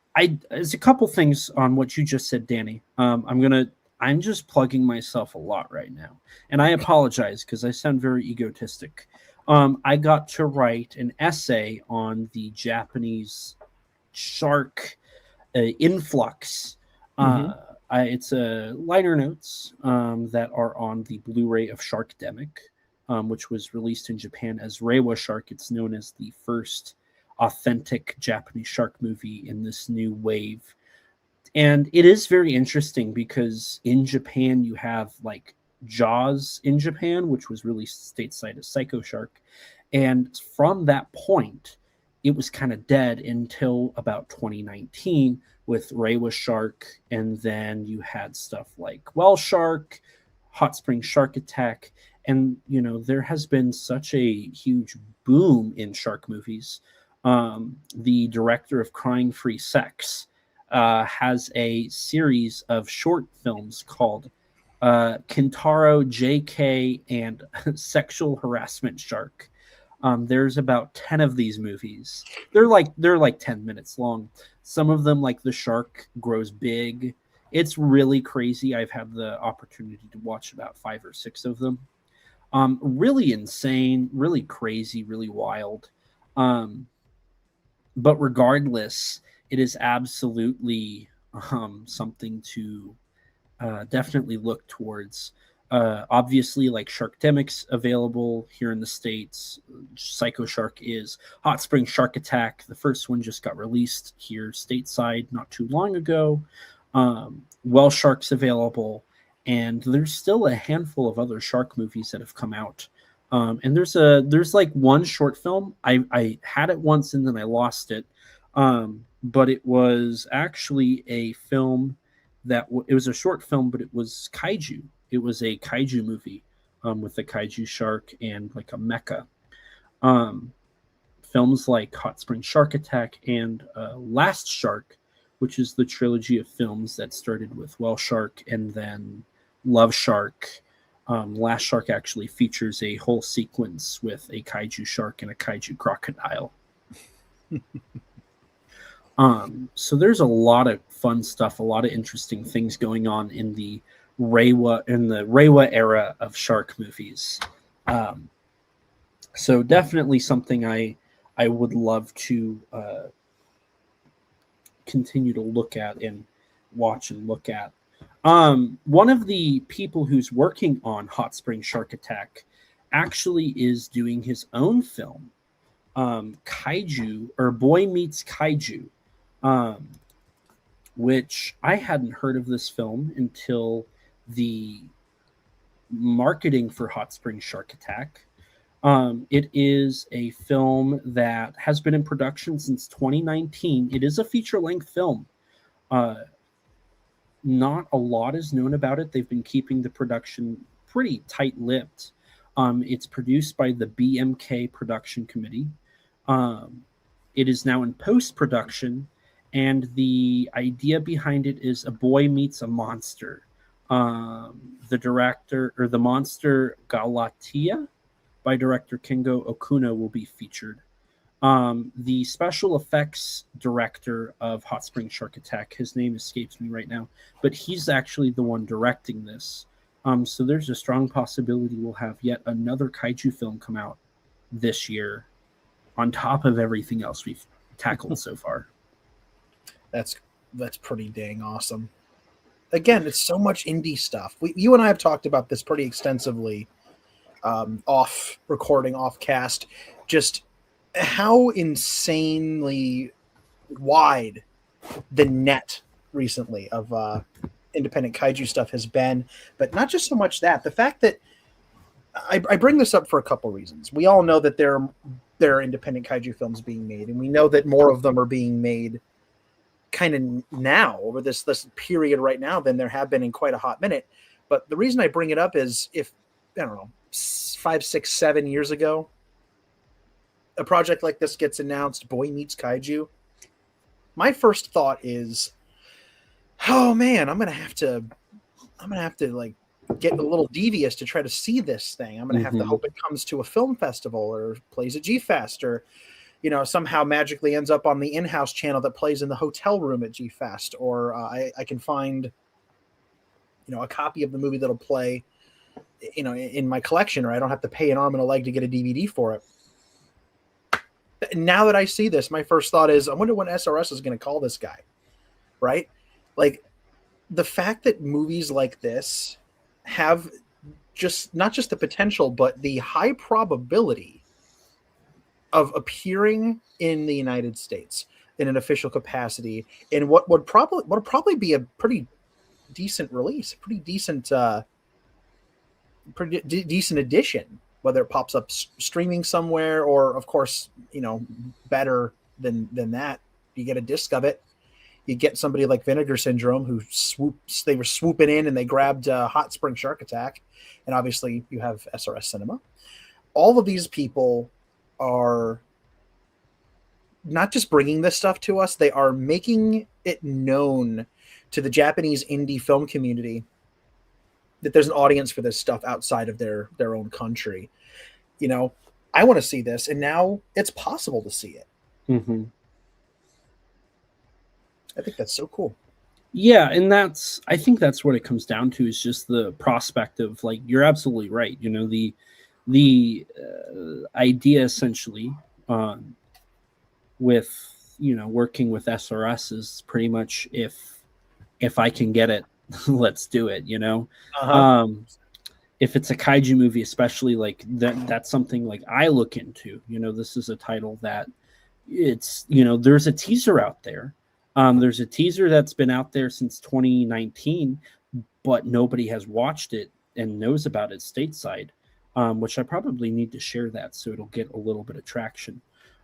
there's a couple things on what you just said, Danny. I'm just plugging myself a lot right now, and I apologize because I sound very egotistic. I got to write an essay on the Japanese shark influx. It's liner notes that are on the Blu-ray of Sharkdemic, which was released in Japan as Reiwa Shark. It's known as the first authentic Japanese shark movie in this new wave. And it is very interesting because in Japan you have like Jaws in Japan, which was released stateside as Psycho Shark. And from that point, it was kind of dead until about 2019 with Reiwa Shark. And then you had stuff like Well Shark, Hot Spring Shark Attack. And, you know, there has been such a huge boom in shark movies. The director of Crying Free Sex has a series of short films called Kintaro, JK, and Sexual Harassment Shark. There's about 10 of these movies. They're like 10 minutes long. Some of them, like the shark grows big. It's really crazy. I've had the opportunity to watch about 5 or 6 of them. Really insane, really crazy, really wild. But regardless, it is absolutely something to definitely look towards. Obviously, like Sharkdemic's available here in the States. Psycho Shark is. Hot Spring Shark Attack, the first one just got released here stateside not too long ago. Well Shark's available. And there's still a handful of other shark movies that have come out. And there's like one short film. I had it once and then I lost it. But it was actually a film it was a short film, but it was Kaiju. It was a Kaiju movie with a Kaiju shark and like a mecha. Films like Hot Spring Shark Attack and Last Shark, which is the trilogy of films that started with Well Shark and then Love Shark. Last Shark actually features a whole sequence with a Kaiju shark and a Kaiju crocodile. So there's a lot of fun stuff, a lot of interesting things going on in the Reiwa era of shark movies. So definitely something I would love to continue to look at and watch and look at. One of the people who's working on Hot Spring Shark Attack actually is doing his own film, Kaiju, or Boy Meets Kaiju, which I hadn't heard of this film until the marketing for Hot Spring Shark Attack. It is a film that has been in production since 2019. It is a feature-length film. Not a lot is known about it. They've been keeping the production pretty tight-lipped. It's produced by the BMK Production Committee. It is now in post-production, and the idea behind it is a boy meets a monster. The director, or the monster Galatea, by director Kengo Okuno, will be featured. The special effects director of Hot Spring Shark Attack, his name escapes me right now, but he's actually the one directing this. So there's a strong possibility we'll have yet another kaiju film come out this year on top of everything else we've tackled so far. That's pretty dang awesome. Again, it's so much indie stuff. You and I have talked about this pretty extensively off recording, off cast, just how insanely wide the net recently of independent kaiju stuff has been. But not just so much that, the fact that I bring this up for a couple reasons. We all know that there are independent kaiju films being made, and we know that more of them are being made kind of now over this period right now than there have been in quite a hot minute. But the reason I bring it up is if, I don't know, 5, 6, 7 years ago, a project like this gets announced, Boy Meets Kaiju, my first thought is, oh man, I'm gonna have to like get a little devious to try to see this thing. I'm gonna have to hope it comes to a film festival or plays at G-Fest, or somehow magically ends up on the in-house channel that plays in the hotel room at G-Fest, or I can find a copy of the movie that'll play in my collection, or I don't have to pay an arm and a leg to get a DVD for it. Now that I see this, my first thought is, I wonder when SRS is going to call this guy. right? Like the fact that movies like this have just not just the potential, but the high probability of appearing in the United States in an official capacity in what would probably be a pretty decent release, pretty decent decent addition, whether it pops up streaming somewhere or, of course, better than that, you get a disc of it. You get somebody like Vinegar Syndrome who they were swooping in and they grabbed Hot Spring Shark Attack, and obviously you have SRS Cinema. All of these people are not just bringing this stuff to us, they are making it known to the Japanese indie film community that there's an audience for this stuff outside of their own country. I want to see this, and now it's possible to see it. Mm-hmm. I think that's so cool. Yeah, and I think that's what it comes down to, is just the prospect of, like, you're absolutely right. The idea essentially with working with SRS is pretty much, if I can get it, let's do it. Uh-huh. If it's a kaiju movie, especially, like that's something like I look into. This is a title that there's a teaser out there. There's a teaser that's been out there since 2019, but nobody has watched it and knows about it stateside, which I probably need to share that so it'll get a little bit of traction.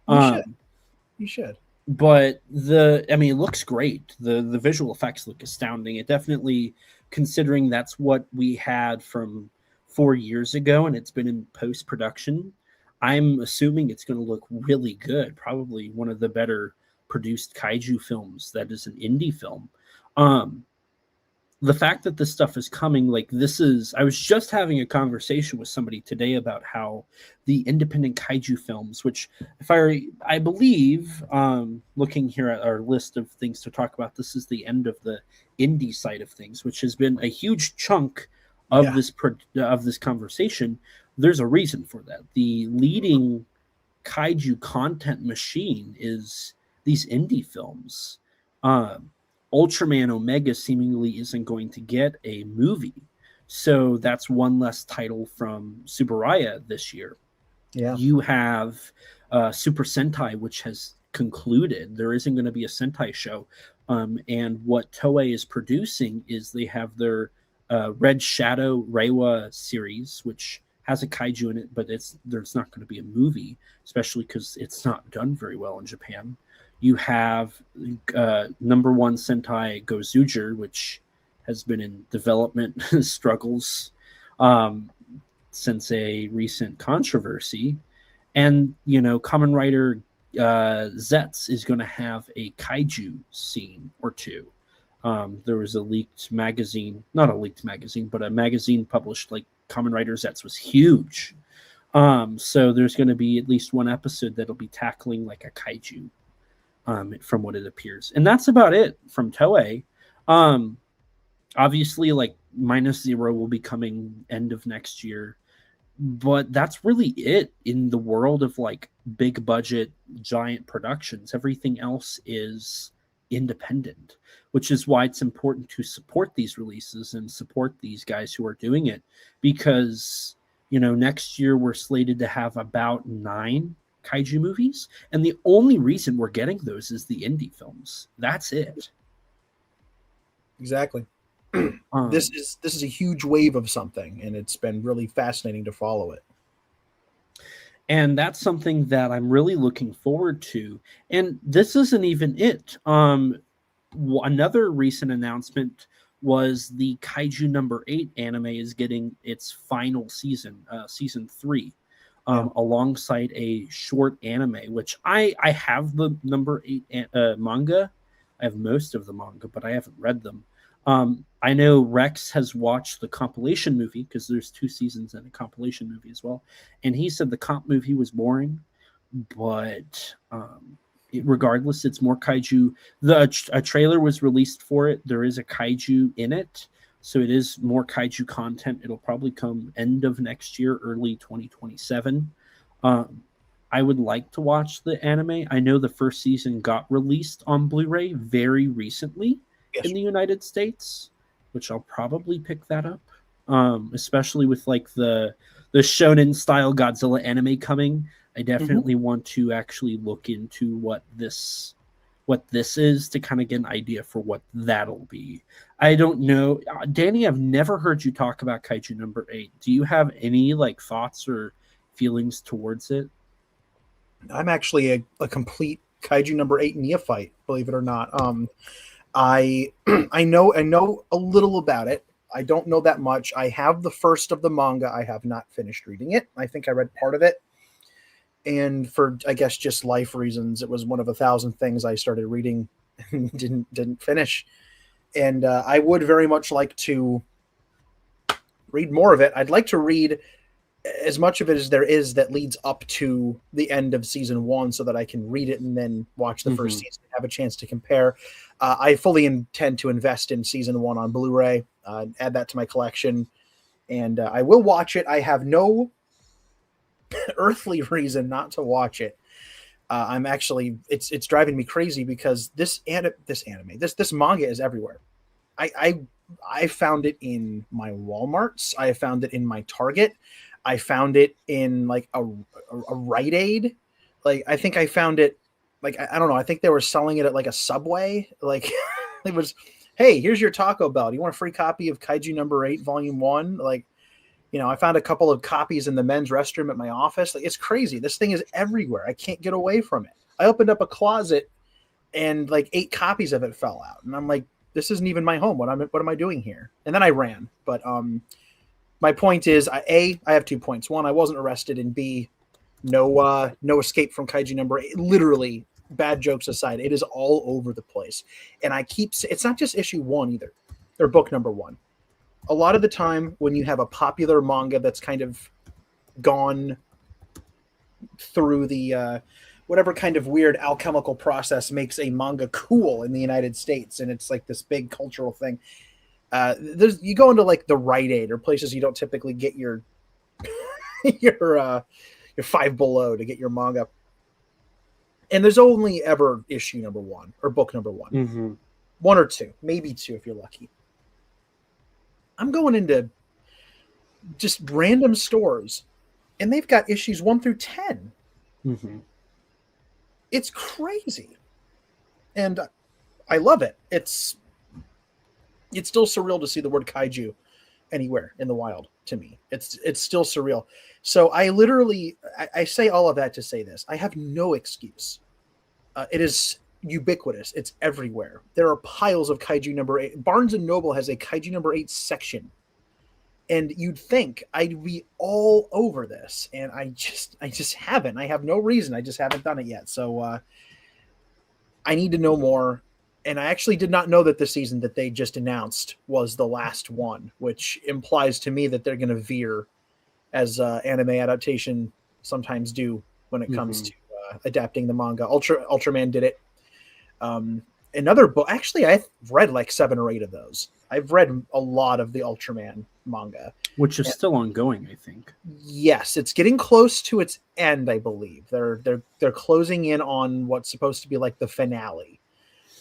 You should. But it looks great. The visual effects look astounding. It definitely, considering that's what we had from 4 years ago and it's been in post-production, I'm assuming it's going to look really good. Probably one of the better produced kaiju films that is an indie film. The fact that this stuff is coming, I was just having a conversation with somebody today about how the independent kaiju films, which if I believe, looking here at our list of things to talk about, this is the end of the indie side of things, which has been a huge chunk of this conversation. There's a reason for that. The leading kaiju content machine is these indie films. Ultraman Omega seemingly isn't going to get a movie, so that's one less title from Subaraya this year. Yeah, you have Super Sentai, which has concluded. There isn't going to be a Sentai show, and what Toei is producing is they have their Red Shadow Reiwa series, which has a kaiju in it, but there's not going to be a movie, especially because it's not done very well in Japan. You have number one Sentai Gozuger, which has been in development struggles since a recent controversy. And, Kamen Rider Zets is going to have a kaiju scene or two. There was a not a leaked magazine, but a magazine published, like, Kamen Rider Zets was huge. So there's going to be at least one episode that'll be tackling like a kaiju. From what it appears, and that's about it from Toei. Obviously, like, -0 will be coming end of next year, but that's really it in the world of, like, big budget giant productions. Everything else is independent, which is why it's important to support these releases and support these guys who are doing it, because next year we're slated to have about 9 kaiju movies, and the only reason we're getting those is the indie films. That's it. Exactly. This is a huge wave of something, and it's been really fascinating to follow it. And that's something that I'm really looking forward to. And this isn't even it. Another recent announcement was the Kaiju number 8 anime is getting its final season, season 3. Alongside a short anime, which I have the number 8 manga. I have most of the manga, but I haven't read them. I know Rex has watched the compilation movie, because there's 2 seasons and a compilation movie as well, and he said the comp movie was boring, but regardless, it's more kaiju. A trailer was released for it. There is a kaiju in it. So it is more kaiju content. It'll probably come end of next year, early 2027. I would like to watch the anime. I know the first season got released on Blu-ray very recently Yes. in the United States, which I'll probably pick that up. Especially with like the shonen style Godzilla anime coming. I definitely want to actually look into what this is to kind of get an idea for what that'll be. I don't know, Danny. I've never heard you talk about Kaiju number 8. Do you have any like thoughts or feelings towards it? I'm actually a complete Kaiju number 8 neophyte, believe it or not. I I know a little about it. I don't know that much. I have the first of the manga. I have not finished reading it. I think I read part of it, and for I guess just life reasons, it was one of 1,000 things I started reading and didn't finish. And I would very much like to read more of it. I'd like to read as much of it as there is that leads up to the end of season 1 so that I can read it and then watch the first season and have a chance to compare. I fully intend to invest in season 1 on Blu-ray, add that to my collection, and I will watch it. I have no earthly reason not to watch it. I'm actually, it's driving me crazy because this manga is everywhere. I found it in my Walmarts. I found it in my Target. I found it in like a Rite Aid. Like I think I found it like I don't know. I think they were selling it at like a Subway. Like it was, hey, here's your Taco Bell. Do you want a free copy of Kaiju number 8, volume 1? Like, you know, I found a couple of copies in the men's restroom at my office. Like it's crazy. This thing is everywhere. I can't get away from it. I opened up a closet and like 8 copies of it fell out, and I'm like, this isn't even my home. What am I doing here? And then I ran. But my point is, I have 2 points. One, I wasn't arrested, and B, no escape from Kaiju number 8. Literally, bad jokes aside, it is all over the place. And it's not just issue 1 either, or book number 1. A lot of the time when you have a popular manga that's kind of gone through the whatever kind of weird alchemical process makes a manga cool in the United States, and it's like this big cultural thing. You go into like the Rite Aid or places you don't typically get your your Five Below to get your manga, and there's only ever issue number 1 or book number 1, 1 or 2, maybe 2 if you're lucky. I'm going into just random stores, and they've got issues 1 through 10. It's crazy, and I love it. It's still surreal to see the word kaiju anywhere in the wild. To me, it's still surreal. So I say all of that to say this: I have no excuse. It is ubiquitous. It's everywhere. There are piles of Kaiju number 8. Barnes and Noble has a Kaiju number 8 section, and you'd think I'd be all over this, and I just haven't. I have no reason. I just haven't done it yet. So I need to know more. And I actually did not know that the season that they just announced was the last one, which implies to me that they're going to veer, as anime adaptation sometimes do when it comes to adapting the manga. Ultraman did it. Another book, actually, I've read like 7 or 8 of those. I've read a lot of the Ultraman manga, which is still ongoing, I think. Yes, it's getting close to its end, I believe. They're closing in on what's supposed to be like the finale.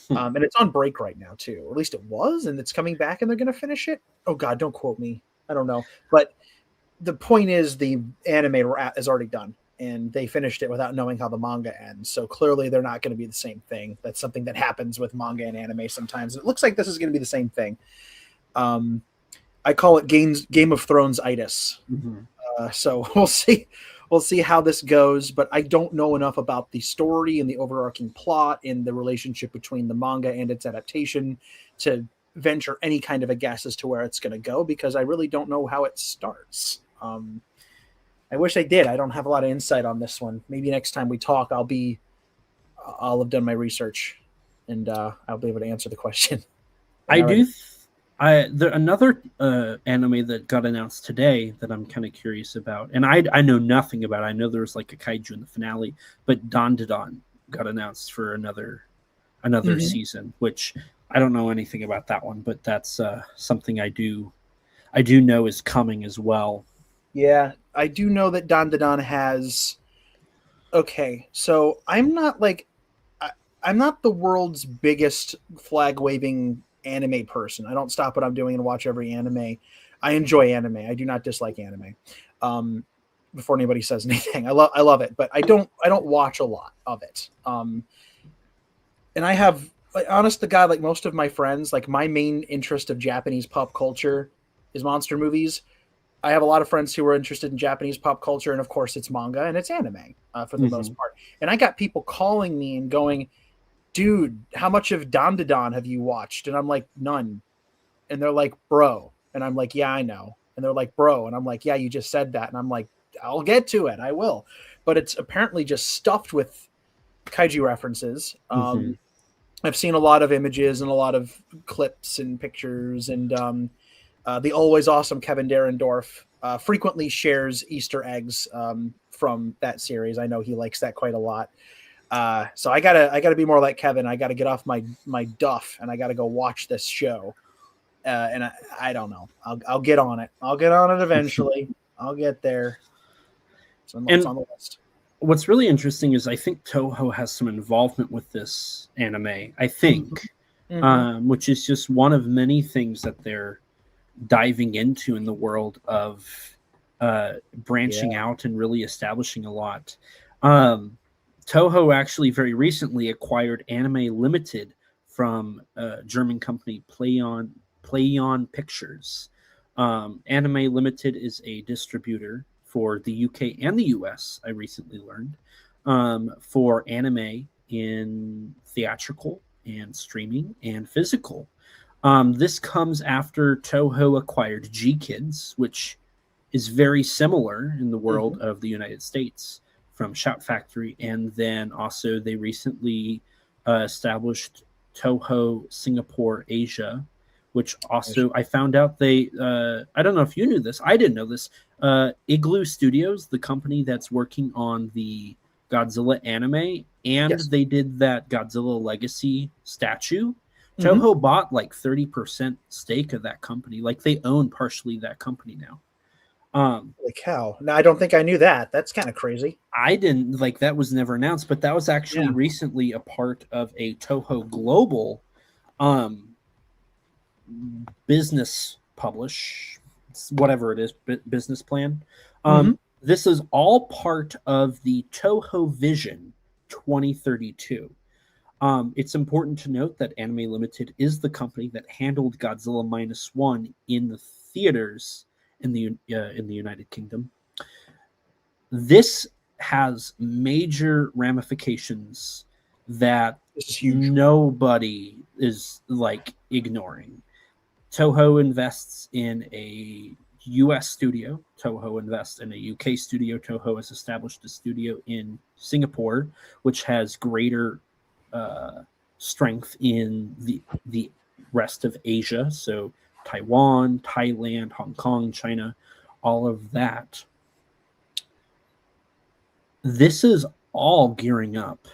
And it's on break right now too, or at least it was, and it's coming back, and they're going to finish it. Oh God, don't quote me. I don't know, but the point is, the anime is already done, and they finished it without knowing how the manga ends. So clearly, they're not going to be the same thing. That's something that happens with manga and anime sometimes. It looks like this is going to be the same thing. I call it Game of Thrones-itis. So we'll see. We'll see how this goes, but I don't know enough about the story and the overarching plot and the relationship between the manga and its adaptation to venture any kind of a guess as to where it's going to go, because I really don't know how it starts. I wish I did. I don't have a lot of insight on this one. Maybe next time we talk, I'll have done my research, and I'll be able to answer the question. Another anime that got announced today that I'm kind of curious about, and I know nothing about it. I know there's like a kaiju in the finale, but Dandadan got announced for another season, which I don't know anything about that one, but that's something I do know is coming as well. Yeah, I do know that Dandadan has okay, so I'm not the world's biggest flag waving anime person. I don't stop what I'm doing and watch every anime. I enjoy anime. I do not dislike anime. Um, before anybody says anything, I love it, but I don't watch a lot of it. And I have, like, honest to God, like most of my friends, like my main interest of Japanese pop culture is monster movies. I have a lot of friends who are interested in Japanese pop culture, and of course, it's manga and it's anime for the most part. And I got people calling me and going, "Dude, how much of Dandadan have you watched?" And I'm like, "None." And they're like, "Bro," and I'm like, "Yeah, I know." And they're like, "Bro," and I'm like, "Yeah, you just said that." And I'm like, "I'll get to it. I will." But it's apparently just stuffed with kaiju references. I've seen a lot of images and a lot of clips and pictures, and the always awesome Kevin Derendorf frequently shares Easter eggs from that series. I know he likes that quite a lot. So I gotta be more like Kevin. I gotta get off my duff and I gotta go watch this show. And I don't know. I'll get on it. I'll get on it eventually. I'll get there. So it's on the list. What's really interesting is I think Toho has some involvement with this anime. I think, which is just one of many things that they're diving into in the world of branching out and really establishing a lot. Toho actually very recently acquired Anime Limited from German company Playon Pictures. Anime Limited is a distributor for the UK and the US, I recently learned, for anime in theatrical and streaming and physical. This comes after Toho acquired G Kids, which is very similar in the world of the United States from Shout Factory. And then also they recently established Toho Singapore Asia, which also I found out they, I don't know if you knew this, I didn't know this, Igloo Studios, the company that's working on the Godzilla anime, and they did that Godzilla Legacy statue. Toho bought like 30% stake of that company. Like they own partially that company now. Holy cow. No, I don't think I knew that. That's kind of crazy. I didn't, like, that was never announced, but that was actually recently a part of a Toho Global business publish, whatever it is, business plan. This is all part of the Toho Vision 2032. It's important to note that Anime Limited is the company that handled Godzilla -1 in the theaters in the United Kingdom. This has major ramifications that nobody is like ignoring. Toho invests in a US studio. Toho invests in a UK studio. Toho has established a studio in Singapore, which has greater strength in the rest of Asia. So Taiwan, Thailand, Hong Kong, China, all of that. This is all gearing up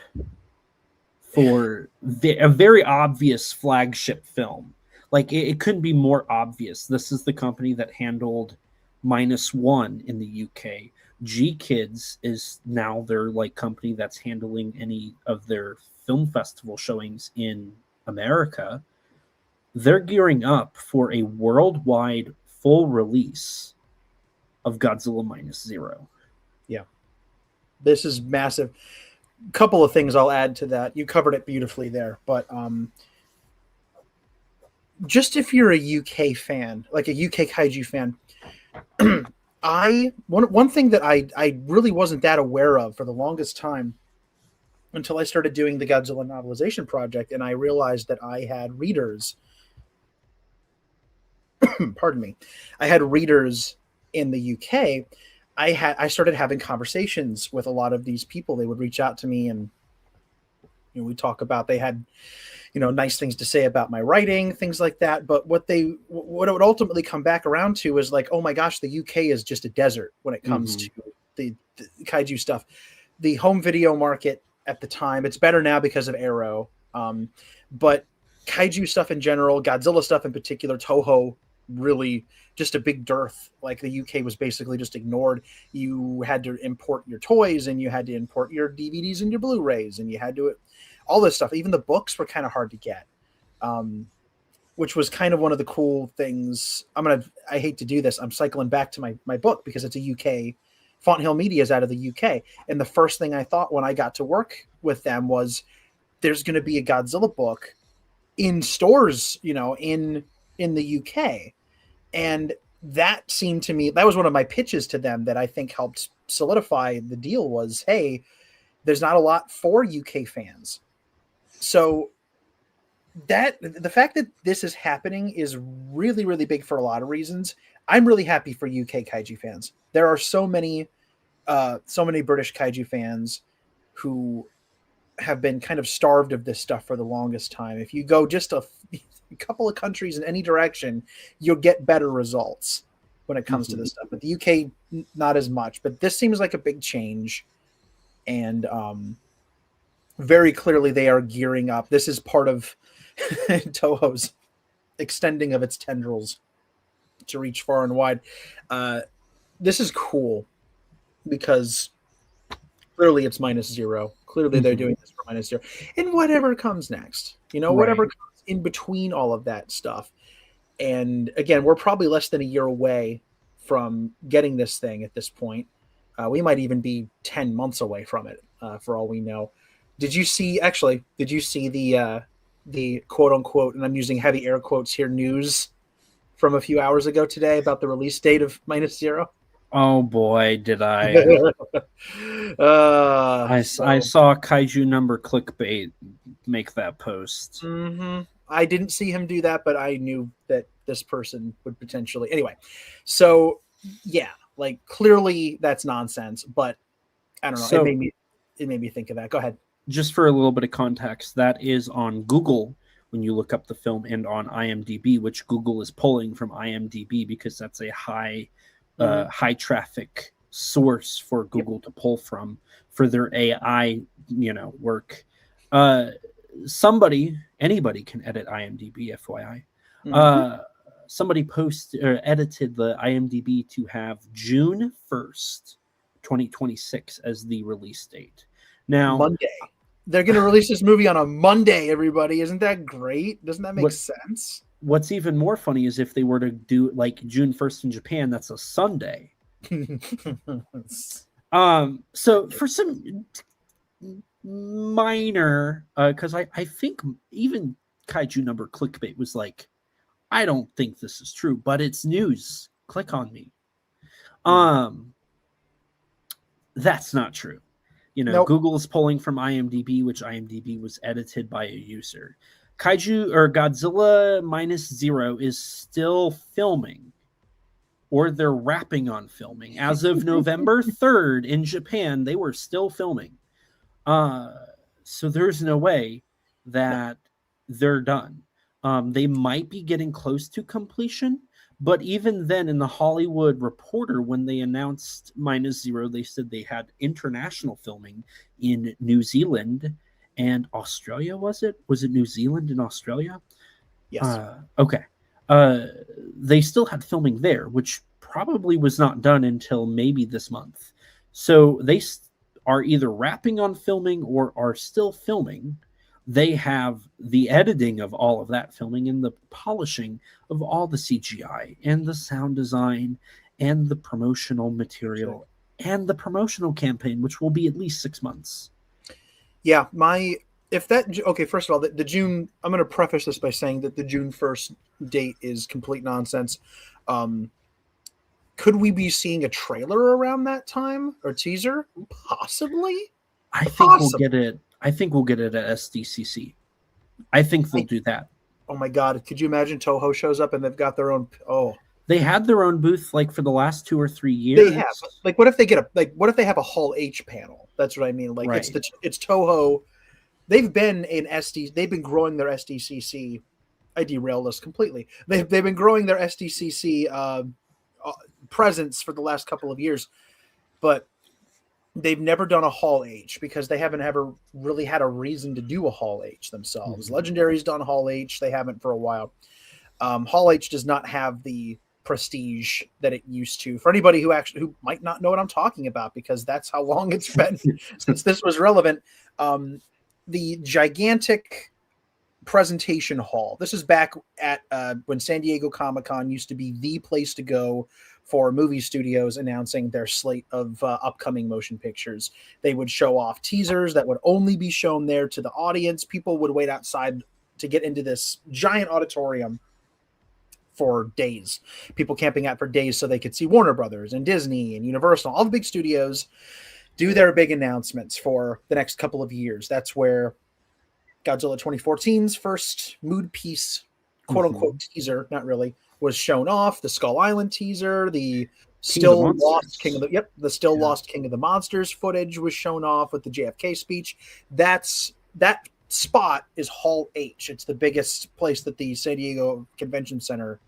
for a very obvious flagship film. Like it couldn't be more obvious. This is the company that handled -1 in the UK. G Kids is now their like company that's handling any of their film festival showings in America. They're gearing up for a worldwide full release of Godzilla -0. Yeah. This is massive. Couple of things I'll add to that. You covered it beautifully there, but just if you're a UK fan, like a UK kaiju fan, one thing that I really wasn't that aware of for the longest time until I started doing the Godzilla novelization project, and I realized that I had readers. Pardon me. I had readers in the UK. I started having conversations with a lot of these people. They would reach out to me, and we talk about, they had nice things to say about my writing, things like that. But what it would ultimately come back around to is like, oh my gosh, the UK is just a desert when it comes to the kaiju stuff. The home video market at the time, it's better now because of Arrow, but kaiju stuff in general, Godzilla stuff in particular, Toho really just a big dearth. Like the UK was basically just ignored. You had to import your toys, and you had to import your DVDs and your Blu-rays, and you had to all this stuff. Even the books were kind of hard to get, which was kind of one of the cool things. I hate to do this. I'm cycling back to my book because it's a UK. Fonthill Media is out of the UK, and the first thing I thought when I got to work with them was there's going to be a Godzilla book in stores, in the UK. And that seemed to me, that was one of my pitches to them that I think helped solidify the deal was, hey, there's not a lot for UK fans. So the fact that this is happening is really, really big for a lot of reasons. I'm really happy for UK Kaiju fans. There are so many British Kaiju fans who have been kind of starved of this stuff for the longest time. If you go just a couple of countries in any direction, you'll get better results when it comes to this stuff. But the UK, not as much. But this seems like a big change. And very clearly they are gearing up. This is part of Toho's extending of its tendrils to reach far and wide. This is cool because clearly it's -0. Clearly they're doing this for -0. And whatever comes next, whatever comes in between all of that stuff. And again, we're probably less than a year away from getting this thing at this point. We might even be 10 months away from it, for all we know. Did you see the quote unquote, and I'm using heavy air quotes here, news from a few hours ago today about the release date of -0? Oh boy, did I. I saw Kaiju number clickbait make that post. Mm-hmm. I didn't see him do that, but I knew that this person would potentially. Anyway, so yeah, like clearly that's nonsense, but I don't know. So, it made me think of that. Go ahead. Just for a little bit of context, that is on Google when you look up the film, and on IMDb, which Google is pulling from IMDb because that's a high traffic source for Google to pull from for their AI, work. Anybody can edit IMDb, FYI. Somebody edited the IMDb to have June 1st, 2026 as the release date. Now, Monday. They're going to release this movie on a Monday, everybody. Isn't that great? Doesn't that make sense? What's even more funny is if they were to do like June 1st in Japan, that's a Sunday. So for some minor, because I think even Kaiju number clickbait was like, I don't think this is true, but it's news. Click on me. That's not true. Nope. Google is pulling from IMDb, which IMDb was edited by a user. Kaiju or Godzilla -0 is still filming, or they're wrapping on filming. As of November 3rd in Japan, they were still filming. So there's no way that they're done. They might be getting close to completion, but even then, in the Hollywood Reporter, when they announced -0, they said they had international filming in New Zealand and Australia. Was it New Zealand and Australia? Yes. Okay. They still had filming there, which probably was not done until maybe this month. So they are either wrapping on filming or are still filming. They have the editing of all of that filming and the polishing of all the CGI and the sound design and the promotional material and the promotional campaign, which will be at least 6 months. Yeah, first of all, the June, I'm going to preface this by saying that the June 1st date is complete nonsense. Could we be seeing a trailer around that time or teaser? Possibly. I think we'll get it. I think we'll get it at SDCC. I think they'll do that. Oh my God. Could you imagine Toho shows up and they've got their own, They had their own booth like for the last 2 or 3 years. They have. Like what if they have a Hall H panel? That's what I mean. Like right. it's Toho. They've been growing their SDCC. I derailed this completely. They've been growing their SDCC presence for the last couple of years, but they've never done a Hall H because they haven't ever really had a reason to do a Hall H themselves. Legendary's done Hall H. They haven't for a while. Hall H does not have the prestige that it used to. For anybody who might not know what I'm talking about, because that's how long it's been since this was relevant. The gigantic presentation hall. This is back at when San Diego Comic-Con used to be the place to go for movie studios announcing their slate of upcoming motion pictures. They would show off teasers that would only be shown there to the audience. People would wait outside to get into this giant auditorium for days. People camping out for days so they could see Warner Brothers and Disney and Universal, all the big studios do their big announcements for the next couple of years. That's where Godzilla 2014's first mood piece, quote unquote teaser, not really, was shown off. The Skull Island teaser, the still lost King of the Monsters footage was shown off with the JFK speech. That spot is Hall H. It's the biggest place that the San Diego Convention Center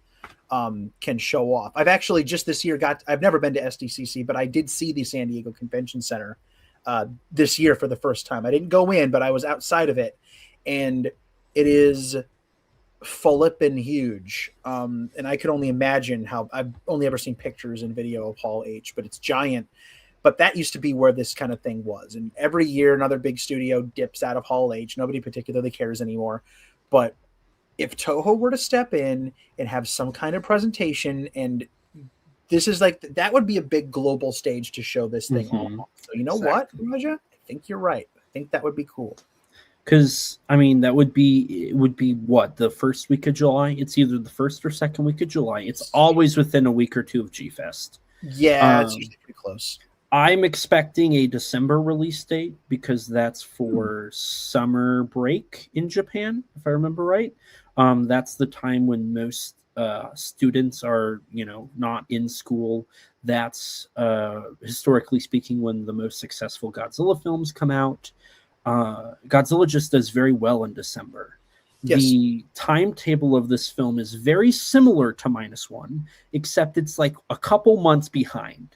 can show off. I've actually just this year I've never been to SDCC, but I did see the San Diego Convention Center this year for the first time. I didn't go in, but I was outside of it, and it is flippin' huge. And I could only imagine how. I've only ever seen pictures and video of Hall H, but it's giant. But that used to be where this kind of thing was. And every year, another big studio dips out of Hall H. Nobody particularly cares anymore. But if Toho were to step in and have some kind of presentation, and this is like, that would be a big global stage to show this thing off. So you know what, Raja? I think you're right. I think that would be cool. Because, I mean, it would be what, the first week of July? It's either the first or second week of July. It's always within a week or two of G-Fest. Yeah, it's usually pretty close. I'm expecting a December release date because that's for summer break in Japan, if I remember right. That's the time when most students are, not in school. That's, historically speaking, when the most successful Godzilla films come out. Godzilla just does very well in December. Yes. The timetable of this film is very similar to -1, except it's like a couple months behind.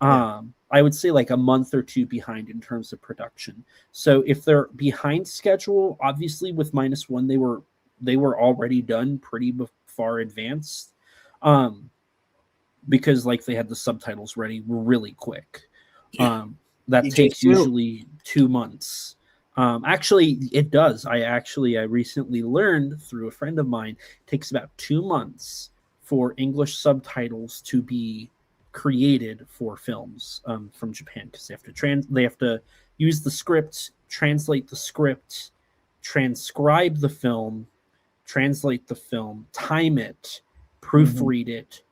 Yeah. I would say like a month or two behind in terms of production. So if they're behind schedule, obviously with -1, they were already done pretty far advanced, because like they had the subtitles ready really quick. That takes usually 2 months. Actually, it does. I recently learned through a friend of mine, it takes about 2 months for English subtitles to be created for films from Japan, because they have to use the script, translate the script, transcribe the film, translate the film, time it, proofread it,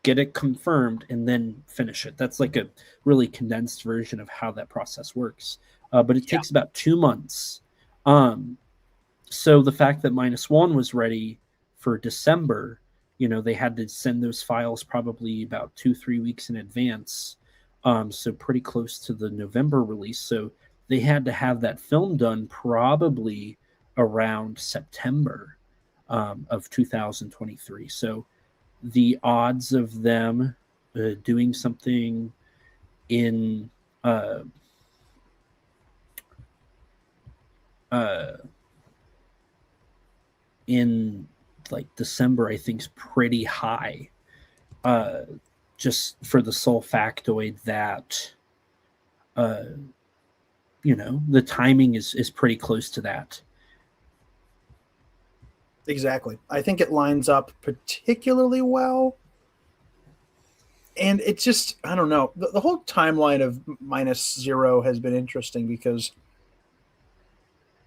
get it confirmed, and then finish it. That's like a really condensed version of how that process works. But it takes about 2 months. So the fact that -1 was ready for December, they had to send those files probably about 2-3 weeks in advance. So pretty close to the November release. So they had to have that film done probably around September of 2023. So the odds of them doing something in like December, I think is pretty high, just for the sole factoid that the timing is pretty close to that. Exactly. I think it lines up particularly well. And it's just, I don't know, the whole timeline of -0 has been interesting because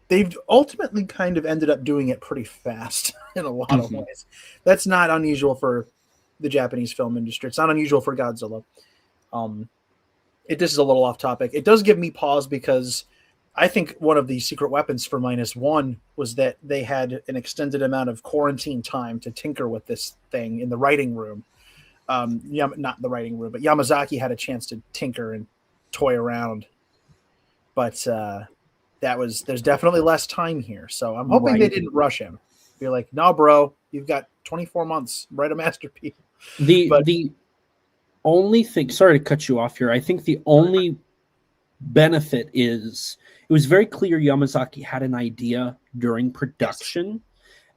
they've ultimately kind of ended up doing it pretty fast in a lot of ways. That's not unusual for the Japanese film industry. It's not unusual for Godzilla. This is a little off topic. It does give me pause because I think one of the secret weapons for -1 was that they had an extended amount of quarantine time to tinker with this thing in the writing room. Not the writing room, but Yamazaki had a chance to tinker and toy around. But there's definitely less time here. So I'm hoping they didn't rush him. Be like, no, bro, you've got 24 months. Write a masterpiece. The only thing, sorry to cut you off here. I think the only benefit is it was very clear Yamazaki had an idea during production,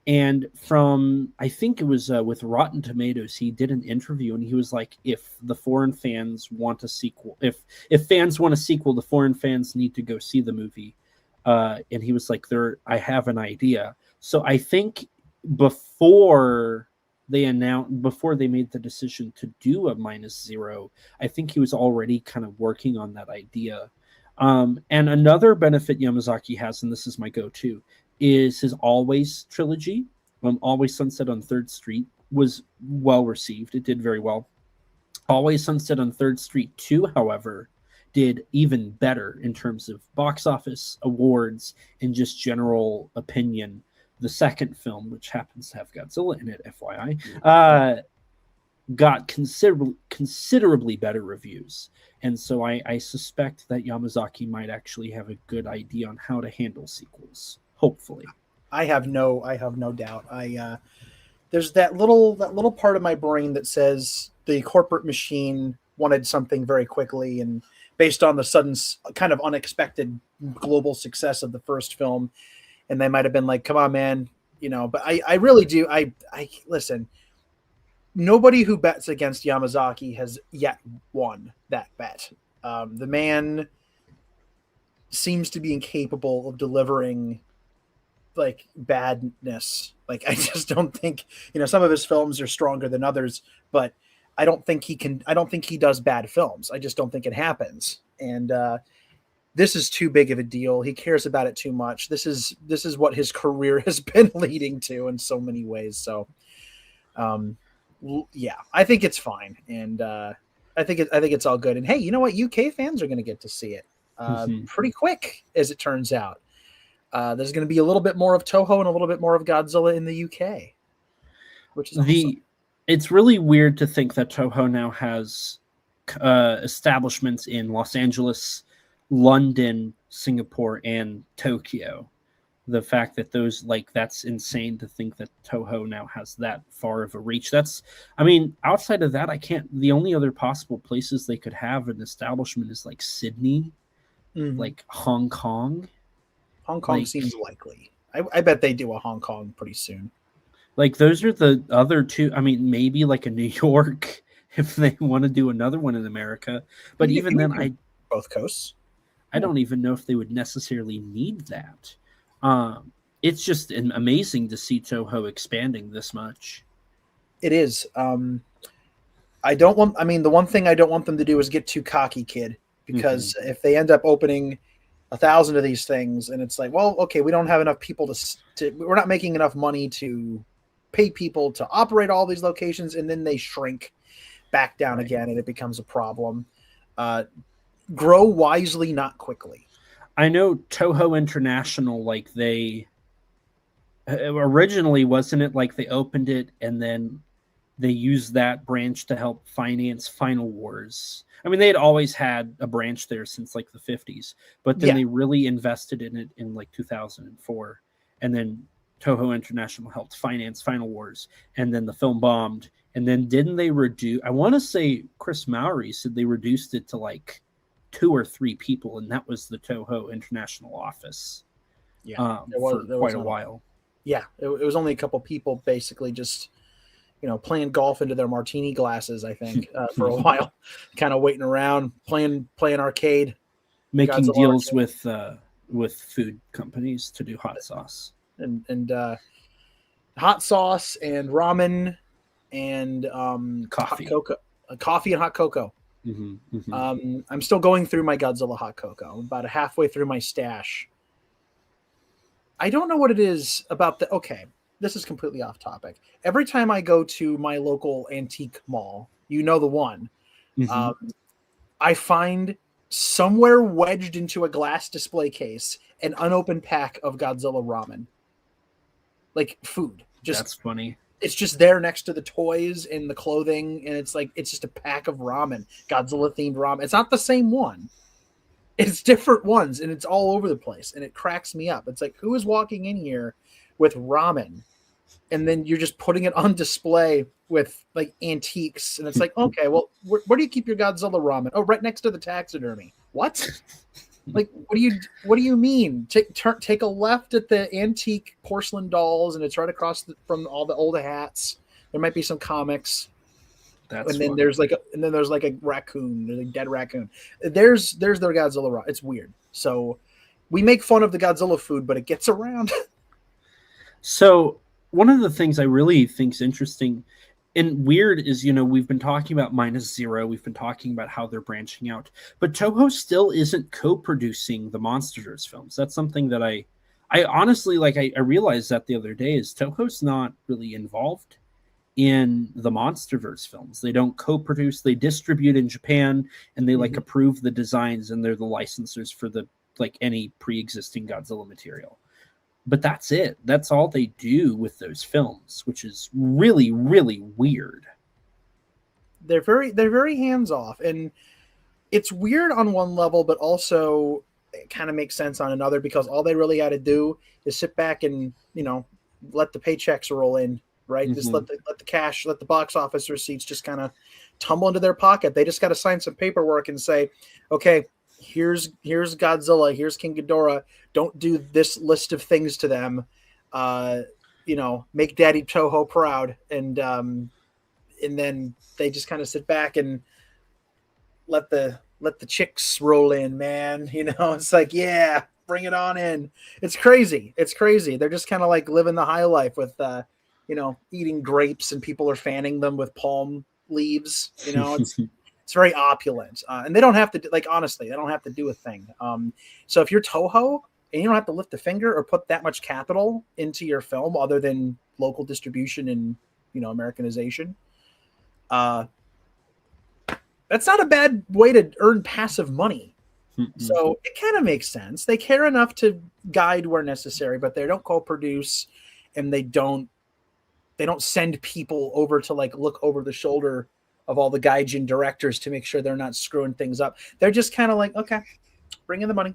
And from, I think it was with Rotten Tomatoes, he did an interview and he was like, if the foreign fans want a sequel, if fans want a sequel, the foreign fans need to go see the movie. And he was like, I have an idea. So I think before they made the decision to do a -0, I think he was already kind of working on that idea. And another benefit Yamazaki has, and this is my go-to, is his Always trilogy. Always Sunset on 3rd Street was well received. It did very well. Always Sunset on 3rd Street 2, however, did even better in terms of box office, awards, and just general opinion. The second film, which happens to have Godzilla in it, FYI, got considerably better reviews. And so I suspect that Yamazaki might actually have a good idea on how to handle sequels. Hopefully. I have no doubt. There's that little part of my brain that says the corporate machine wanted something very quickly, and based on the sudden kind of unexpected global success of the first film, and they might have been like, come on, man, but I really do. I listen, nobody who bets against Yamazaki has yet won that bet. The man seems to be incapable of delivering like badness. Like, I just don't think, some of his films are stronger than others, but I don't think he does bad films. I just don't think it happens. And this is too big of a deal. He cares about it too much. This is what his career has been leading to in so many ways. So, yeah, I think it's fine. And I think it's all good. And hey, you know what? UK fans are going to get to see it pretty quick, as it turns out. There's going to be a little bit more of Toho and a little bit more of Godzilla in the UK, which is awesome. It's really weird to think that Toho now has establishments in Los Angeles, London, Singapore, and Tokyo. The fact that that's insane to think that Toho now has that far of a reach. Outside of that, the only other possible places they could have an establishment is like Sydney, like Hong Kong. Hong Kong seems likely. I bet they do a Hong Kong pretty soon. Like, those are the other two. Maybe like a New York if they want to do another one in America. But even then, both coasts. I don't even know if they would necessarily need that. It's just amazing to see Toho expanding this much. It is. The one thing I don't want them to do is get too cocky, kid, because if they end up opening 1,000 of these things and it's like, well, okay, we don't have enough people we're not making enough money to pay people to operate all these locations, and then they shrink back down again and it becomes a problem. Grow wisely, not quickly. I know Toho International, like, they originally, wasn't it like they opened it and then they used that branch to help finance Final Wars? They had always had a branch there since like the 50s, but then they really invested in it in like 2004. And then Toho International helped finance Final Wars, and then the film bombed. And then didn't they reduce, I want to say Chris Mowry said they reduced it to like 2 or 3 people, and that was the Toho International office. Yeah, for quite a while. Yeah, it was only a couple people basically just playing golf into their martini glasses, I think, for a while, kind of waiting around, playing arcade, making Godzilla deals arcade. with food companies to do hot sauce and hot sauce and ramen and coffee, hot cocoa, coffee and hot cocoa. I'm still going through my Godzilla hot cocoa. I'm about halfway through my stash. I don't know what it is about okay, this is completely off topic. Every time I go to my local antique mall, the one, I find somewhere wedged into a glass display case an unopened pack of Godzilla ramen. Like food. That's funny. It's just there next to the toys and the clothing, and it's just a pack of ramen, Godzilla-themed ramen. It's not the same one. It's different ones, and it's all over the place, and it cracks me up. It's like, who is walking in here with ramen? And then you're just putting it on display with like antiques, and it's like, okay, well, where do you keep your Godzilla ramen? Oh, right next to the taxidermy. What? Like, what do you mean? Take a left at the antique porcelain dolls, and it's right across from all the old hats. There might be some comics, That's and then funny. there's like a raccoon, there's a dead raccoon. There's their Godzilla raw. It's weird. So we make fun of the Godzilla food, but it gets around. So one of the things I really think is interesting and weird is, we've been talking about Minus Zero, we've been talking about how they're branching out, but Toho still isn't co-producing the Monsterverse films. That's something that I honestly like. I realized that the other day is Toho's not really involved in the Monsterverse films. They don't co-produce, they distribute in Japan, and they like approve the designs, and they're the licensors for the like any pre-existing Godzilla material. But that's it. That's all they do with those films, which is really, really weird. They're very hands off, and it's weird on one level, but also it kind of makes sense on another, because all they really got to do is sit back and let the paychecks roll in, right? Just let the cash, let the box office receipts just kind of tumble into their pocket. They just got to sign some paperwork and say, okay, here's Godzilla, here's King Ghidorah. Don't do this list of things to them. Make Daddy Toho proud, and then they just kind of sit back and let the chicks roll in, man. It's like, yeah, bring it on in. It's crazy. They're just kind of like living the high life with eating grapes, and people are fanning them with palm leaves. It's very opulent, and they don't have to honestly, they don't have to do a thing. So if you're Toho and you don't have to lift a finger or put that much capital into your film other than local distribution and Americanization, that's not a bad way to earn passive money. So it kind of makes sense. They care enough to guide where necessary, but they don't co-produce, and they don't send people over to look over the shoulder of all the gaijin directors to make sure they're not screwing things up. They're just kind of like, okay, bring in the money.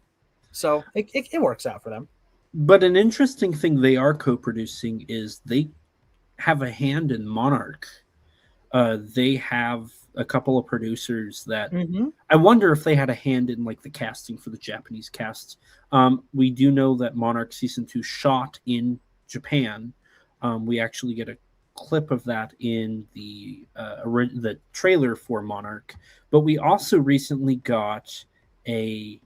So it works out for them. But an interesting thing they are co-producing is they have a hand in Monarch. They have a couple of producers that I wonder if they had a hand in the casting for the Japanese cast. We do know that Monarch season 2 shot in Japan. We actually get a clip of that in the trailer for Monarch, but we also recently got a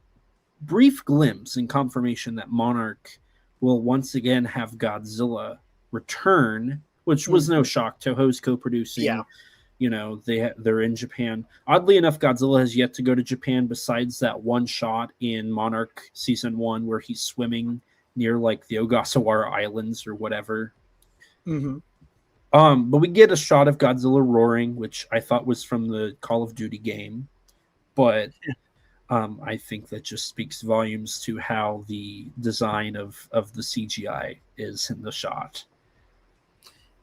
brief glimpse and confirmation that Monarch will once again have Godzilla return, which was no shock. Toho's co-producing. Yeah. They're in Japan. Oddly enough, Godzilla has yet to go to Japan, besides that one shot in Monarch season 1 where he's swimming near the Ogasawara Islands or whatever. But we get a shot of Godzilla roaring, which I thought was from the Call of Duty game. But I think that just speaks volumes to how the design of the CGI is in the shot.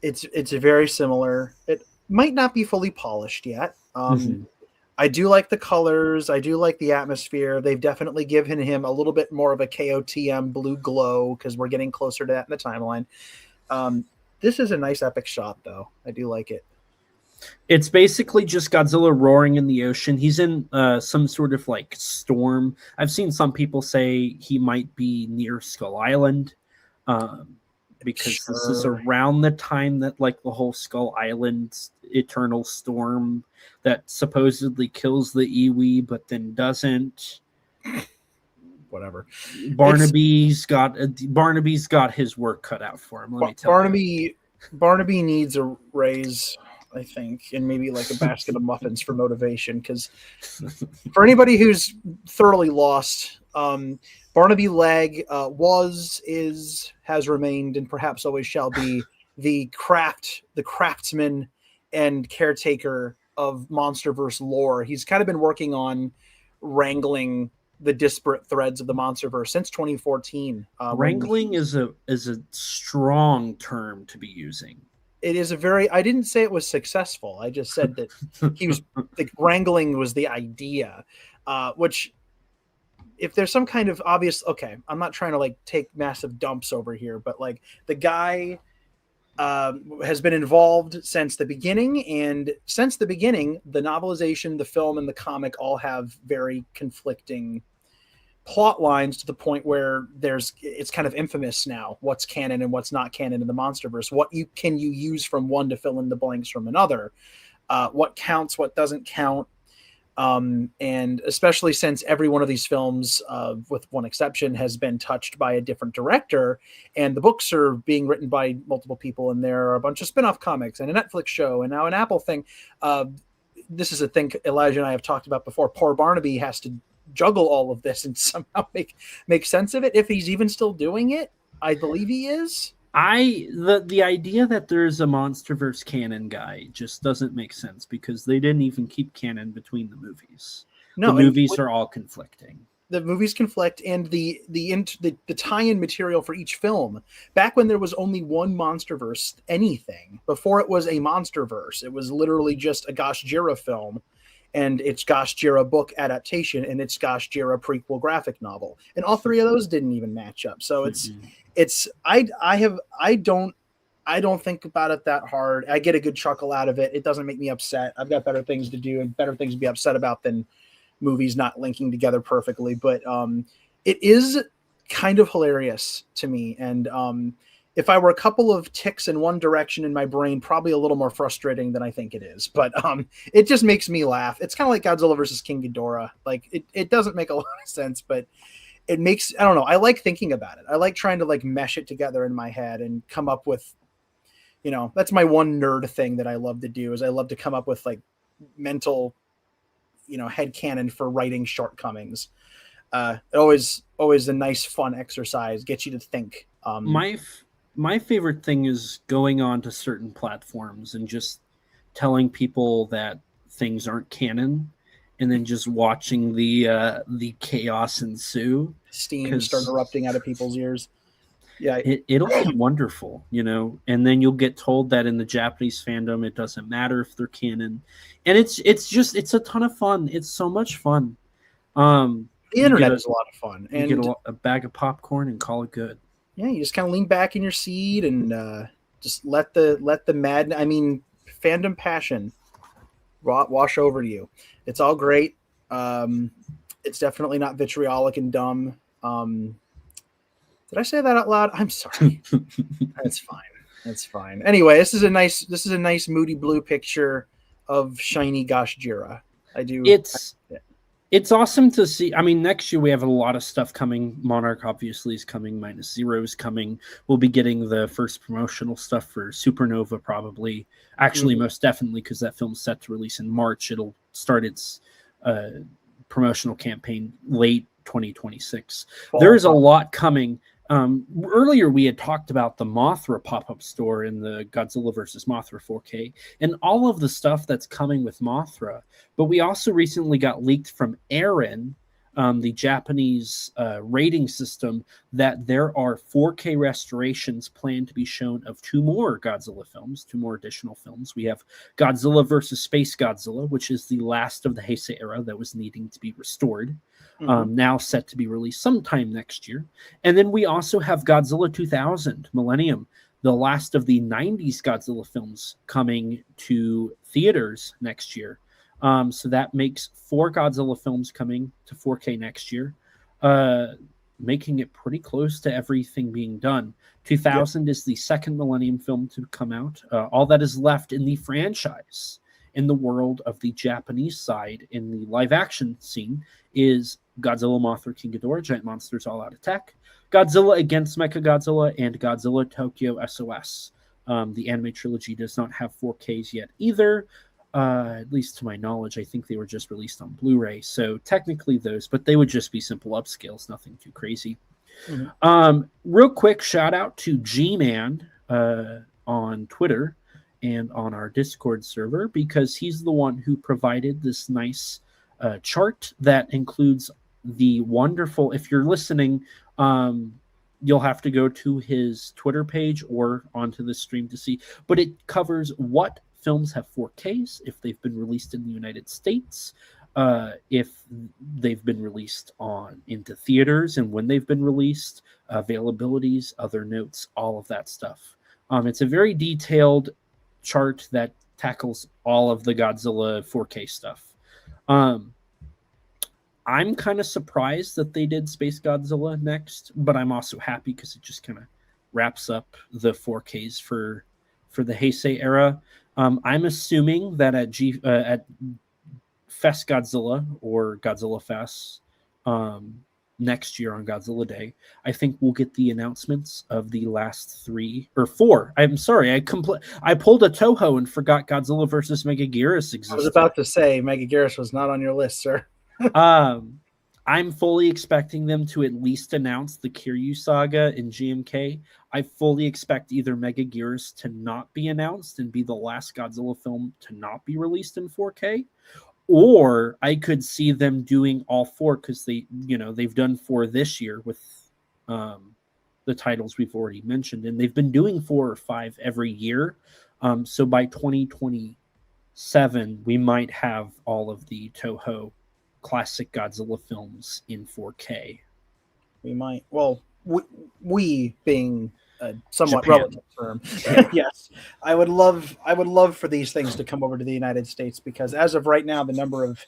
It's very similar. It might not be fully polished yet. I do like the colors. I do like the atmosphere. They've definitely given him a little bit more of a KOTM blue glow, because we're getting closer to that in the timeline. This is a nice epic shot, though. I do like it. It's basically just Godzilla roaring in the ocean. He's in some sort of storm. I've seen some people say he might be near Skull Island, because this is around the time that the whole Skull Island eternal storm that supposedly kills the Iwi but then doesn't. Whatever. Barnaby's got his work cut out for him. Let me tell you. Barnaby needs a raise, I think, and maybe a basket of muffins for motivation. Because for anybody who's thoroughly lost, Barnaby Leg has remained, and perhaps always shall be the craftsman and caretaker of Monsterverse lore. He's kind of been working on wrangling the disparate threads of the Monsterverse since 2014. Wrangling is a strong term to be using. It is I didn't say it was successful. I just said that he was wrangling was the idea, which if there's some kind of obvious, okay, I'm not trying to take massive dumps over here, but the guy has been involved since the beginning, and since the beginning, the novelization, the film, and the comic all have very conflicting plot lines to the point where it's kind of infamous now what's canon and what's not canon in the MonsterVerse. What you use from one to fill in the blanks from another, what counts, what doesn't count. And especially since every one of these films, with one exception, has been touched by a different director, and the books are being written by multiple people, and there are a bunch of spin-off comics and a Netflix show and now an Apple thing. This is a thing Elijah and I have talked about before. Poor Barnaby has to juggle all of this and somehow make sense of it, if he's even still doing it. I believe he is. The idea that there's a MonsterVerse canon guy just doesn't make sense, because they didn't even keep canon between the movies. No, the movies are all conflicting. The movies conflict, and the tie-in material for each film. Back when there was only one MonsterVerse anything, before it was a MonsterVerse, it was literally just a Gosh Jira film, and its Gosh Jira book adaptation, and its Gosh Jira prequel graphic novel, and all three of those didn't even match up. So I don't think about it that hard. I get a good chuckle out of it. It doesn't make me upset. I've got better things to do and better things to be upset about than movies not linking together perfectly. But it is kind of hilarious to me. And if I were a couple of ticks in one direction in my brain, probably a little more frustrating than I think it is. But it just makes me laugh. It's kind of like Godzilla versus King Ghidorah. Like it doesn't make a lot of sense, but it makes, I don't know. I like thinking about it. I like trying to like mesh it together in my head and come up with, that's my one nerd thing that I love to do, is I love to come up with like mental, headcanon for writing shortcomings. Always a nice, fun exercise. Gets you to think. My favorite thing is going on to certain platforms and just telling people that things aren't canon, and then just watching the chaos ensue. Steam start erupting out of people's ears. Yeah, it'll be wonderful, and then you'll get told that in the Japanese fandom it doesn't matter if they're canon, and it's a ton of fun. It's so much fun. The internet is a lot of fun, and you get a bag of popcorn and call it good. Yeah, you just kind of lean back in your seat and just let the fandom passion wash over to you. It's all great. It's definitely not vitriolic and dumb. Did I say that out loud? I'm sorry. That's fine. That's fine. Anyway, this is a nice moody blue picture of shiny Gosh Jira. It's awesome to see. I mean, next year we have a lot of stuff coming. Monarch obviously is coming. -0 is coming. We'll be getting the first promotional stuff for Supernova probably. Actually, most definitely, because that film's set to release in March. It'll start its promotional campaign late 2026. There is a lot coming. Earlier we had talked about the Mothra pop-up store in the Godzilla vs. Mothra 4K and all of the stuff that's coming with Mothra. But we also recently got leaked from Aaron, the Japanese rating system, that there are 4K restorations planned to be shown of 2 more Godzilla films, 2 more additional films. We have Godzilla vs. Space Godzilla, which is the last of the Heisei era that was needing to be restored. Now set to be released sometime next year. And then we also have Godzilla 2000 Millennium, the last of the 90s Godzilla films, coming to theaters next year. So that makes 4 Godzilla films coming to 4K next year, making it pretty close to everything being done. 2000 is the second Millennium film to come out. All that is left in the franchise, in the world of the Japanese side, in the live action scene, is Godzilla, Mothra, King Ghidorah, Giant Monsters All Out Attack, Godzilla Against Mechagodzilla, and Godzilla Tokyo SOS. The anime trilogy does not have 4Ks yet either. At least to my knowledge, I think they were just released on Blu-ray. So technically those, but they would just be simple upscales, nothing too crazy. Real quick shout out to G-Man on Twitter and on our Discord server, because he's the one who provided this nice chart that includes the wonderful, if you're listening, you'll have to go to his Twitter page or onto the stream to see, but it covers what films have 4Ks, if they've been released in the United States, if they've been released into theaters and when they've been released, availabilities, other notes, all of that stuff. It's a very detailed chart that tackles all of the Godzilla 4K stuff. I'm kind of surprised that they did Space Godzilla next, but I'm also happy because it just kind of wraps up the 4Ks for the Heisei era. I'm assuming that at Fest Godzilla or Godzilla Fest next year on Godzilla Day, I think we'll get the announcements of the last 3 or 4. I'm sorry, I pulled a Toho and forgot Godzilla versus Megaguirus existed. I was about to say Megaguirus was not on your list, sir. I'm fully expecting them to at least announce the Kiryu saga in GMK. I fully expect either Megaguirus to not be announced and be the last Godzilla film to not be released in 4K, or I could see them doing all 4 because they've done 4 this year with the titles we've already mentioned, and they've been doing 4 or 5 every year. So by 2027, we might have all of the Toho classic Godzilla films in 4K. We might. Well, we being a somewhat Japan. relative term. Yes, I would love for these things to come over to the United States, because as of right now, the number of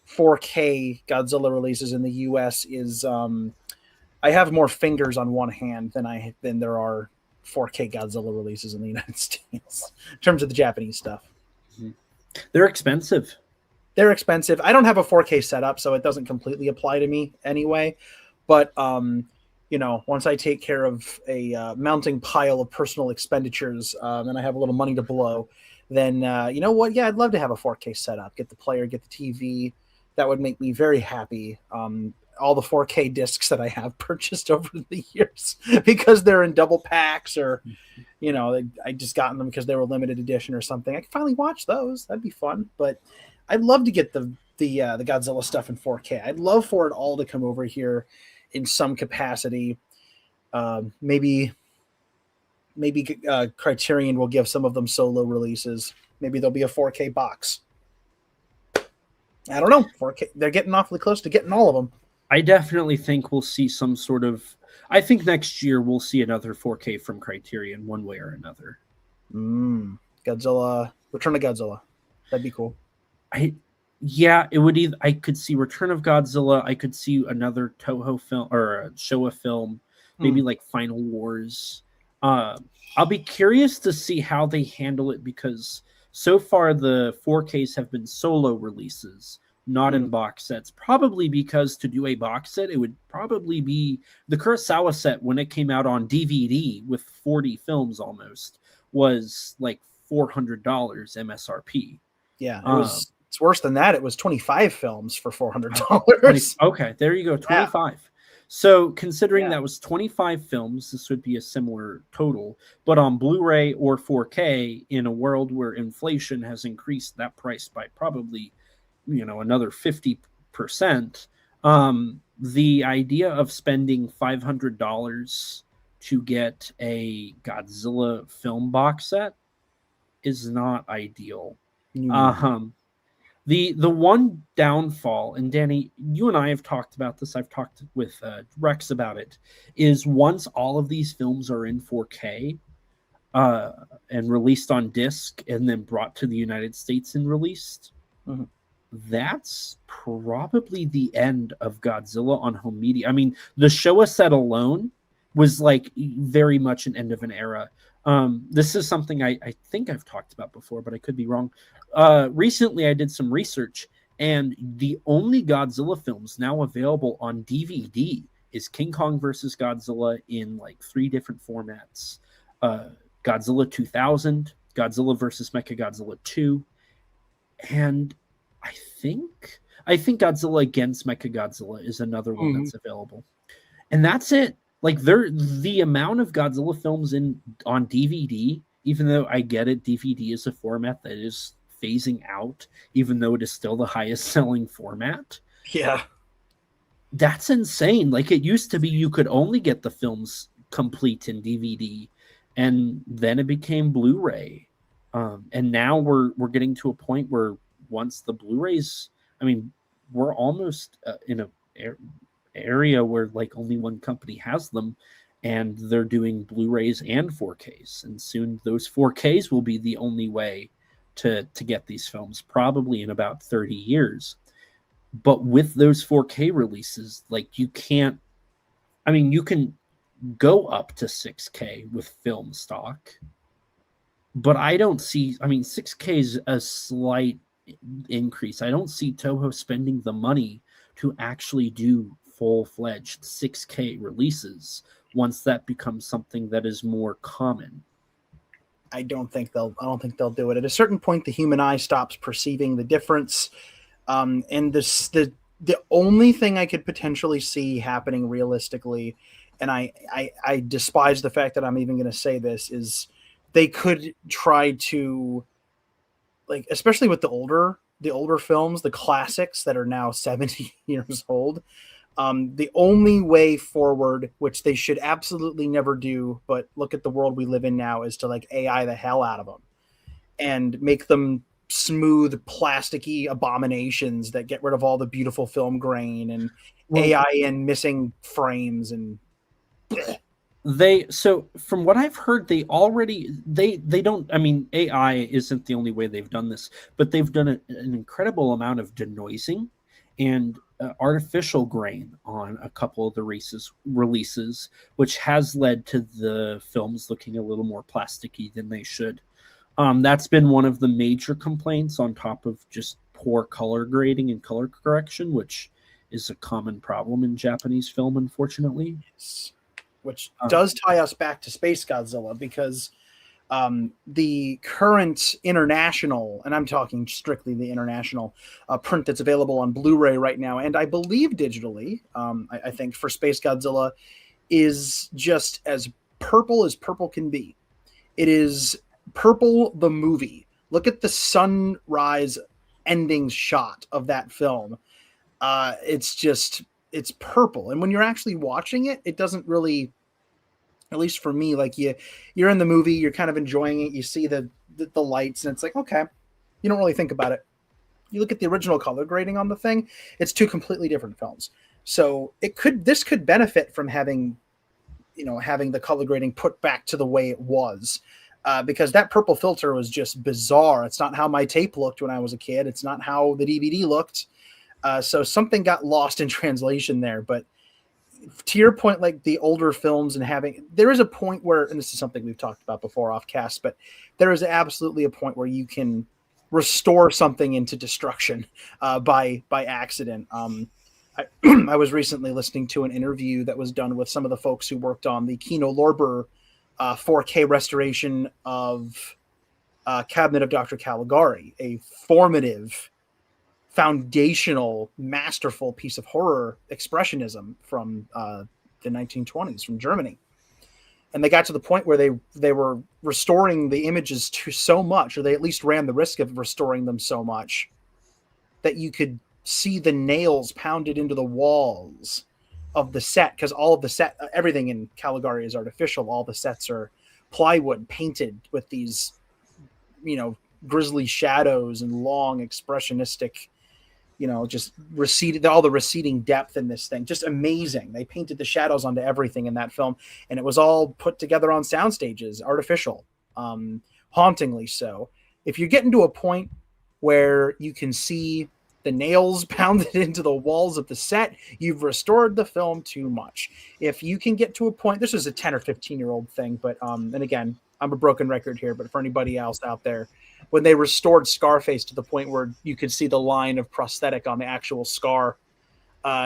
4K Godzilla releases in the U.S. is I have more fingers on one hand than there are 4K Godzilla releases in the United States in terms of the Japanese stuff. They're expensive. They're expensive. I don't have a 4K setup, so it doesn't completely apply to me anyway. But once I take care of a mounting pile of personal expenditures, and I have a little money to blow, then you know what? Yeah, I'd love to have a 4K setup. Get the player, get the TV. That would make me very happy. All the 4K discs that I have purchased over the years because they're in double packs, or I just gotten them because they were limited edition or something. I can finally watch those. That'd be fun. But I'd love to get the Godzilla stuff in 4K. I'd love for it all to come over here in some capacity. Maybe Criterion will give some of them solo releases. Maybe there'll be a 4K box. I don't know. 4K. They're getting awfully close to getting all of them. I definitely think we'll see some sort of. I think next year we'll see another 4K from Criterion, one way or another. Godzilla, Return of Godzilla. That'd be cool. It would either. I could see Return of Godzilla. I could see another Toho film or a Showa film, maybe like Final Wars. I'll be curious to see how they handle it, because so far the 4Ks have been solo releases, not in box sets. Probably because to do a box set, it would probably be the Kurosawa set when it came out on DVD with 40 films almost was like $400 MSRP. Yeah, it was. It's worse than that. It was 25 films for $400. Okay, there you go, 25. Yeah. So considering that was 25 films, this would be a similar total. But on Blu-ray or 4K, in a world where inflation has increased that price by probably, another 50%, the idea of spending $500 to get a Godzilla film box set is not ideal. The one downfall, and Danny, you and I have talked about this, I've talked with Rex about it, is once all of these films are in 4K and released on disc and then brought to the United States and released, that's probably the end of Godzilla on home media. I mean, the Showa set alone was like very much an end of an era. This is something I think I've talked about before, but I could be wrong. Recently, I did some research, and the only Godzilla films now available on DVD is King Kong versus Godzilla in like 3 different formats. Godzilla 2000, Godzilla versus Mechagodzilla 2, and I think Godzilla against Mechagodzilla is another one that's available. And that's it. Like the amount of Godzilla films on DVD, even though I get it, DVD is a format that is phasing out, even though it is still the highest selling format. Yeah. That's insane. Like, it used to be you could only get the films complete in DVD, and then it became Blu-ray. And now we're getting to a point where once the Blu-rays, I mean, we're almost in a area where like only one company has them, and they're doing Blu-rays and 4Ks, and soon those 4Ks will be the only way to get these films, probably in about 30 years. But with those 4K releases, like you can't, I mean, you can go up to 6K with film stock, but I don't see, I mean, 6K is a slight increase. I don't see Toho spending the money to actually do full-fledged 6K releases once that becomes something that is more common. I don't think they'll do it. At a certain point, the human eye stops perceiving the difference. And the only thing I could potentially see happening realistically, and I despise the fact that I'm even going to say this, is they could try to, like, especially with the older films, the classics that are now 70 years old. The only way forward, which they should absolutely never do, but look at the world we live in now, is to like AI the hell out of them and make them smooth, plasticky abominations that get rid of all the beautiful film grain and AI and missing frames and. So from what I've heard, they don't, I mean, AI isn't the only way they've done this, but they've done an incredible amount of denoising and artificial grain on a couple of the releases, which has led to the films looking a little more plasticky than they should. That's been one of the major complaints, on top of just poor color grading and color correction, which is a common problem in Japanese film, unfortunately. Which does tie us back to Space Godzilla, because the current international, and I'm talking strictly the international print that's available on Blu-ray right now, and I believe digitally, I think for Space Godzilla, is just as purple can be. It is Purple the movie. Look at the sunrise ending shot of that film. It's purple, and when you're actually watching it, it doesn't really, at least for me, like you're in the movie, you're kind of enjoying it, you see the lights, and it's like, okay, you don't really think about it. You look at the original color grading on the thing, it's two completely different films. So this could benefit from having the color grading put back to the way it was. Because that purple filter was just bizarre. It's not how my tape looked when I was a kid. It's not how the DVD looked. So something got lost in translation there. But to your point, like the older films and there is a point where, and this is something we've talked about before off cast, but there is absolutely a point where you can restore something into destruction by accident. I was recently listening to an interview that was done with some of the folks who worked on the Kino Lorber 4K restoration of Cabinet of Dr. Caligari, a formative, foundational, masterful piece of horror expressionism from the 1920s from Germany. And they got to the point where they were restoring the images to so much, or they at least ran the risk of restoring them so much, that you could see the nails pounded into the walls of the set, because all of the set, everything in Caligari is artificial. All the sets are plywood painted with these, grisly shadows and long expressionistic, just all the receding depth in this thing. Just amazing. They painted the shadows onto everything in that film, and it was all put together on sound stages, artificial, hauntingly so. If you're getting to a point where you can see the nails pounded into the walls of the set, you've restored the film too much. If you can get to a point, this is a 10 or 15-year-old thing, but and again, I'm a broken record here, but for anybody else out there, when they restored Scarface to the point where you could see the line of prosthetic on the actual scar,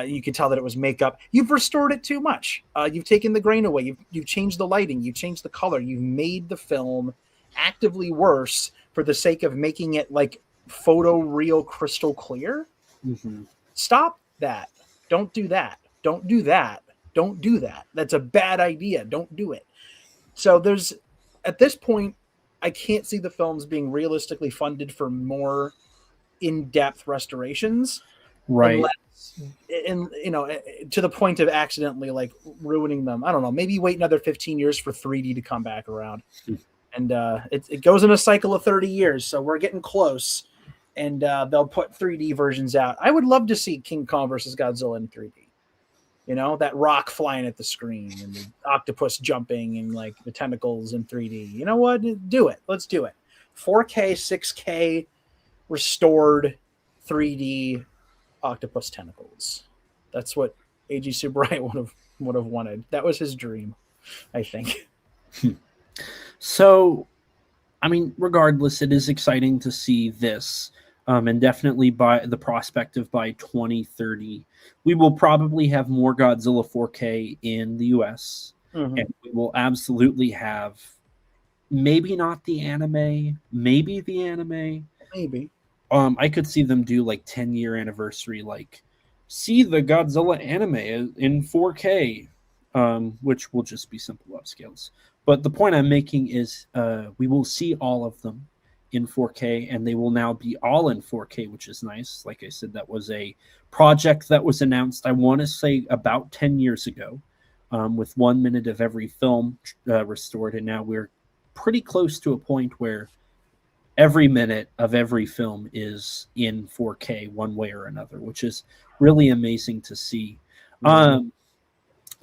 you could tell that it was makeup. You've restored it too much. You've taken the grain away. You've changed the lighting. You've changed the color. You've made the film actively worse for the sake of making it like photo real crystal clear. Mm-hmm. Stop that. Don't do that. Don't do that. Don't do that. That's a bad idea. Don't do it. So at this point, I can't see the films being realistically funded for more in-depth restorations. Right. To the point of accidentally like ruining them. I don't know, maybe wait another 15 years for 3D to come back around. And it goes in a cycle of 30 years. So we're getting close. And they'll put 3D versions out. I would love to see King Kong versus Godzilla in 3D. That rock flying at the screen and the octopus jumping and like the tentacles in 3D. You know what? Do it. Let's do it. 4K, 6K, restored 3D. octopus tentacles. That's what A.G. Subright would have wanted. That was his dream, I think. So, I mean, regardless, it is exciting to see this. And definitely by the prospect of by 2030, we will probably have more Godzilla 4K in the US. Mhm. And we will absolutely have maybe not the anime, maybe the anime. Maybe. I could see them do like 10-year anniversary, like see the Godzilla anime in 4K, which will just be simple upscales. But the point I'm making is we will see all of them in 4K, and they will now be all in 4K, which is nice. Like I said, that was a project that was announced, I want to say, about 10 years ago, with 1 minute of every film restored. And now we're pretty close to a point where every minute of every film is in 4K one way or another, which is really amazing to see.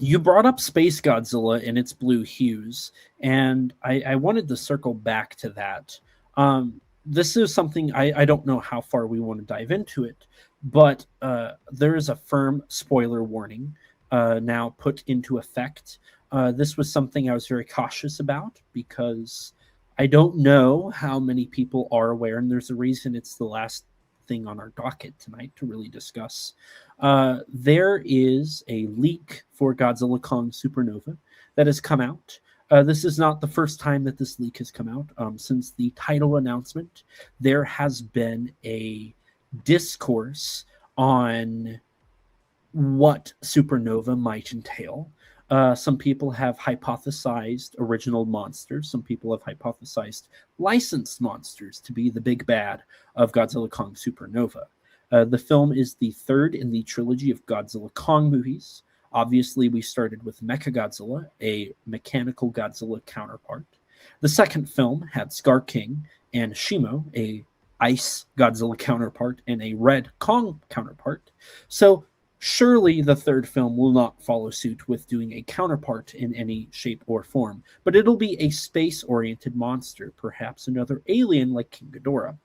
You brought up Space Godzilla and its blue hues, and I wanted to circle back to that. This is something I don't know how far we want to dive into it, but there is a firm spoiler warning now put into effect. This was something I was very cautious about because I don't know how many people are aware, and there's a reason it's the last thing on our docket tonight to really discuss. There is a leak for Godzilla Kong Supernova that has come out. This is not the first time that this leak has come out. Since the title announcement, there has been a discourse on what Supernova might entail. Some people have hypothesized original monsters. Some people have hypothesized licensed monsters to be the big bad of Godzilla Kong Supernova. The film is the third in the trilogy of Godzilla Kong movies. Obviously, we started with Mechagodzilla, a mechanical Godzilla counterpart. The second film had Scar King and Shimo, a ice Godzilla counterpart, and a red Kong counterpart. So surely the third film will not follow suit with doing a counterpart in any shape or form, but it'll be a space-oriented monster, perhaps another alien like King Ghidorah.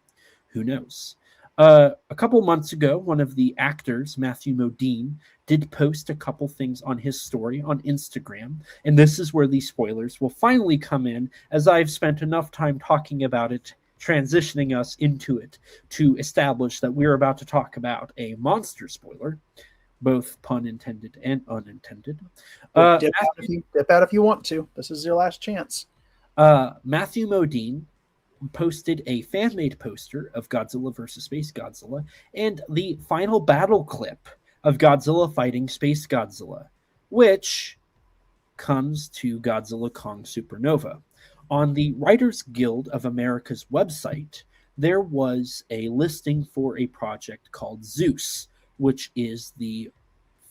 Who knows? A couple months ago, one of the actors, Matthew Modine, did post a couple things on his story on Instagram, and this is where the spoilers will finally come in, as I've spent enough time talking about it, transitioning us into it, to establish that we're about to talk about a monster spoiler, both pun intended and unintended. Dip out if you want to. This is your last chance. Matthew Modine posted a fan-made poster of Godzilla vs. Space Godzilla and the final battle clip of Godzilla fighting Space Godzilla, which comes to Godzilla Kong Supernova. On the Writers Guild of America's website, there was a listing for a project called Zeus, which is the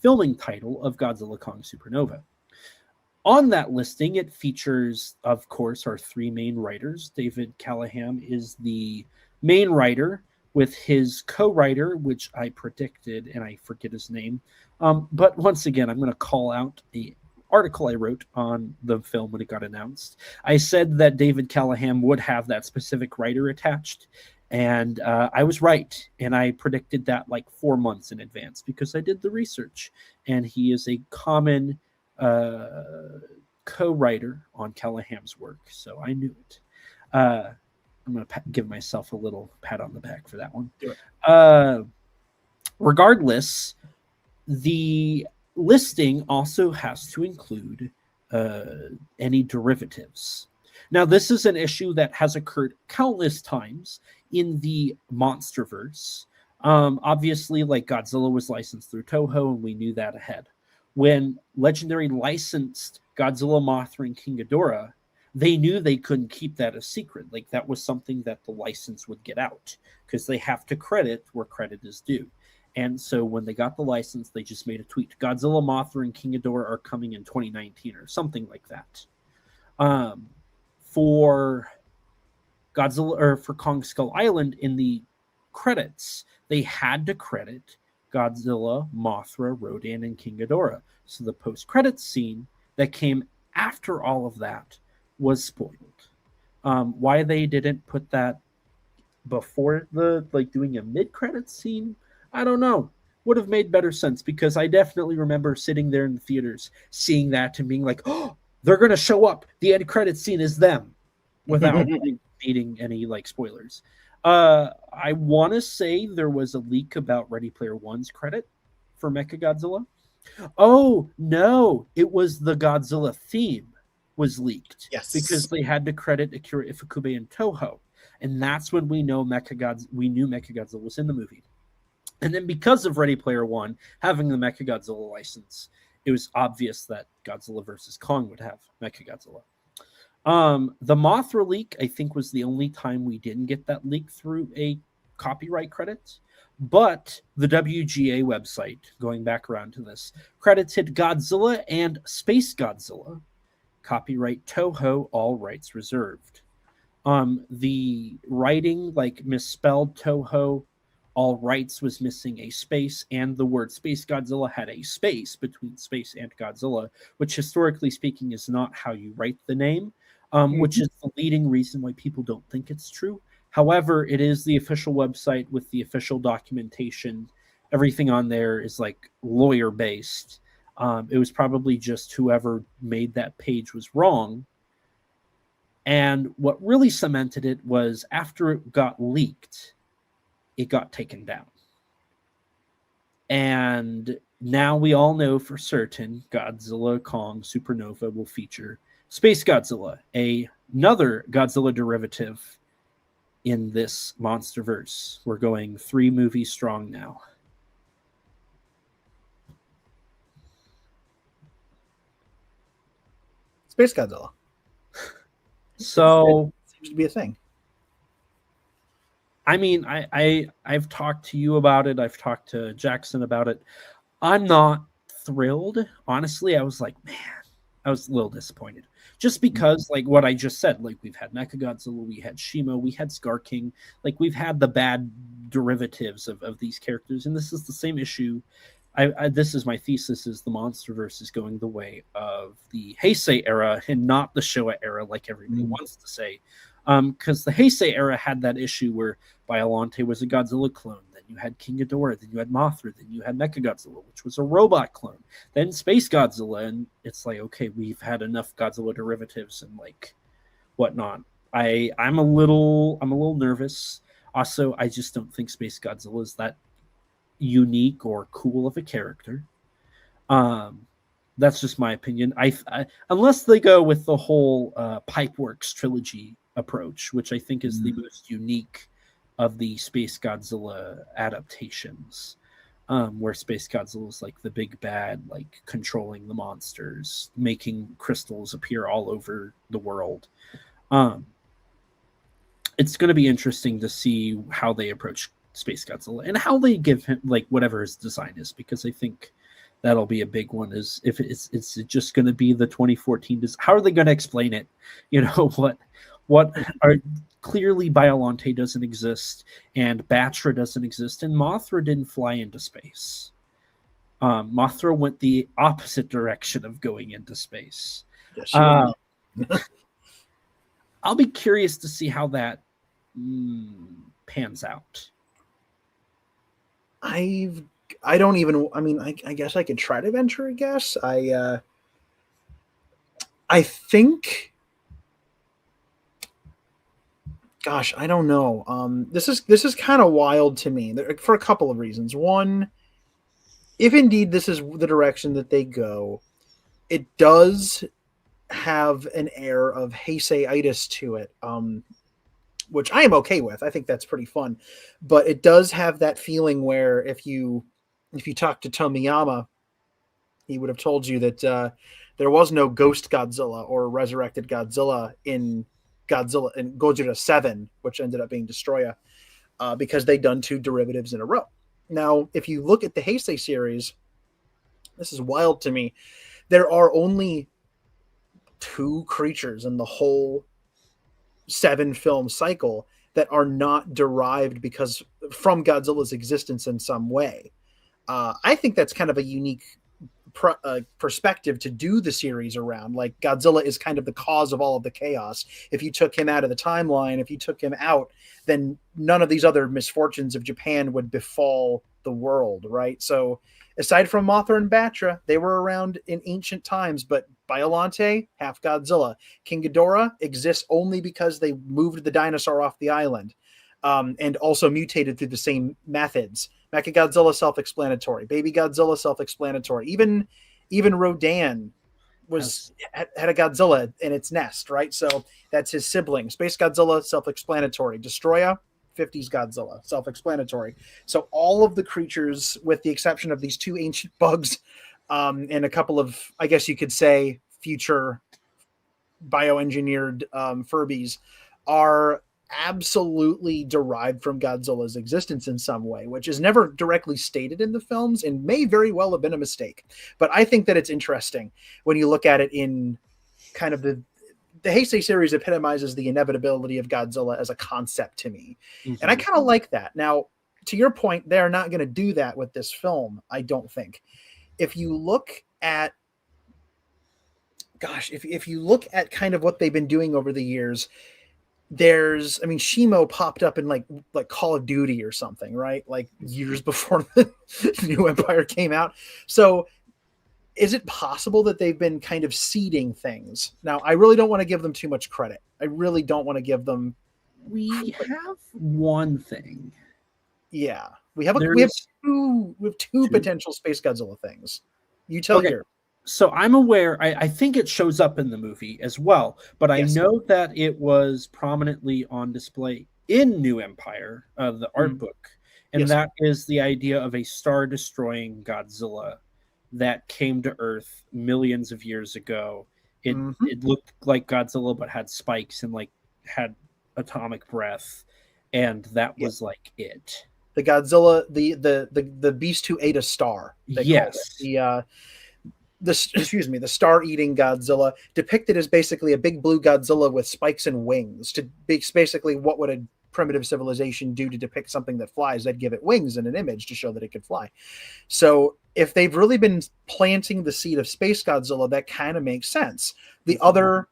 filming title of Godzilla Kong Supernova. On that listing, it features, of course, our three main writers. David Callahan is the main writer with his co-writer, which I predicted, and I forget his name. But once again, I'm going to call out the article I wrote on the film when it got announced. I said that David Callahan would have that specific writer attached, and I was right. And I predicted that like 4 months in advance because I did the research, and he is a common co-writer on Callahan's work, so I knew it. I'm going to give myself a little pat on the back for that one. Regardless, the listing also has to include any derivatives. Now, this is an issue that has occurred countless times in the Monsterverse. Obviously, like Godzilla was licensed through Toho, and we knew that ahead. When Legendary licensed Godzilla, Mothra, and King Ghidorah, they knew they couldn't keep that a secret. Like, that was something that the license would get out because they have to credit where credit is due. And so when they got the license, they just made a tweet. Godzilla, Mothra, and King Ghidorah are coming in 2019 or something like that. For Godzilla, or for Kong Skull Island, in the credits, they had to credit Godzilla, Mothra, Rodan, and King Ghidorah. So the post-credits scene that came after all of that was spoiled. Why they didn't put that before the, like, doing a mid-credits scene, I don't know. would have made better sense, because I definitely remember sitting there in the theaters, seeing that and being like, oh, they're going to show up. The end credit scene is them, without needing any like spoilers. I want to say there was a leak about Ready Player One's credit for Mechagodzilla. Oh no, it was the Godzilla theme was leaked. Yes. Because they had to credit Akira Ifukube and Toho. And that's when we knew Mechagodzilla was in the movie. And then because of Ready Player One having the Mechagodzilla license, it was obvious that Godzilla vs. Kong would have Mechagodzilla. The Mothra leak, I think, was the only time we didn't get that leak through a copyright credit. But the WGA website, going back around to this, credited Godzilla and Space Godzilla. Copyright Toho, all rights reserved. The writing, like misspelled Toho, all rights was missing a space, and the word Space Godzilla had a space between space and Godzilla, which historically speaking is not how you write the name, which is the leading reason why people don't think it's true. However, it is the official website with the official documentation. Everything on there is like lawyer based. It was probably just whoever made that page was wrong. And what really cemented it was after it got leaked, it got taken down. And now we all know for certain Godzilla Kong Supernova will feature Space Godzilla, another Godzilla derivative in this monsterverse. We're going 3 movies strong now. Space Godzilla. So it seems to be a thing. I mean, I've talked to you about it. I've talked to Jackson about it. I'm not thrilled. Honestly, I was like, man, I was a little disappointed. Just because, like what I just said, like we've had Mechagodzilla, we had Shimo, we had Scar King. Like we've had the bad derivatives of these characters. And this is the same issue. This is my thesis, is the Monsterverse is going the way of the Heisei era and not the Showa era, like everybody wants to say. Because the Heisei era had that issue where Biollante was a Godzilla clone. Then you had King Ghidorah. Then you had Mothra. Then you had Mechagodzilla, which was a robot clone. Then Space Godzilla. And it's like, okay, we've had enough Godzilla derivatives and like whatnot. I'm a little nervous. Also, I just don't think Space Godzilla is that unique or cool of a character. That's just my opinion. I unless they go with the whole Pipeworks trilogy approach, which I think is the most unique of the Space Godzilla adaptations, where Space Godzilla is like the big bad, like controlling the monsters, making crystals appear all over the world. It's going to be interesting to see how they approach Space Godzilla and how they give him like whatever his design is, because I think that'll be a big one. Is if it's just going to be the 2014. How are they going to explain it? You know what are clearly Biollante doesn't exist and Batra doesn't exist and Mothra didn't fly into space. Mothra went the opposite direction of going into space. Yes, I'll be curious to see how that pans out. I guess I could try to venture a guess. I think, gosh, I don't know. This is kind of wild to me for a couple of reasons. One, if indeed this is the direction that they go, it does have an air of Heisei-itis to it, which I am okay with. I think that's pretty fun. But it does have that feeling where if you talk to Tomiyama, he would have told you that there was no Ghost Godzilla or Resurrected Godzilla in Gojira 7, which ended up being Destroya, because they'd done 2 derivatives in a row. Now, if you look at the Heisei series, this is wild to me. There are only 2 creatures in the whole 7-film cycle that are not derived from Godzilla's existence in some way. I think that's kind of a unique perspective to do the series around. Like, Godzilla is kind of the cause of all of the chaos. If you took him out of the timeline, if you took him out, then none of these other misfortunes of Japan would befall the world, right? So aside from Mothra and Batra, they were around in ancient times, but Biollante, half Godzilla. King Ghidorah exists only because they moved the dinosaur off the island, and also mutated through the same methods. Mechagodzilla, self-explanatory. Baby Godzilla, self-explanatory. Even Rodan had a Godzilla in its nest, right? So that's his sibling. Space Godzilla, self-explanatory. Destroya, 50s Godzilla, self-explanatory. So all of the creatures, with the exception of these two ancient bugs, and a couple of, I guess you could say, future bioengineered Furbies, are absolutely derived from Godzilla's existence in some way, which is never directly stated in the films and may very well have been a mistake. But I think that it's interesting when you look at it in kind of the Heisei series epitomizes the inevitability of Godzilla as a concept to me. Mm-hmm. And I kind of like that. Now, to your point, they're not going to do that with this film, I don't think. If you look at, if you look at kind of what they've been doing over the years, Shimo popped up in like Call of Duty or something, right? Like years before the New Empire came out. So is it possible that they've been kind of seeding things? Now, I really don't want to give them too much credit. I really don't want to give them. We have one thing. Yeah, we have two potential Space Godzilla things. You tell your. So I'm aware, I think it shows up in the movie as well, but I know that it was prominently on display in New Empire, the art book. And that is the idea of a star-destroying Godzilla that came to Earth millions of years ago. It looked like Godzilla, but had spikes and had atomic breath. And that was it. The Godzilla, the beast who ate a star. Yes. The star-eating Godzilla, depicted as basically a big blue Godzilla with spikes and wings. To be basically, what would a primitive civilization do to depict something that flies? They'd give it wings and an image to show that it could fly. So if they've really been planting the seed of Space Godzilla, that kind of makes sense. The other,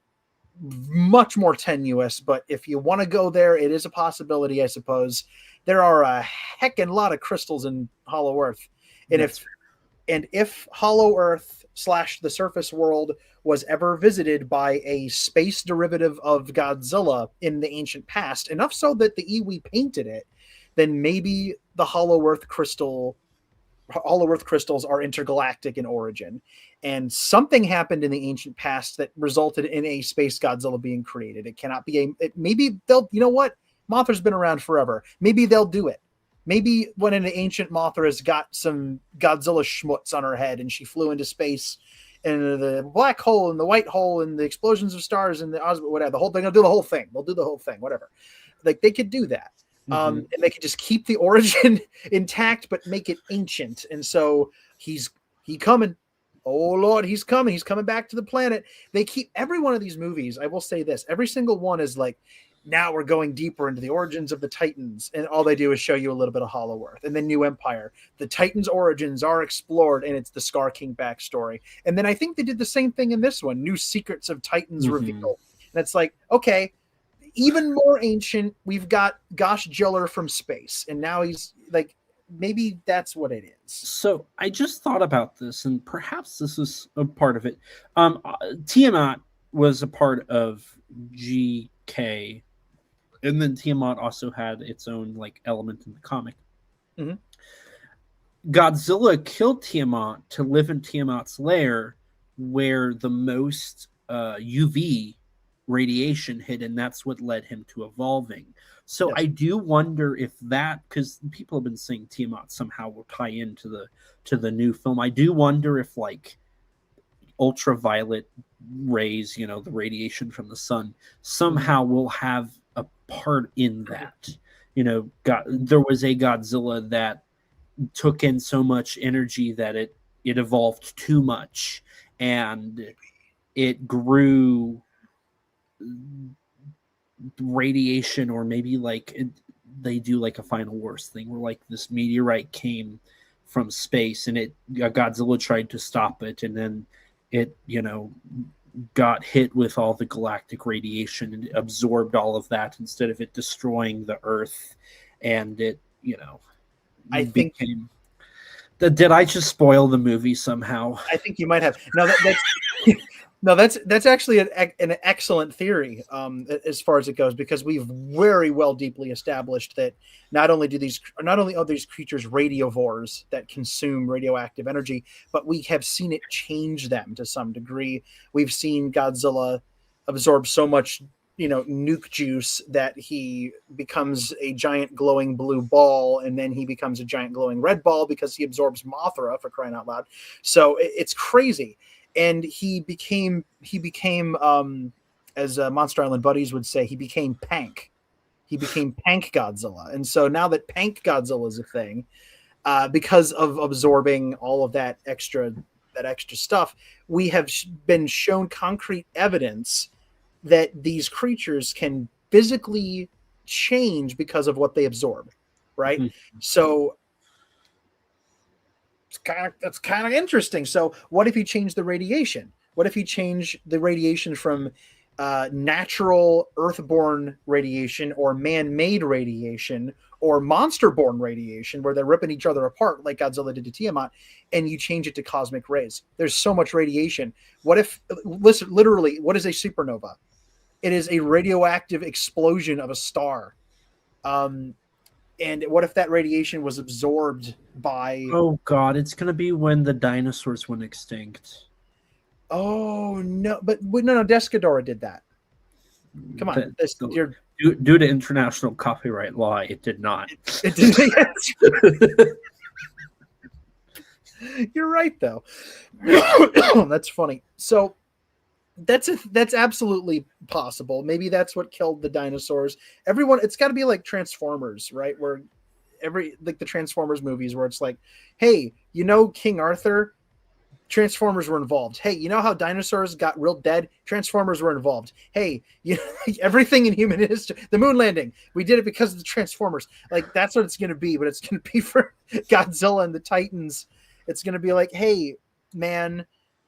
much more tenuous, but if you want to go there, it is a possibility, I suppose. There are a heckin' lot of crystals in Hollow Earth. And if Hollow Earth / the surface world was ever visited by a space derivative of Godzilla in the ancient past, enough so that the Iwi painted it, then maybe the Hollow Earth crystals are intergalactic in origin. And something happened in the ancient past that resulted in a space Godzilla being created. It cannot be maybe they'll, you know what? Mothra's been around forever. Maybe they'll do it. Maybe when an ancient Mothra has got some Godzilla schmutz on her head and she flew into space and the black hole and the white hole and the explosions of stars and the whatever, the whole thing, they'll do the whole thing, whatever. Like, they could do that. And they could just keep the origin intact, but make it ancient. And so he's coming. Oh Lord, he's coming. He's coming back to the planet. They keep every one of these movies. I will say this, every single one is like, now we're going deeper into the origins of the Titans, and all they do is show you a little bit of Hollow Earth. And then New Empire, the Titans' origins are explored, and it's the Scar King backstory. And then I think they did the same thing in this one, New Secrets of Titans revealed. And it's like, okay, even more ancient, we've got Gosh Jiller from space, and now he's like, maybe that's what it is. So I just thought about this, and perhaps this is a part of it. Tiamat was a part of GK. And then Tiamat also had its own element in the comic. Godzilla killed Tiamat to live in Tiamat's lair, where the most UV radiation hit, and that's what led him to evolving. So I do wonder if that, because people have been saying Tiamat somehow will tie into the new film. I do wonder if ultraviolet rays, the radiation from the sun, somehow will have a part in that. There was a Godzilla that took in so much energy that it evolved too much, and it grew radiation, or maybe they do a Final Wars thing where this meteorite came from space and Godzilla tried to stop it, and then it got hit with all the galactic radiation and absorbed all of that instead of it destroying the Earth, and it I think Did I just spoil the movie somehow? I think you might have. No, that's no, that's actually an excellent theory, as far as it goes, because we've very well deeply established that not only are these creatures radiovores that consume radioactive energy, but we have seen it change them to some degree. We've seen Godzilla absorb so much, nuke juice that he becomes a giant glowing blue ball, and then he becomes a giant glowing red ball because he absorbs Mothra, for crying out loud. So it's crazy. And he became as Monster Island buddies would say, he became Pank. He became Pank Godzilla. And so now that Pank Godzilla is a thing, because of absorbing all of that extra stuff, we have been shown concrete evidence that these creatures can physically change because of what they absorb, right? Mm-hmm. So that's kind of interesting. So what if he changed the radiation? What if he changed the radiation from natural earthborn radiation or man-made radiation or monster-born radiation, where they're ripping each other apart like Godzilla did to Tiamat, and you change it to cosmic rays? There's so much radiation. What if, listen, literally, what is a supernova? It is a radioactive explosion of a star. And what if that radiation was absorbed by... Oh, God, it's going to be when the dinosaurs went extinct. Oh, no. But no, Descadora did that. Come on. Due to international copyright law, it did not. It did. You're right, though. That's funny. So that's absolutely possible. Maybe that's what killed the dinosaurs. It's got to be like Transformers, right? Where the Transformers movies, where it's like, hey, King Arthur, Transformers were involved. Hey, how dinosaurs got real dead? Transformers were involved. Hey, everything in human history, the moon landing, we did it because of the Transformers. Like, that's what it's going to be, but it's going to be for Godzilla and the Titans. It's going to be like, hey, man,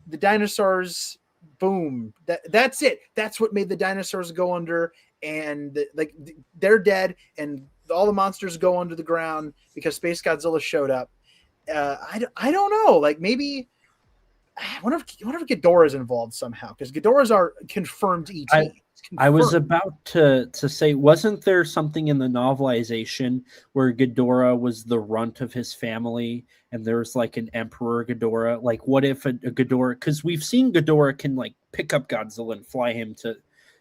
the dinosaurs, boom, that's it. That's what made the dinosaurs go under, and they're dead, and all the monsters go under the ground because Space Godzilla showed up. I don't know. Like, maybe I wonder if Ghidorah's involved somehow, because Ghidorah's our confirmed ET. I was about to say, wasn't there something in the novelization where Ghidorah was the runt of his family, and there's like an Emperor Ghidorah? Like, what if a Ghidorah? Because we've seen Ghidorah can like pick up Godzilla and fly him to,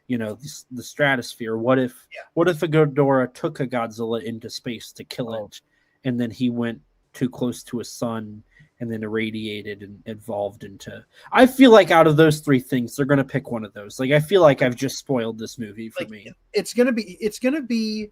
the stratosphere. What if a Ghidorah took a Godzilla into space to kill it, and then he went too close to his sun, and then irradiated and evolved into... I feel like out of those three things, they're going to pick one of those. Like, I feel like I've just spoiled this movie for me. It's going to be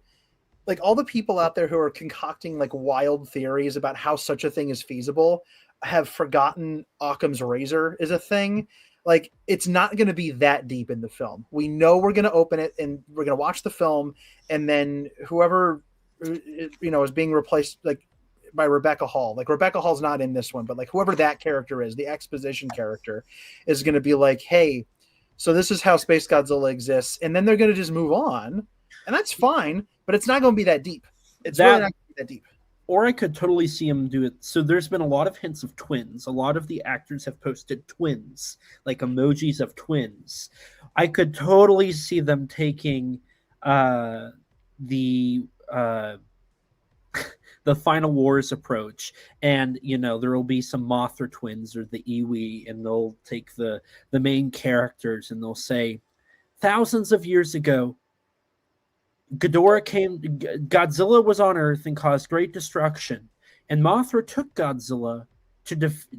like all the people out there who are concocting like wild theories about how such a thing is feasible have forgotten Occam's razor is a thing. Like, it's not going to be that deep in the film. We know we're going to open it and we're going to watch the film, and then whoever, is being replaced, like, by Rebecca Hall. Like, Rebecca Hall's not in this one, but like whoever that character is, the exposition character, is going to be like, hey, so this is how Space Godzilla exists. And then they're going to just move on. And that's fine, but it's not going to be that deep. It's really not going to be that deep. Or I could totally see him do it. So there's been a lot of hints of twins. A lot of the actors have posted twins, like emojis of twins. I could totally see them taking the Final Wars approach, and there will be some Mothra twins or the Iwi, and they'll take the main characters and they'll say, thousands of years ago, Godzilla was on Earth and caused great destruction, and Mothra took Godzilla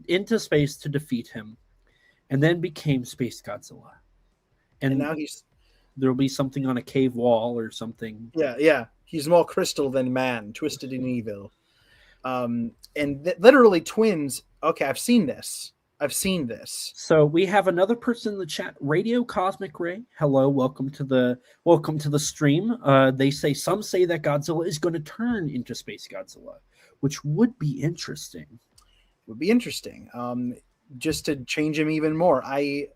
into space to defeat him, and then became Space Godzilla. And now there'll be something on a cave wall or something. Yeah. He's more crystal than man, twisted in evil. And literally twins. Okay, I've seen this. So we have another person in the chat, Radio Cosmic Ray. Hello, welcome to the stream. Some say that Godzilla is going to turn into Space Godzilla, which would be interesting. Just to change him even more. I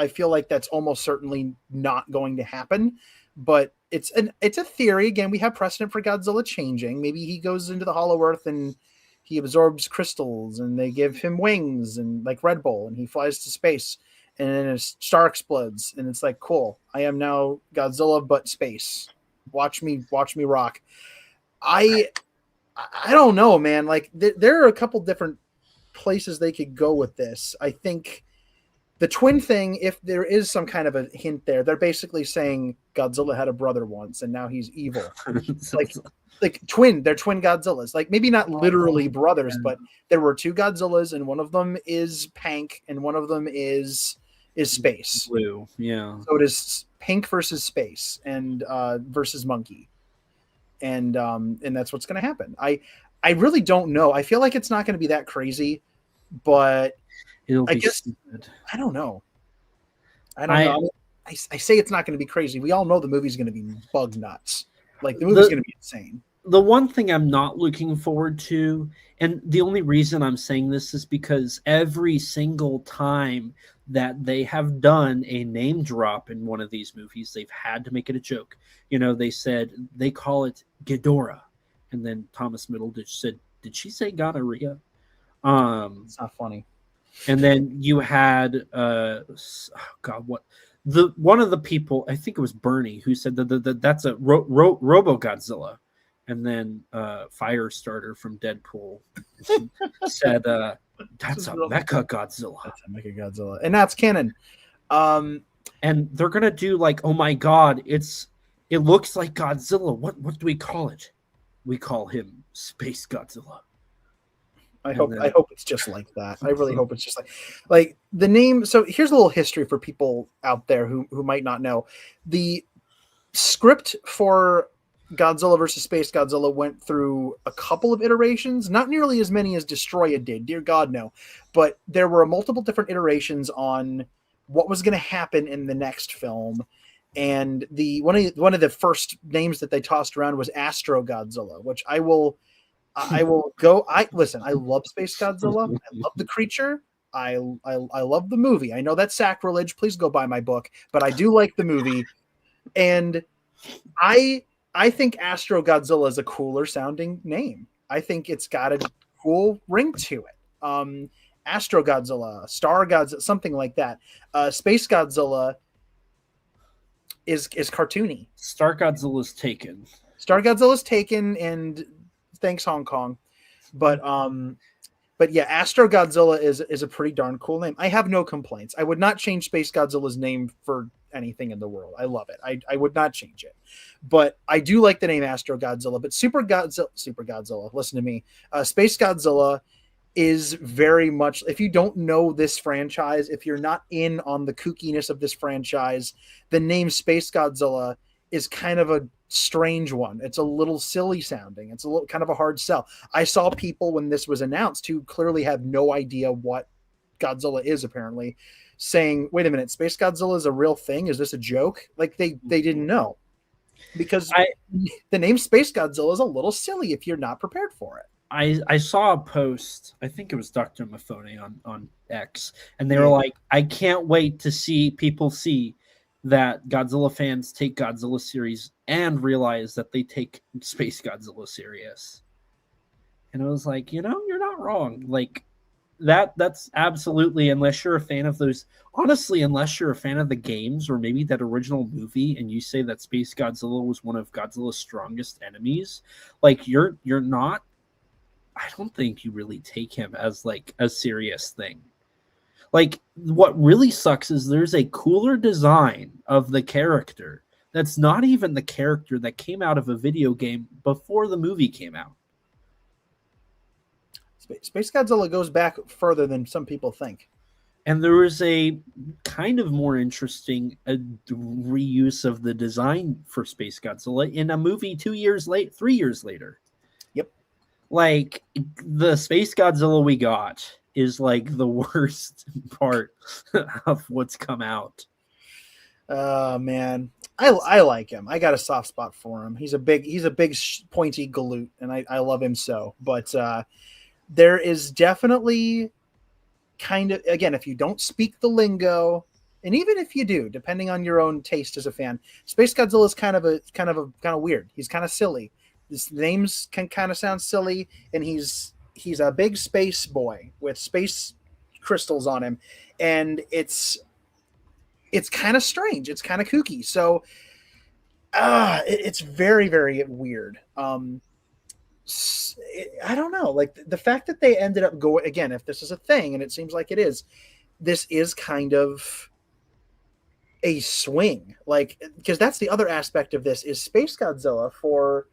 feel like that's almost certainly not going to happen, but it's a theory. Again, we have precedent for Godzilla changing. Maybe he goes into the Hollow Earth and he absorbs crystals, and they give him wings, and like Red Bull, and he flies to space, and then a star explodes, and it's like, cool, I am now Godzilla but space. Watch me rock. I don't know, man. Like there are a couple different places they could go with this. I think the twin thing, if there is some kind of a hint there, they're basically saying Godzilla had a brother once and now he's evil. They're twin Godzillas. Like maybe not literally brothers, but there were two Godzillas, and one of them is Pink and one of them is space. Blue, yeah. So it is Pink versus space and versus monkey. And that's what's going to happen. I really don't know. I feel like it's not going to be that crazy, but I guess stupid. I don't know. I don't know. I say it's not going to be crazy. We all know the movie's going to be bug nuts. Like the movie's going to be insane. The one thing I'm not looking forward to, and the only reason I'm saying this is because every single time that they have done a name drop in one of these movies, they've had to make it a joke. You know, they said they call it Ghidorah, and then Thomas Middleditch said, "Did she say gonorrhea?" It's not funny. And then you had one of the people, I think it was Bernie, who said that that's a Robo Godzilla. And then Firestarter from Deadpool said that's a Mecha Godzilla. That's a Mecha Godzilla, and that's canon. And they're gonna do like, oh my god, it looks like Godzilla. What do we call it? We call him Space Godzilla. I hope it's just like that. I really hope it's just like the name. So here's a little history for people out there who might not know. The script for Godzilla versus Space Godzilla went through a couple of iterations, not nearly as many as Destroya did, dear God, no. But there were multiple different iterations on what was going to happen in the next film. And one of the first names that they tossed around was Astro Godzilla, which I will go. I love Space Godzilla. I love the creature. I love the movie. I know that's sacrilege. Please go buy my book, but I do like the movie. And I think Astro Godzilla is a cooler sounding name. I think it's got a cool ring to it. Astro Godzilla, Star Godzilla, something like that. Space Godzilla is cartoony. Star Godzilla's taken. Star Godzilla's taken, and thanks Hong Kong. But yeah, Astro Godzilla is a pretty darn cool name. I have no complaints. I would not change Space Godzilla's name for anything in the world. I love it. I would not change it. But I do like the name Astro Godzilla. But Super Godzilla, listen to me. Space Godzilla is very much, if you don't know this franchise, if you're not in on the kookiness of this franchise, the name Space Godzilla is kind of a strange one. It's a little silly sounding. It's a little kind of a hard sell. I saw people when this was announced who clearly have no idea what Godzilla is, apparently, saying, wait a minute, Space Godzilla is a real thing? Is this a joke? Like they didn't know. Because the name Space Godzilla is a little silly if you're not prepared for it. I saw a post, I think it was Dr. Mafone on X, and they were like, I can't wait to see people see that Godzilla fans take Godzilla series and realize that they take Space Godzilla serious. And I was like, you're not wrong. Like that's absolutely, unless you're a fan of those, honestly, unless you're a fan of the games or maybe that original movie and you say that Space Godzilla was one of Godzilla's strongest enemies, like you're not, I don't think you really take him as like a serious thing. Like what really sucks is there's a cooler design of the character that's not even the character that came out of a video game before the movie came out. Space Godzilla goes back further than some people think. And there was a kind of more interesting reuse of the design for Space Godzilla in a movie 3 years later. Yep. Like the Space Godzilla we got is like the worst part of what's come out. Oh man, I like him. I got a soft spot for him. He's a big pointy galoot, and I love him so. But there is definitely kind of, again, if you don't speak the lingo, and even if you do, depending on your own taste as a fan, Space Godzilla is kind of weird. He's kind of silly. His names can kind of sound silly, and he's he's a big space boy with space crystals on him, and it's kind of strange. It's kind of kooky. So it's very, very weird. I don't know. Like the fact that they ended up going again, if this is a thing, and it seems like it is, this is kind of a swing. Like, because that's the other aspect of this is Space Godzilla, for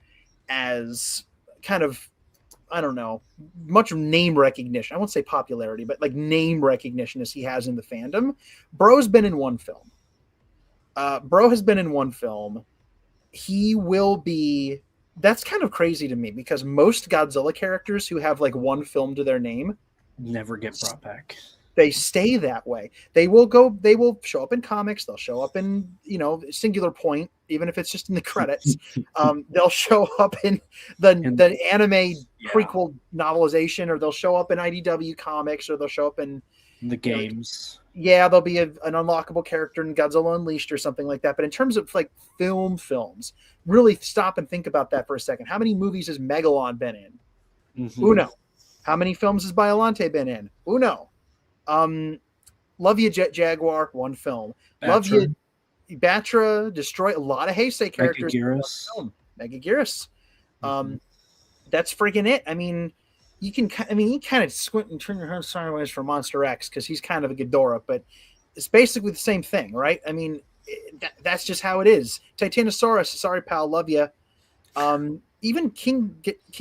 as kind of, I don't know, much name recognition. I won't say popularity, but like name recognition as he has in the fandom. Bro's been in one film. Bro has been in one film. He will be. That's kind of crazy to me because most Godzilla characters who have like one film to their name never get brought back. They stay that way. They will show up in comics. They'll show up in, Singular Point, even if it's just in the credits. They'll show up in the anime prequel novelization, or they'll show up in IDW comics, or they'll show up in the games. There'll be an unlockable character in Godzilla Unleashed or something like that. But in terms of like films, really stop and think about that for a second. How many movies has Megalon been in? Mm-hmm. Uno. How many films has Biollante been in? Uno. Love You, Jet Jaguar, one film. Batra. Love You, Batra, Destroy, a lot of Heisei characters. Megaguirus. That's freaking it. I mean, you kind of squint and turn your head sideways for Monster X because he's kind of a Ghidorah, but it's basically the same thing, right? I mean, that's just how it is. Titanosaurus, sorry, pal, love you. Even King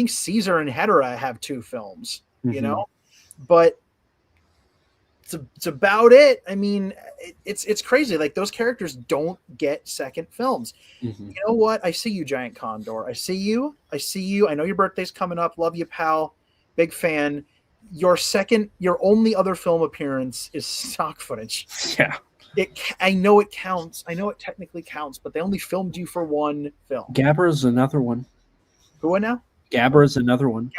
Caesar and Hedorah have 2 films, but it's about it. I mean, it's crazy. Like those characters don't get second films. Mm-hmm. You know what? I see you, Giant Condor. I see you. I know your birthday's coming up. Love you, pal. Big fan. Your only other film appearance is stock footage. Yeah. I know it counts. I know it technically counts, but they only filmed you for one film. Gabra's another one. Who now? Gabra's another one.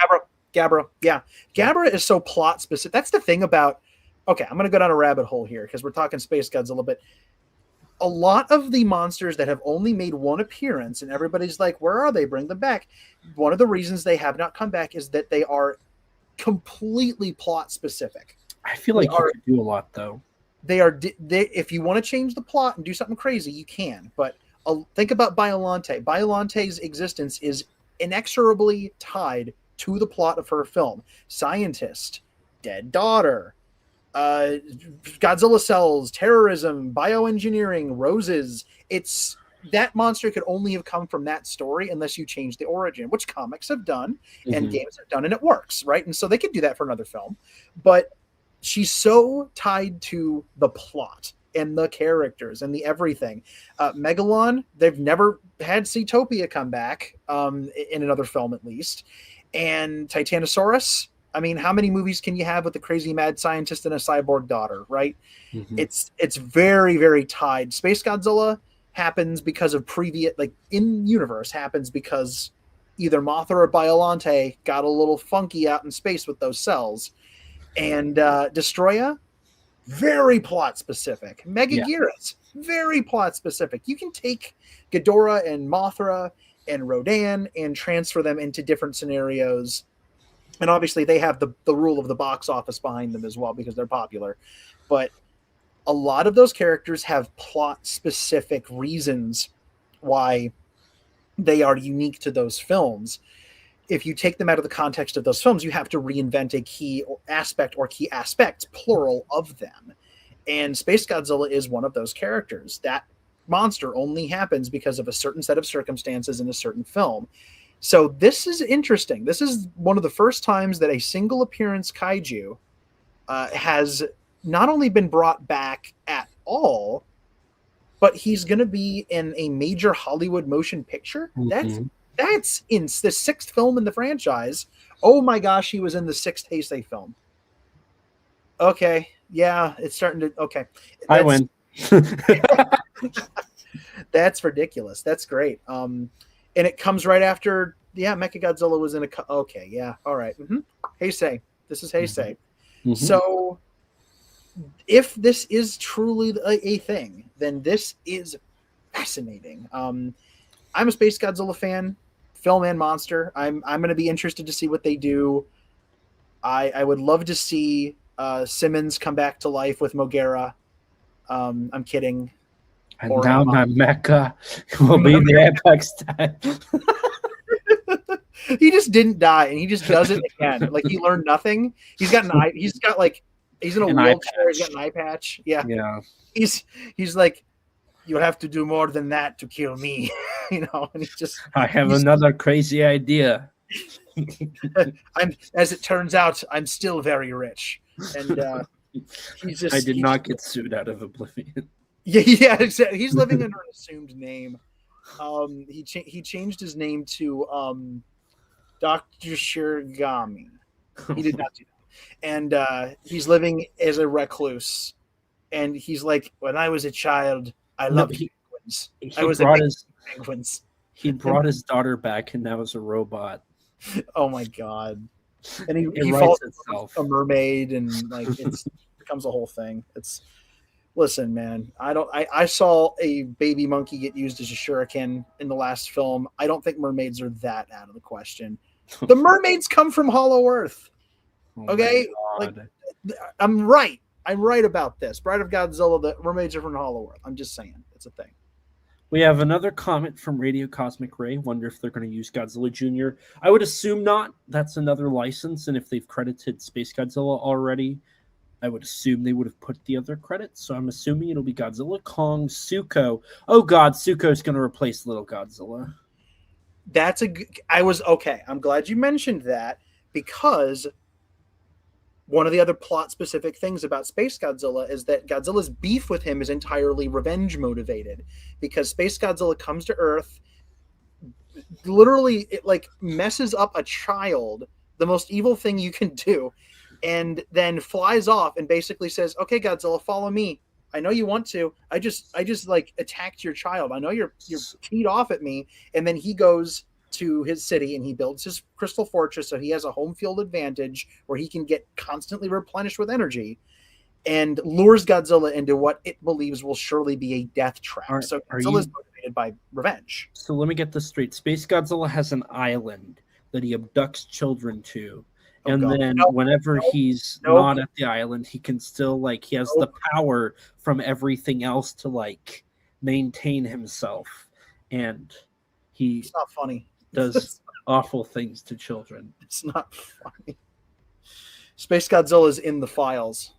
Gabra. Yeah. Gabra is so plot specific. That's the thing about. Okay, I'm going to go down a rabbit hole here because we're talking Space Godzilla, but a lot of the monsters that have only made one appearance and everybody's like, where are they? Bring them back. One of the reasons they have not come back is that they are completely plot specific. I feel like you could do a lot, though. If you want to change the plot and do something crazy, you can. But think about Biollante. Biolante's existence is inexorably tied to the plot of her film. Scientist, dead daughter, Godzilla cells, terrorism, bioengineering, roses. It's that monster could only have come from that story unless you change the origin, which comics have done and games have done, and it works, right? And so they could do that for another film. But she's so tied to the plot and the characters and the everything. Megalon, they've never had Zootopia come back in another film at least. And Titanosaurus, I mean, how many movies can you have with a crazy mad scientist and a cyborg daughter, right? Mm-hmm. It's very, very tied. Space Godzilla happens because of in-universe happens because either Mothra or Biollante got a little funky out in space with those cells. And Destroya, very plot specific. Megaguirus, very plot specific. You can take Ghidorah and Mothra and Rodan and transfer them into different scenarios. And obviously they have the rule of the box office behind them as well because they're popular. But a lot of those characters have plot-specific reasons why they are unique to those films. If you take them out of the context of those films, you have to reinvent a key aspect or key aspects, plural, of them. And Space Godzilla is one of those characters. That monster only happens because of a certain set of circumstances in a certain film. So this is interesting. This is one of the first times that a single appearance kaiju has not only been brought back at all, but he's going to be in a major Hollywood motion picture. Mm-hmm. That's in the 6th film in the franchise. Oh my gosh, he was in the 6th Heisei film. Okay, yeah, it's starting to. Okay, I win. That's ridiculous. That's great. And it comes right after, Mechagodzilla was in a. Okay, yeah, all right. Mm-hmm. Heisei. This is Heisei. Mm-hmm. So, if this is truly a thing, then this is fascinating. I'm a Space Godzilla fan, film and monster. I'm going to be interested to see what they do I would love to see Simmons come back to life with Mogera. I'm kidding. And Or, now my mecha will be the apex tag. He just didn't die, and he just does it again. Like he learned nothing. He's got an eye. He's got like he's in a wheelchair. He's got an eye patch. Yeah. He's like, you have to do more than that to kill me, you know. And I have another crazy idea. As it turns out, I'm still very rich, and I did not get sued out of Oblivion. Yeah, exactly. He's living under an assumed name. He changed his name to Dr. Shiragami. He did not do that, and he's living as a recluse. And he's like, when I was a child, I loved penguins. I was penguins. He brought his daughter back, and now is a robot. Oh my god! And he falls itself a mermaid, and like it becomes a whole thing. Listen, man. I saw a baby monkey get used as a shuriken in the last film. I don't think mermaids are that out of the question. The mermaids come from Hollow Earth. Okay, like I'm right. I'm right about this. Bride of Godzilla. The mermaids are from Hollow Earth. I'm just saying, it's a thing. We have another comment from Radio Cosmic Ray. Wonder if they're going to use Godzilla Jr. I would assume not. That's another license, and if they've credited Space Godzilla already, I would assume they would have put the other credits. So I'm assuming it'll be Godzilla, Kong, Suko. Oh God, Suko's going to replace Little Godzilla. I'm glad you mentioned that, because one of the other plot-specific things about Space Godzilla is that Godzilla's beef with him is entirely revenge-motivated, because Space Godzilla comes to Earth, literally, it like messes up a child, the most evil thing you can do, and then flies off and basically says, "Okay, Godzilla, follow me. I know you want to. I just like attacked your child. I know you're teed off at me." And then he goes to his city and he builds his crystal fortress, so he has a home field advantage where he can get constantly replenished with energy, and lures Godzilla into what it believes will surely be a death trap. So Godzilla's motivated by revenge. So let me get this straight. Space Godzilla has an island that he abducts children to. And then whenever he's not at the island, he can still he has the power from everything else to maintain himself. And it's not funny. Does awful things to children. It's not funny. Space Godzilla is in the files.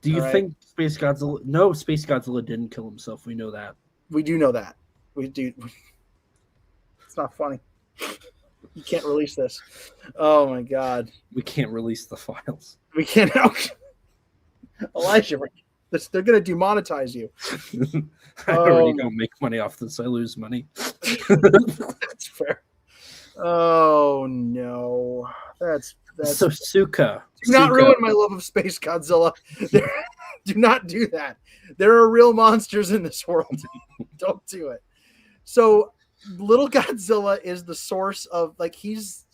Do you think Space Godzilla... No, Space Godzilla didn't kill himself. We know that. We do know that. We do. It's not funny. You can't release this. Oh my god. We can't release the files. We can't. Elijah, they're going to demonetize you. I already don't make money off this. I lose money. That's fair. Oh no. That's so Suka. Do not ruin my love of Space Godzilla. Do not do that. There are real monsters in this world. Don't do it. So Little Godzilla is the source of his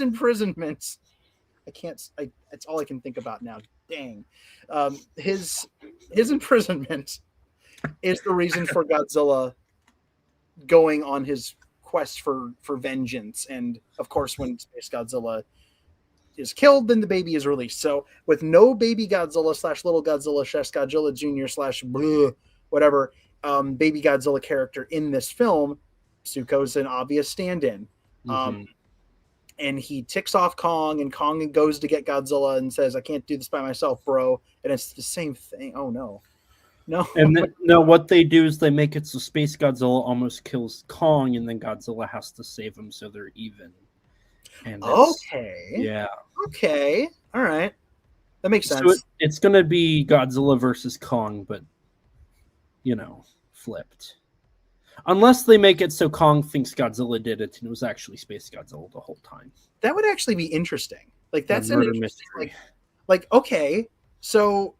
imprisonment. It's all I can think about now. Dang. His imprisonment is the reason for Godzilla going on his quest for vengeance. And of course, when Space Godzilla is killed, then the baby is released. So with no baby Godzilla / Little Godzilla / Godzilla Jr. / whatever baby Godzilla character in this film, Suko's an obvious stand-in. And he ticks off Kong, and Kong goes to get Godzilla and says, "I can't do this by myself, bro." And it's the same thing. Oh no. And what they do is they make it so Space Godzilla almost kills Kong, and then Godzilla has to save him, so they're even. And okay, all right, that makes sense. So it's gonna be Godzilla versus Kong, but flipped. Unless they make it so Kong thinks Godzilla did it, and it was actually Space Godzilla the whole time. That would actually be interesting. That's an interesting mystery. Okay, so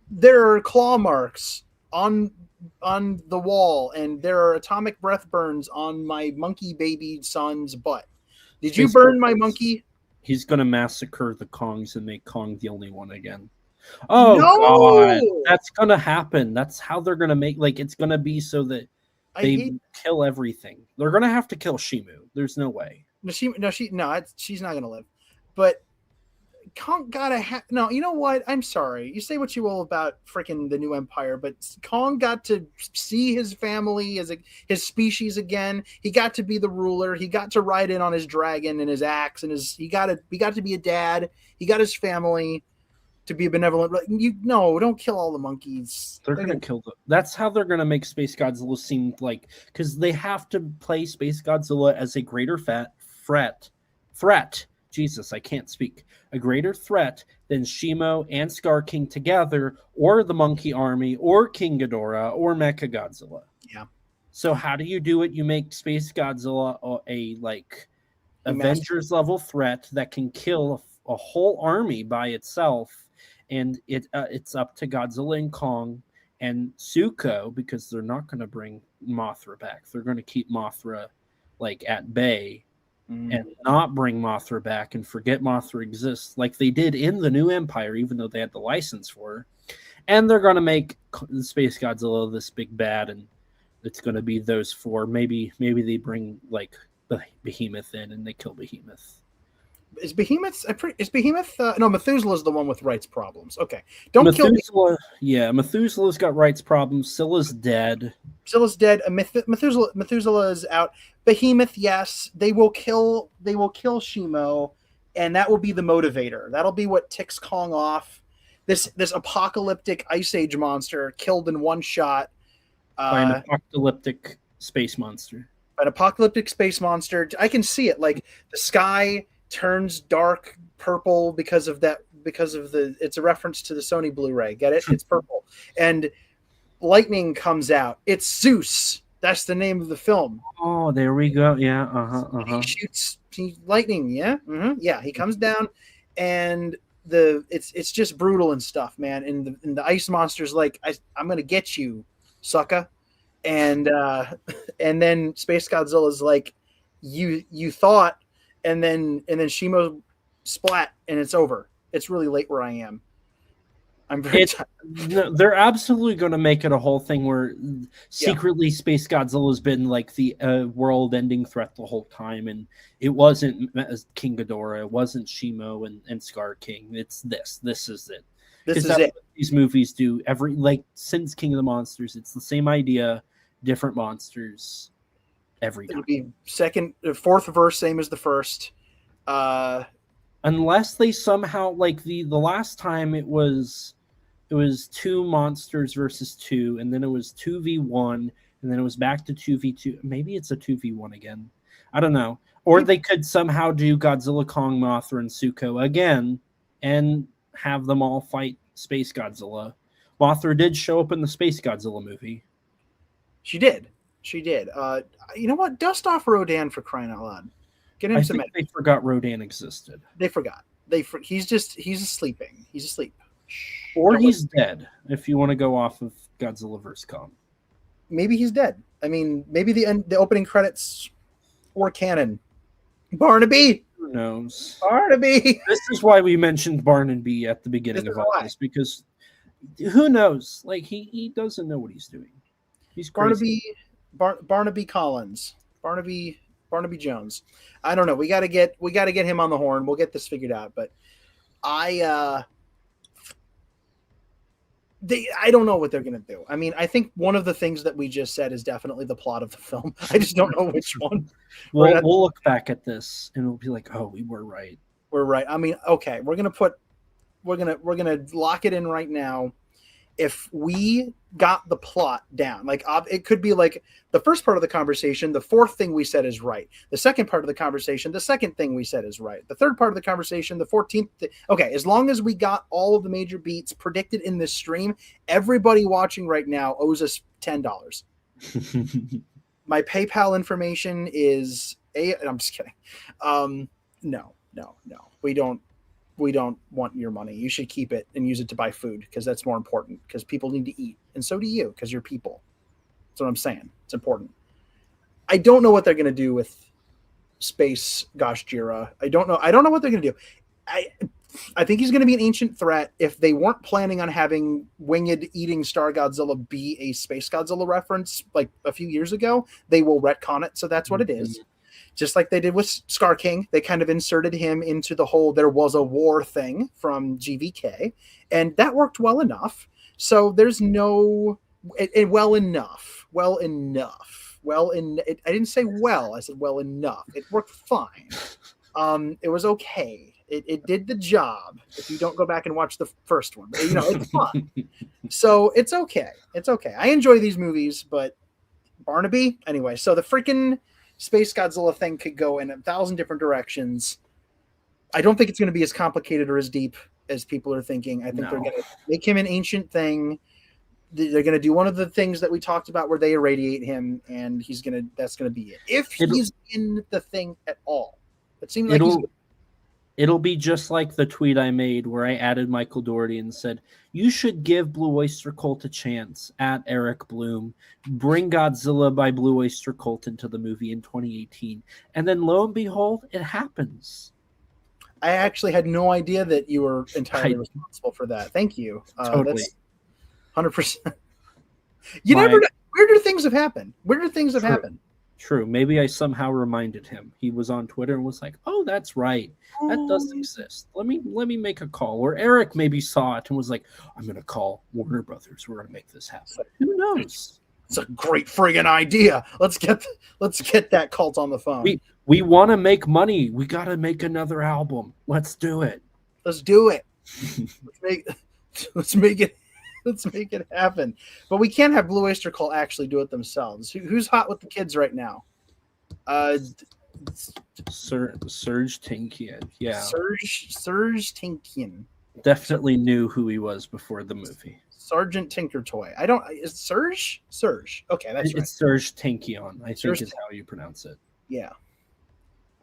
there are claw marks on the wall, and there are atomic breath burns on my monkey baby son's butt. Did you burn my monkey? He's gonna massacre the Kongs and make Kong the only one again. Oh God, that's gonna happen. That's how they're gonna make. It's gonna be so that they kill everything. They're gonna have to kill Shimu. There's no way. She's not gonna live. But Kong gotta have no. You know what? I'm sorry. You say what you will about freaking the new Empire, but Kong got to see his family as his species again. He got to be the ruler. He got to ride in on his dragon and his axe and he got to be a dad. He got his family to be benevolent. Don't kill all the monkeys. They're gonna kill them. That's how they're gonna make Space Godzilla seem like, because they have to play Space Godzilla as a greater threat. Jesus, I can't speak. A greater threat than Shimo and Scar King together, or the Monkey Army, or King Ghidorah, or Mechagodzilla. Yeah. So how do you do it? You make Space Godzilla a Avengers level threat that can kill a whole army by itself, and it's up to Godzilla and Kong and Zuko, because they're not going to bring Mothra back. They're going to keep Mothra at bay. And not bring Mothra back and forget Mothra exists like they did in the New Empire, even though they had the license for her. And they're going to make Space Godzilla this big bad, and it's going to be those four. Maybe they bring the Behemoth in and they kill Behemoth. Is Behemoth? No, Methuselah is the one with rights problems. Okay, don't Methuselah, kill. Yeah, Methuselah's got rights problems. Scylla's dead. Methuselah is out. Behemoth, yes, they will kill Shimo, and that will be the motivator. That'll be what ticks Kong off. This apocalyptic Ice Age monster killed in one shot by an apocalyptic space monster. An apocalyptic space monster. I can see it. The sky turns dark purple because of it's a reference to the Sony Blu-ray. Get it? It's purple. And lightning comes out. It's Zeus. That's the name of the film. Oh, there we go. Yeah. He shoots lightning. Yeah. Mm-hmm. Yeah. He comes down, and it's just brutal and stuff, man. And the ice monster's like, I'm gonna get you, sucker. And then Space Godzilla's like, you thought, and then Shimo splat, and it's over. It's really late where I am. I'm very tired. They're absolutely going to make it a whole thing where secretly Space Godzilla has been the world-ending threat the whole time, and it wasn't King Ghidorah, it wasn't Shimo and Scar King. It's this. This is it. This is it. These movies do since King of the Monsters. It's the same idea, different monsters every time. It'll be fourth verse, same as the first. Unless they somehow the last time it was two monsters versus two, and then it was 2v1, and then it was back to 2v2. Maybe it's a 2v1 again. I don't know. Or they could somehow do Godzilla, Kong, Mothra, and Zuko again and have them all fight Space Godzilla. Mothra did show up in the Space Godzilla movie. She did. You know what? Dust off Rodan, for crying out loud. I think they forgot Rodan existed. They forgot. He's sleeping. He's asleep. Or he's dead, if you want to go off of Godzilla vs. Kong. Maybe he's dead. I mean, maybe the opening credits were canon. Barnaby! Who knows? Barnaby! This is why we mentioned Barnaby at the beginning of all this, because who knows? He doesn't know what he's doing. He's crazy. Barnaby Collins. Barnaby Jones. I don't know. We gotta get him on the horn. We'll get this figured out. But I don't know what they're gonna do. I mean, I think one of the things that we just said is definitely the plot of the film. I just don't know which one. We'll look back at this and we'll be like, oh, we were right. We're right. I mean, okay, we're gonna lock it in right now. If we got the plot down, it could be the first part of the conversation, the fourth thing we said is right. The second part of the conversation, the second thing we said is right. The third part of the conversation, the 14th. Okay, as long as we got all of the major beats predicted in this stream, everybody watching right now owes us $10. My PayPal information is I'm just kidding. No. We don't want your money. You should keep it and use it to buy food, because that's more important, because people need to eat. And so do you, because you're people. That's what I'm saying. It's important. I don't know what they're going to do with Space Gojira. I don't know what they're going to do. I think he's going to be an ancient threat. If they weren't planning on having winged eating Star Godzilla be a Space Godzilla reference a few years ago, they will retcon it. So that's what it is. just like they did with Scar King. They kind of inserted him into the whole "there was a war" thing from GVK, and that worked well enough. So there's no well enough. I didn't say well. I said well enough. It worked fine. It was okay. It did the job. If you don't go back and watch the first one, it's fun. So it's okay. It's okay. I enjoy these movies, but Barnaby anyway. So the freaking Space Godzilla thing could go in 1,000 different directions. I don't think it's going to be as complicated or as deep as people are thinking. I think they're going to make him an ancient thing. They're going to do one of the things that we talked about where they irradiate him, and that's going to be it. If he's in the thing at all. It seems like it'll be just like the tweet I made where I added Michael Dougherty and said, you should give Blue Oyster Cult a chance at Eric Bloom. Bring Godzilla by Blue Oyster Cult into the movie in 2018. And then lo and behold, it happens. I actually had no idea that you were entirely responsible for that. Thank you. Totally. That's 100%. You never know. Weirder things have happened. Happened. True. Maybe I somehow reminded him. He was on Twitter and was like, "Oh, that's right. That does exist. Let me make a call." Or Eric maybe saw it and was like, "I'm going to call Warner Brothers. We're going to make this happen." Who knows? It's a great friggin' idea. Let's get that cult on the phone. We want to make money. We got to make another album. Let's do it. Let's do it. Let's make it happen. But we can't have Blue Oyster Cult actually do it themselves. Who's hot with the kids right now? Serge Tankian. Yeah. Serge Tankian. Definitely knew who he was before the movie. Sergeant Tinkertoy. Is Serge? Okay, that's right. It's Serge Tankian, I think is how you pronounce it. Yeah.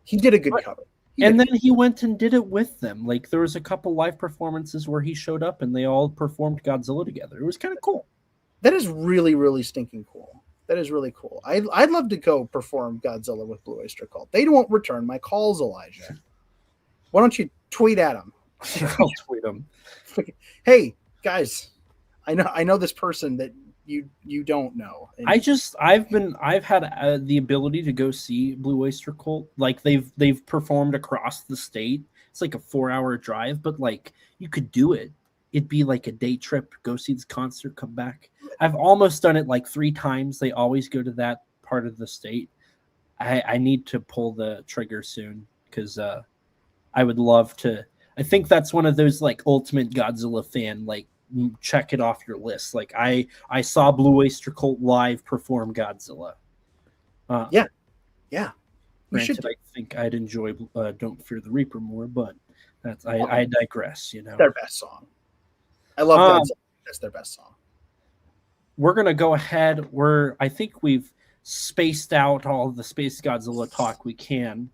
He did a good cover. And then he went and did it with them. Like there was a couple live performances where he showed up and they all performed Godzilla together. It was kind of cool. That is really, really stinking cool. That is really cool. I'd love to go perform Godzilla with Blue Oyster Cult. They won't return my calls, Elijah. Why don't you tweet at them? I'll tweet them. Hey guys, I know this person that you don't know. And I've had the ability to go see Blue Oyster Cult. Like they've performed across the state. It's like a 4-hour drive, but like you could do it. It'd be like a day trip. Go see this concert, come back. I've almost done it like 3 times. They always go to that part of the state. I need to pull the trigger soon because I would love to. I think that's one of those like ultimate Godzilla fan like. Check it off your list. Like I saw Blue Oyster Cult live perform Godzilla. Yeah. Granted, I think I'd enjoy Don't Fear the Reaper more, but I digress. Their best song. I love Godzilla. That's their best song. We're gonna go ahead. I think we've spaced out all the Space Godzilla talk we can.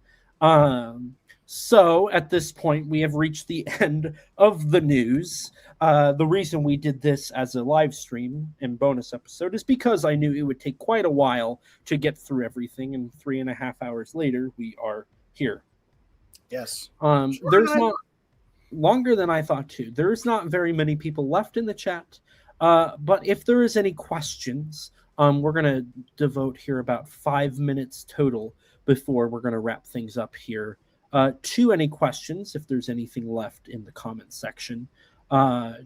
So at this point, we have reached the end of the news. The reason we did this as a live stream and bonus episode is because I knew it would take quite a while to get through everything, and 3.5 hours later, we are here. Yes. There's not longer than I thought too. There's not very many people left in the chat, but if there is any questions, we're gonna devote here about 5 minutes total before we're gonna wrap things up here. To any questions, if there's anything left in the comment section,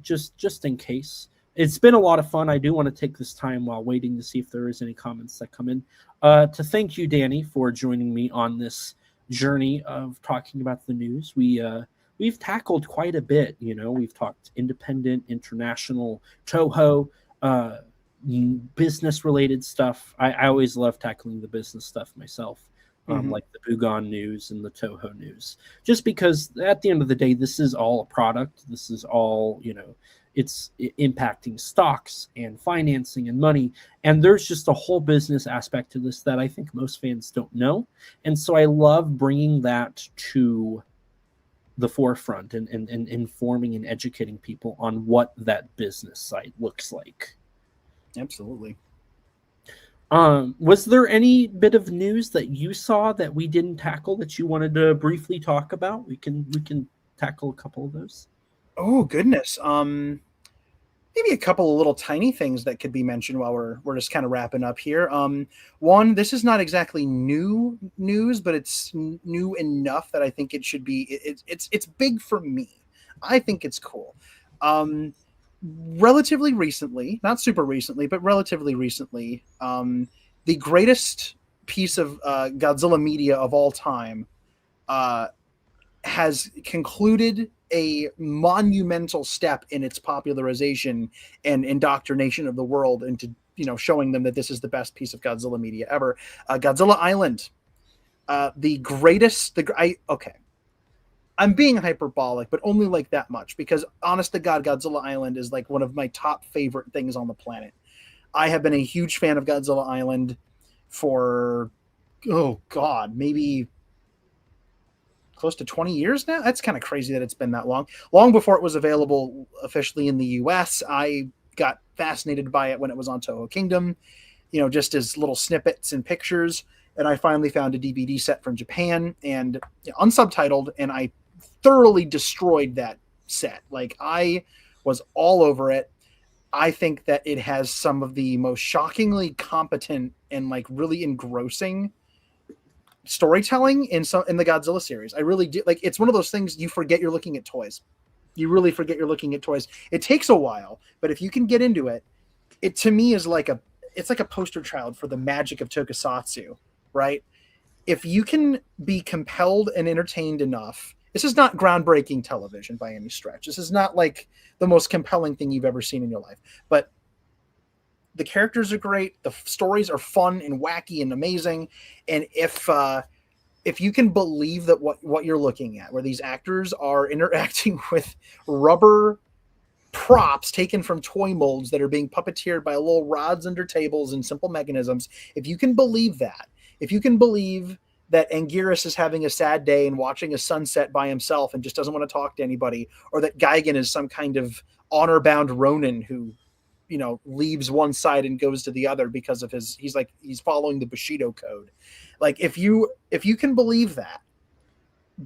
just in case. It's been a lot of fun. I do want to take this time while waiting to see if there is any comments that come in. To thank you, Danny, for joining me on this journey of talking about the news. We've tackled quite a bit. We've talked independent, international, Toho, business-related stuff. I always love tackling the business stuff myself. Like the Bugon news and the Toho news, just because at the end of the day, this is all a product. This is all, it's impacting stocks and financing and money. And there's just a whole business aspect to this that I think most fans don't know. And so I love bringing that to the forefront and informing and educating people on what that business side looks like. Absolutely. Was there any bit of news that you saw that we didn't tackle that you wanted to briefly talk about? We can tackle a couple of those. Oh goodness. maybe a couple of little tiny things that could be mentioned while we're just kind of wrapping up here. One, this is not exactly new news, but it's new enough that I think it should be. It's big for me. I think it's cool. Relatively recently, not super recently, but relatively recently, the greatest piece of Godzilla media of all time has concluded a monumental step in its popularization and indoctrination of the world into, showing them that this is the best piece of Godzilla media ever. Godzilla Island, the greatest. Okay, I'm being hyperbolic, but only like that much, because honest to God, Godzilla Island is like one of my top favorite things on the planet. I have been a huge fan of Godzilla Island for, oh God, maybe close to 20 years now. That's kind of crazy that it's been that long. Long before it was available officially in the US, I got fascinated by it when it was on Toho Kingdom, just as little snippets and pictures. And I finally found a DVD set from Japan and unsubtitled, and I thoroughly destroyed that set. Like, I was all over it. I think that it has some of the most shockingly competent and like really engrossing storytelling in the Godzilla series. I really do. Like, it's one of those things you forget you're looking at toys. You really forget you're looking at toys. It takes a while, but if you can get into it, it to me is like it's like a poster child for the magic of tokusatsu, right? If you can be compelled and entertained enough, this is not groundbreaking television by any stretch. This is not like the most compelling thing you've ever seen in your life, but the characters are great. The stories are fun and wacky and amazing. And if you can believe that what you're looking at, where these actors are interacting with rubber props taken from toy molds that are being puppeteered by little rods under tables and simple mechanisms, if you can believe that, if you can believe that Anguirus is having a sad day and watching a sunset by himself and just doesn't want to talk to anybody, or that Gigan is some kind of honor-bound Ronin who, leaves one side and goes to the other because of he's following the Bushido code. Like, if you can believe that,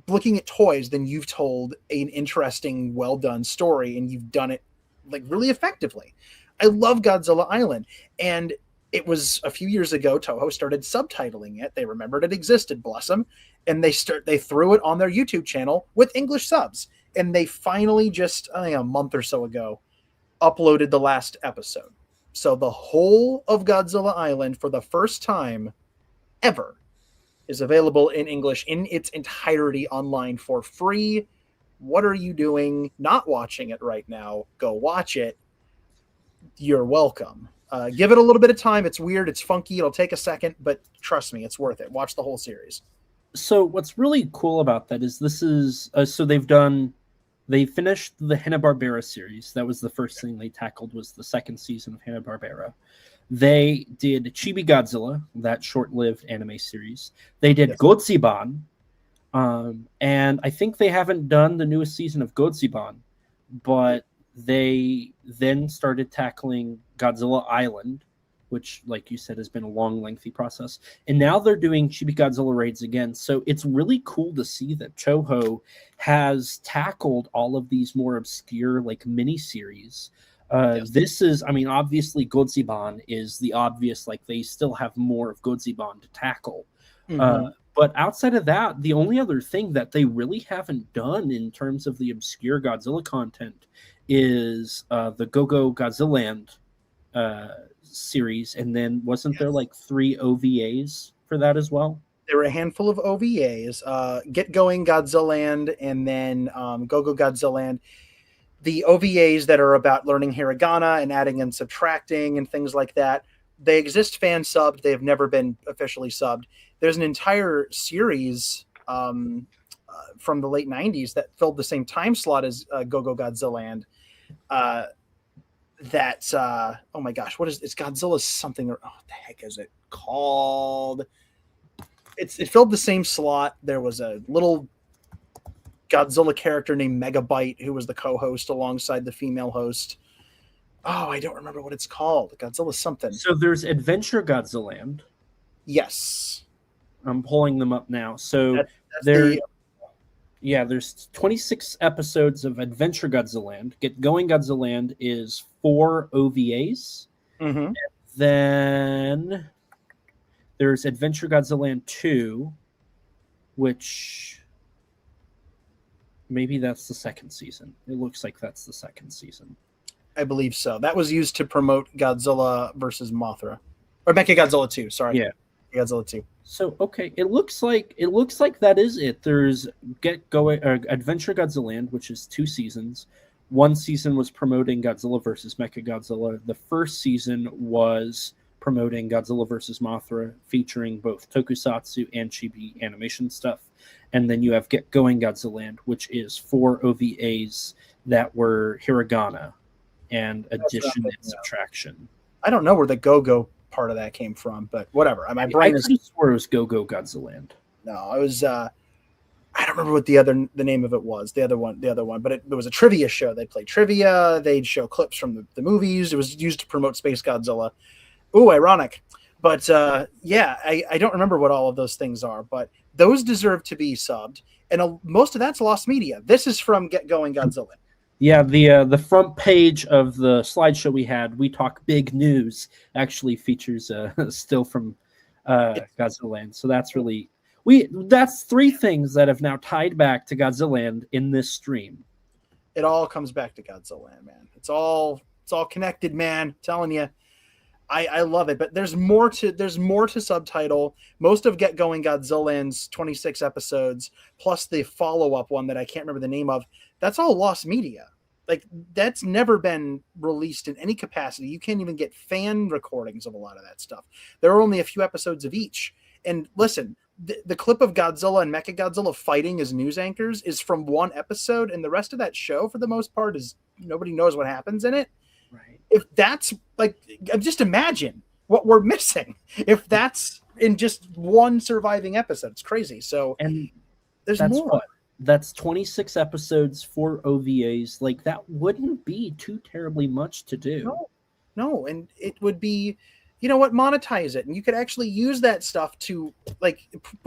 looking at toys, then you've told an interesting, well done story, and you've done it like really effectively. I love Godzilla Island, and it was a few years ago Toho started subtitling it. They remembered it existed, bless them, and they threw it on their YouTube channel with English subs. And they finally just a month or so ago uploaded the last episode. So the whole of Godzilla Island, for the first time ever, is available in English in its entirety online for free. What are you doing not watching it right now? Go watch it. You're welcome. Give it a little bit of time. It's weird. It's funky. It'll take a second, but trust me, it's worth it. Watch the whole series. So what's really cool about that is this is so they finished the Hanna-Barbera series. That was the first thing they tackled, was the second season of Hanna-Barbera. They did Chibi Godzilla, that short-lived anime series. They did Godziban, and I think they haven't done the newest season of Godziban, but they then started tackling Godzilla Island, which, like you said, has been a long, lengthy process. And now they're doing Chibi Godzilla raids again. So it's really cool to see that Toho has tackled all of these more obscure, like, mini-series. This is, obviously Godziban is the obvious, like, they still have more of Godziban to tackle. Mm-hmm. But outside of that, the only other thing that they really haven't done in terms of the obscure Godzilla content is the Go-Go Godzillaland series, and then wasn't there like 3 OVAs for that as well? There were a handful of OVAs, Get Going Godzillaland, and then Go-Go Godzillaland. The OVAs that are about learning hiragana and adding and subtracting and things like that, they exist fan subbed. They have never been officially subbed. There's an entire series from the late 90s that filled the same time slot as Go-Go Godzillaland. That's oh my gosh, it's Godzilla something, or what the heck is it called? It filled the same slot. There was a little Godzilla character named Megabyte who was the co-host alongside the female host. Oh, I don't remember what it's called. Godzilla something. So there's Adventure Godzillaland. Yes. I'm pulling them up now. So Yeah, there's 26 episodes of Adventure Godzilla Land. Get Going Godzilla Land is 4 OVAs. Mm-hmm. Then there's Adventure Godzilla Land 2, which maybe that's the second season. It looks like that's the second season. I believe so. That was used to promote Godzilla versus Mothra, or Mechagodzilla 2. Sorry, Yeah. Godzilla 2. So okay, it looks like that is it. There's Adventure Godzilla Land, which is 2 seasons. One season was promoting Godzilla versus Mechagodzilla. The first season was promoting Godzilla versus Mothra, featuring both tokusatsu and chibi animation stuff. And then you have Get Going Godzilla Land, which is 4 OVAs that were hiragana and addition and subtraction. I don't know where the go-go part of that came from, but whatever. My brain is. I swore it was Go Go Godzilla Land. No, it was. I don't remember what the name of it was. The other one, but it was a trivia show. They'd play trivia. They'd show clips from the movies. It was used to promote Space Godzilla. Ooh, ironic. But yeah, I don't remember what all of those things are, but those deserve to be subbed, and most of that's lost media. This is from Get Going Godzilla. Yeah, the front page of the slideshow we talk big news, actually features still from Godzilla Land. So that's really that's 3 things that have now tied back to Godzilla Land in this stream. It all comes back to Godzilla Land, man. It's all connected, man. I'm telling you. I love it, but there's more to subtitle. Most of Get Going Godzilla Land's 26 episodes, plus the follow-up one that I can't remember the name of, that's all lost media. Like, that's never been released in any capacity. You can't even get fan recordings of a lot of that stuff. There are only a few episodes of each. And listen, the clip of Godzilla and Mechagodzilla fighting as news anchors is from one episode, and the rest of that show, for the most part, is nobody knows what happens in it. Right. If that's like, just imagine what we're missing if that's in just one surviving episode. It's crazy. So, and there's more. That's 26 episodes, 4 OVAs. Like, that wouldn't be too terribly much to do. No, and it would be, you know what, monetize it, and you could actually use that stuff to, like,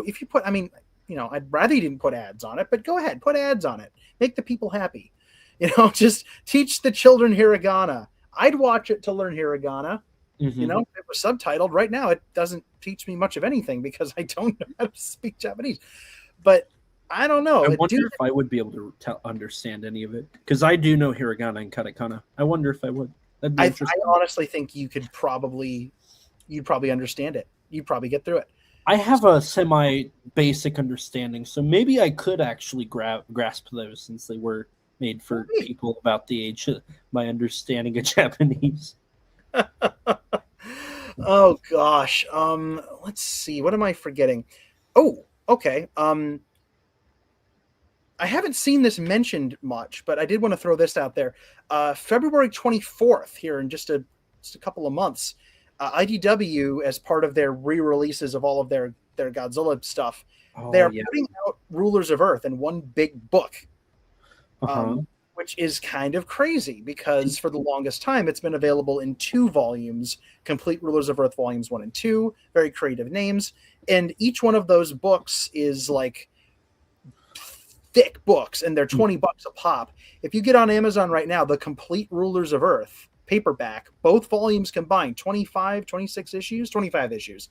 if you put, I mean, you know, I'd rather you didn't put ads on it, but go ahead, put ads on it, make the people happy. You know, just teach the children hiragana. I'd watch it to learn hiragana. Mm-hmm. You know, if it was subtitled right now, it doesn't teach me much of anything because I don't know how to speak Japanese. But I don't know. I wonder if I would be able to understand any of it, because I do know hiragana and katakana. I wonder if I would. I honestly think you'd probably understand it. You'd probably get through it. I have a semi-basic understanding, so maybe I could actually grasp those, since they were made for people about the age of my understanding of Japanese. Oh gosh. Let's see. What am I forgetting? Oh, okay. I haven't seen this mentioned much, but I did want to throw this out there. February 24th, here in just a couple of months, IDW, as part of their re-releases of all of their Godzilla stuff, they're putting out Rulers of Earth in one big book. Which is kind of crazy, because for the longest time it's been available in 2 volumes, Complete Rulers of Earth volumes 1 and 2, very creative names, and each one of those books is like thick books, and they're $20 a pop. If you get on Amazon right now, the Complete Rulers of Earth paperback, both volumes combined, 26 issues, 25 issues,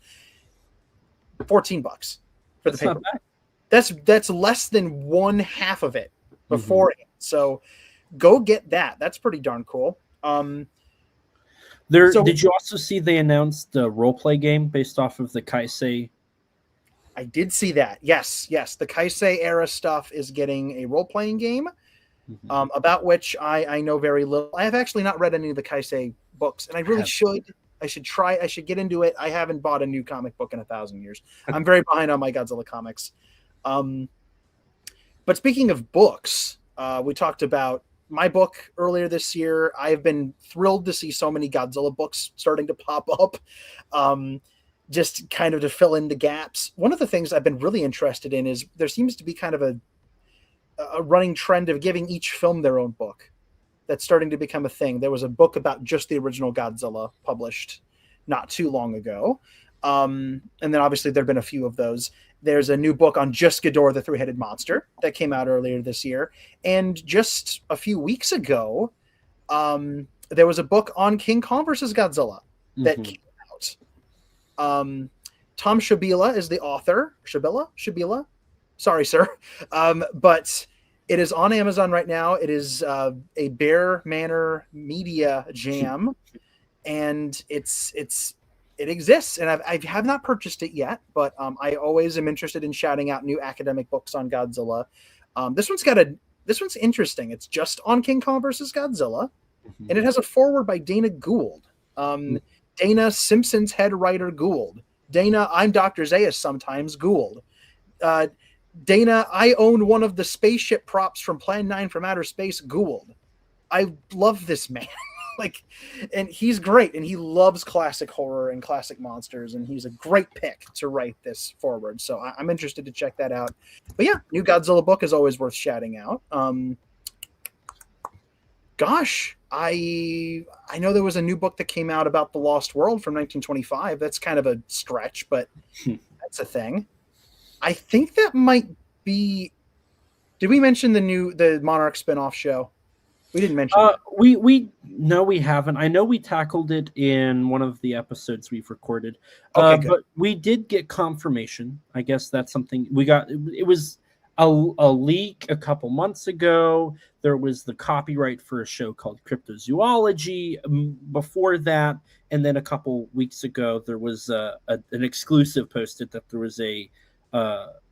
$14 for the paperback. That's less than one half of it beforehand. So go get that. That's pretty darn cool. Did you also see they announced the role-play game based off of the Kaisei? I did see that. Yes. The Kaisei era stuff is getting a role-playing game, about which I know very little. I have actually not read any of the Kaisei books, and I really should. I should try. I should get into it. I haven't bought a new comic book in 1,000 years. I'm very behind on my Godzilla comics. But speaking of books, we talked about my book earlier this year. I've been thrilled to see so many Godzilla books starting to pop up, just kind of to fill in the gaps. One of the things I've been really interested in is there seems to be kind of a running trend of giving each film their own book. That's starting to become a thing. There was a book about just the original Godzilla published not too long ago. And then obviously there have been a few of those. There's a new book on just Ghidorah the Three-Headed Monster that came out earlier this year. And just a few weeks ago, there was a book on King Kong versus Godzilla that came out. Tom Shabila is the author. Shabila? Sorry, sir. But it is on Amazon right now. It is a Bear Manor Media Jam, and it exists. And I have not purchased it yet, but I always am interested in shouting out new academic books on Godzilla. This one's interesting. It's just on King Kong versus Godzilla, and it has a foreword by Dana Gould. Dana, Simpsons head writer Gould. Dana, I'm Dr. Zaius sometimes Gould. Dana, I own one of the spaceship props from Plan 9 from Outer Space Gould. I love this man. And he's great, and he loves classic horror and classic monsters, and he's a great pick to write this forward. So I'm interested to check that out. But yeah, new Godzilla book is always worth shouting out. Gosh, I know there was a new book that came out about the Lost World from 1925. That's kind of a stretch, but that's a thing. I think that might be. Did we mention the Monarch spinoff show? We didn't mention that. We haven't. I know we tackled it in one of the episodes we've recorded. Okay, but we did get confirmation. I guess that's something we got. It was a leak a couple months ago. There was the copyright for a show called Cryptozoology before that, and then a couple weeks ago there was an exclusive posted that there was a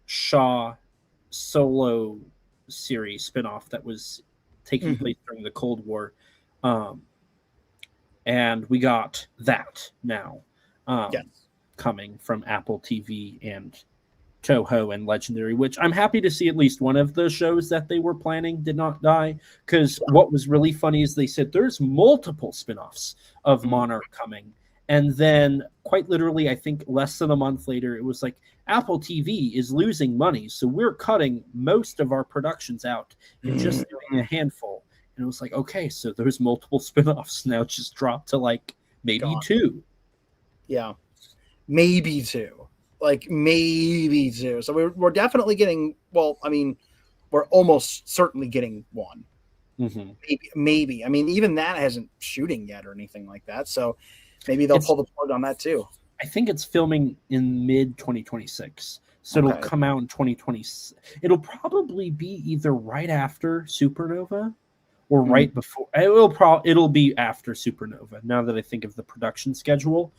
Shaw solo series spinoff that was taking place during the Cold War, and we got that now coming from Apple TV and Toho and Legendary, which I'm happy to see at least one of the shows that they were planning did not die, because what was really funny is they said there's multiple spinoffs of Monarch coming, and then quite literally I think less than a month later it was like Apple TV is losing money, so we're cutting most of our productions out and just doing a handful. And it was like, okay, so there's multiple spinoffs now, just dropped to like maybe 2. Yeah, maybe 2. Maybe 2. So we're definitely getting. Well, I mean, we're almost certainly getting 1. Maybe. I mean, even that hasn't shooting yet or anything like that. So maybe they'll pull the plug on that too. I think it's filming in mid 2026, so it'll come out in 2020. It'll probably be either right after Supernova or right before. It'll be after Supernova. Now that I think of the production schedule,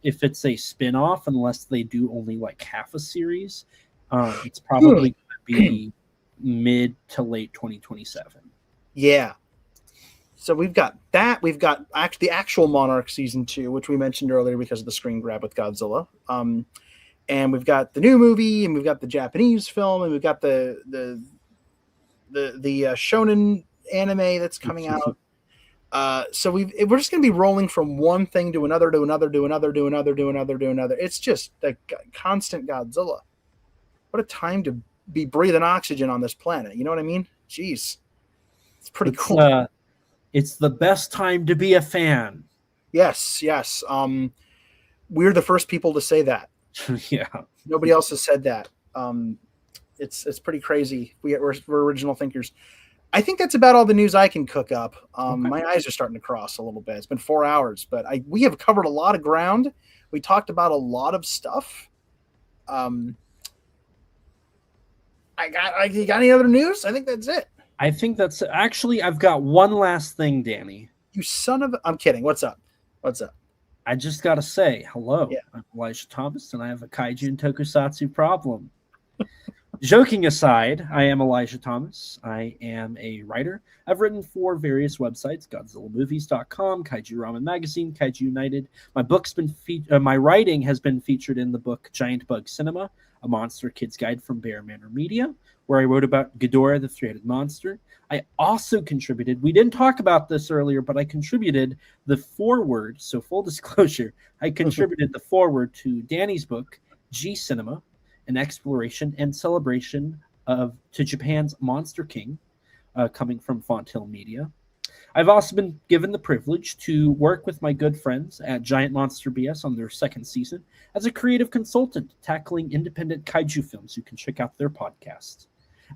if it's a spin-off, unless they do only like half a series, it's probably going to be mid to late 2027. Yeah. So we've got that. We've got the actual Monarch season 2, which we mentioned earlier because of the screen grab with Godzilla. And we've got the new movie, and we've got the Japanese film, and we've got the shonen anime that's coming out. So we're just going to be rolling from one thing to another, to another, to another, to another, to another, to another. It's just a constant Godzilla. What a time to be breathing oxygen on this planet. You know what I mean? Jeez. It's pretty cool. It's the best time to be a fan. Yes. We're the first people to say that. Yeah. Nobody else has said that. It's pretty crazy. We're original thinkers. I think that's about all the news I can cook up. My eyes are starting to cross a little bit. It's been 4 hours, but we have covered a lot of ground. We talked about a lot of stuff. You got any other news? I think that's it. I think that's actually. I've got one last thing, Danny. You son of a... I'm kidding. What's up? I just got to say hello. Yeah. I'm Elijah Thomas, and I have a Kaiju and Tokusatsu problem. Joking aside, I am Elijah Thomas. I am a writer. I've written for various websites: GodzillaMovies.com, Kaiju Ramen Magazine, Kaiju United. My writing has been featured in the book Giant Bug Cinema, a Monster Kid's Guide from Bear Manor Media, where I wrote about Ghidorah the Three-Headed Monster. I also contributed, we didn't talk about this earlier, but I contributed the foreword, so full disclosure, I contributed the foreword to Danny's book, G Cinema, an exploration and celebration to Japan's Monster King, coming from Fonthill Media. I've also been given the privilege to work with my good friends at Giant Monster BS on their second season as a creative consultant tackling independent kaiju films. You can check out their podcast.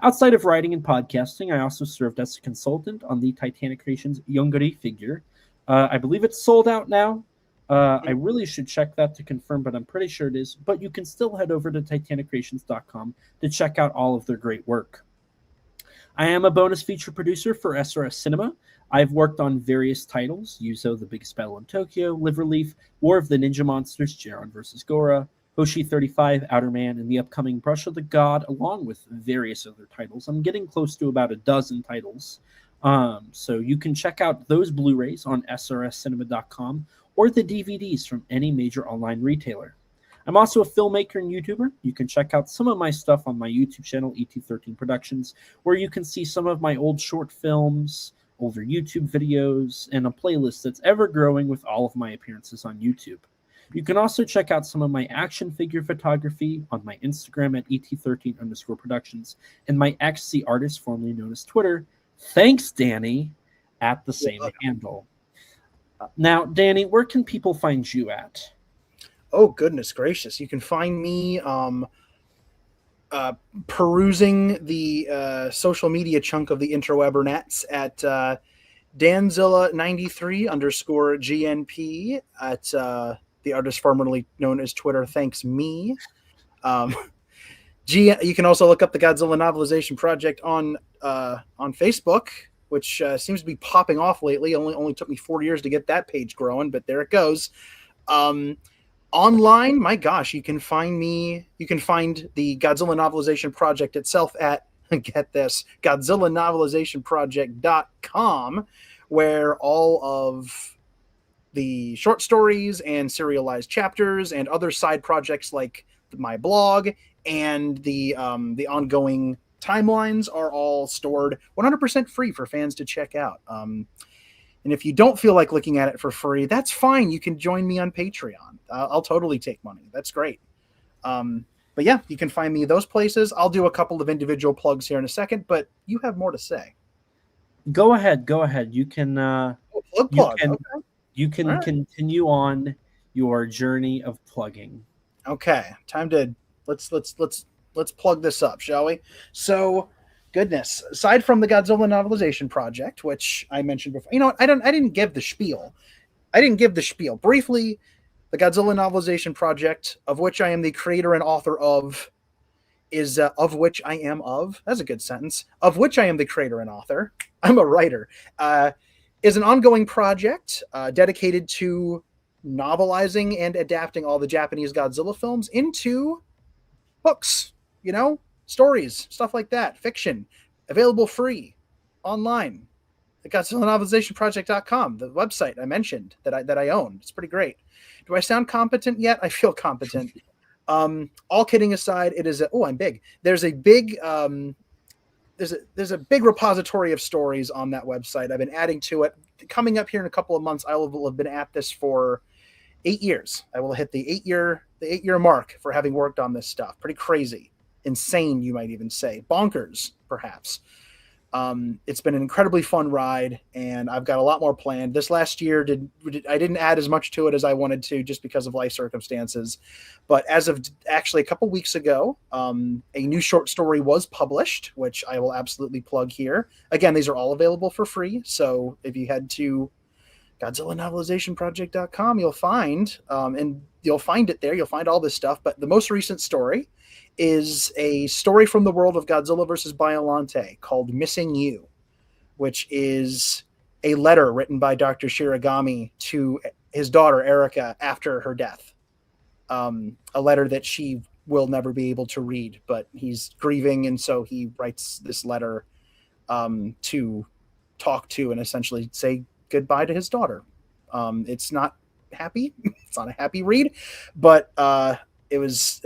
Outside of writing and podcasting, I also served as a consultant on the Titanic Creations Yongari figure. I believe it's sold out now. I really should check that to confirm, but I'm pretty sure it is. But you can still head over to titanicreations.com to check out all of their great work. I am a bonus feature producer for SRS Cinema. I've worked on various titles, Yuzo, The Biggest Battle in Tokyo, Liver Leaf, War of the Ninja Monsters, Jiron vs. Gora, Hoshi 35, Outer Man, and the upcoming Brush of the God, along with various other titles. I'm getting close to about a dozen titles. So you can check out those Blu-rays on srscinema.com or the DVDs from any major online retailer. I'm also a filmmaker and YouTuber. You can check out some of my stuff on my YouTube channel, ET13 Productions, where you can see some of my old short films, older YouTube videos, and a playlist that's ever growing with all of my appearances on YouTube. You can also check out some of my action figure photography on my Instagram at ET13_productions and my X, the artist formerly known as Twitter. Thanks, Danny, at the same handle. Now, Danny, where can people find you at? Oh, goodness gracious. You can find me perusing the social media chunk of the interwebernets at Danzilla93_GNP at the artist formerly known as Twitter. Thanks me. You can also look up the Godzilla Novelization Project on Facebook, which seems to be popping off lately. Only took me 4 years to get that page growing, but there it goes. Online, my gosh, you can find the Godzilla Novelization Project itself at, get this, GodzillaNovelizationProject.com, where all of the short stories and serialized chapters and other side projects like my blog and the ongoing timelines are all stored 100% free for fans to check out. And if you don't feel like looking at it for free, that's fine. You can join me on Patreon. I'll totally take money. That's great. But yeah, you can find me those places. I'll do a couple of individual plugs here in a second, but you have more to say. Go ahead. You can plug. You can right. Continue on your journey of plugging. Okay, time to let's plug this up, shall we? So, goodness, aside from the Godzilla Novelization Project, which I mentioned before, you know what? I didn't give the spiel. Briefly, the Godzilla Novelization Project, of which I am the creator and author of, is of which I am of. That's a good sentence. Of which I am the creator and author. I'm a writer. Is an ongoing project dedicated to novelizing and adapting all the Japanese Godzilla films into books, stories, stuff like that, fiction, available free online. The GodzillaNovelizationProject.com, the website I mentioned that I own. It's pretty great. Do I sound competent yet? I feel competent. All kidding aside, it is I'm big. There's a big there's a big repository of stories on that website. I've been adding to it. Coming up here in a couple of months, I will have been at this for 8 years. I will hit the 8-year mark for having worked on this stuff. Pretty crazy. Insane, you might even say. Bonkers, perhaps. It's been an incredibly fun ride, and I've got a lot more planned. This last year, I didn't add as much to it as I wanted to just because of life circumstances. But as of actually a couple weeks ago, a new short story was published, which I will absolutely plug here. Again, these are all available for free. So if you head to GodzillaNovelizationProject.com, you'll find it there. You'll find all this stuff. But the most recent story is a story from the world of Godzilla vs. Biollante called Missing You, which is a letter written by Dr. Shiragami to his daughter, Erica, after her death. A letter that she will never be able to read, but he's grieving, and so he writes this letter to talk to and essentially say goodbye to his daughter. It's not happy. It's not a happy read, but it was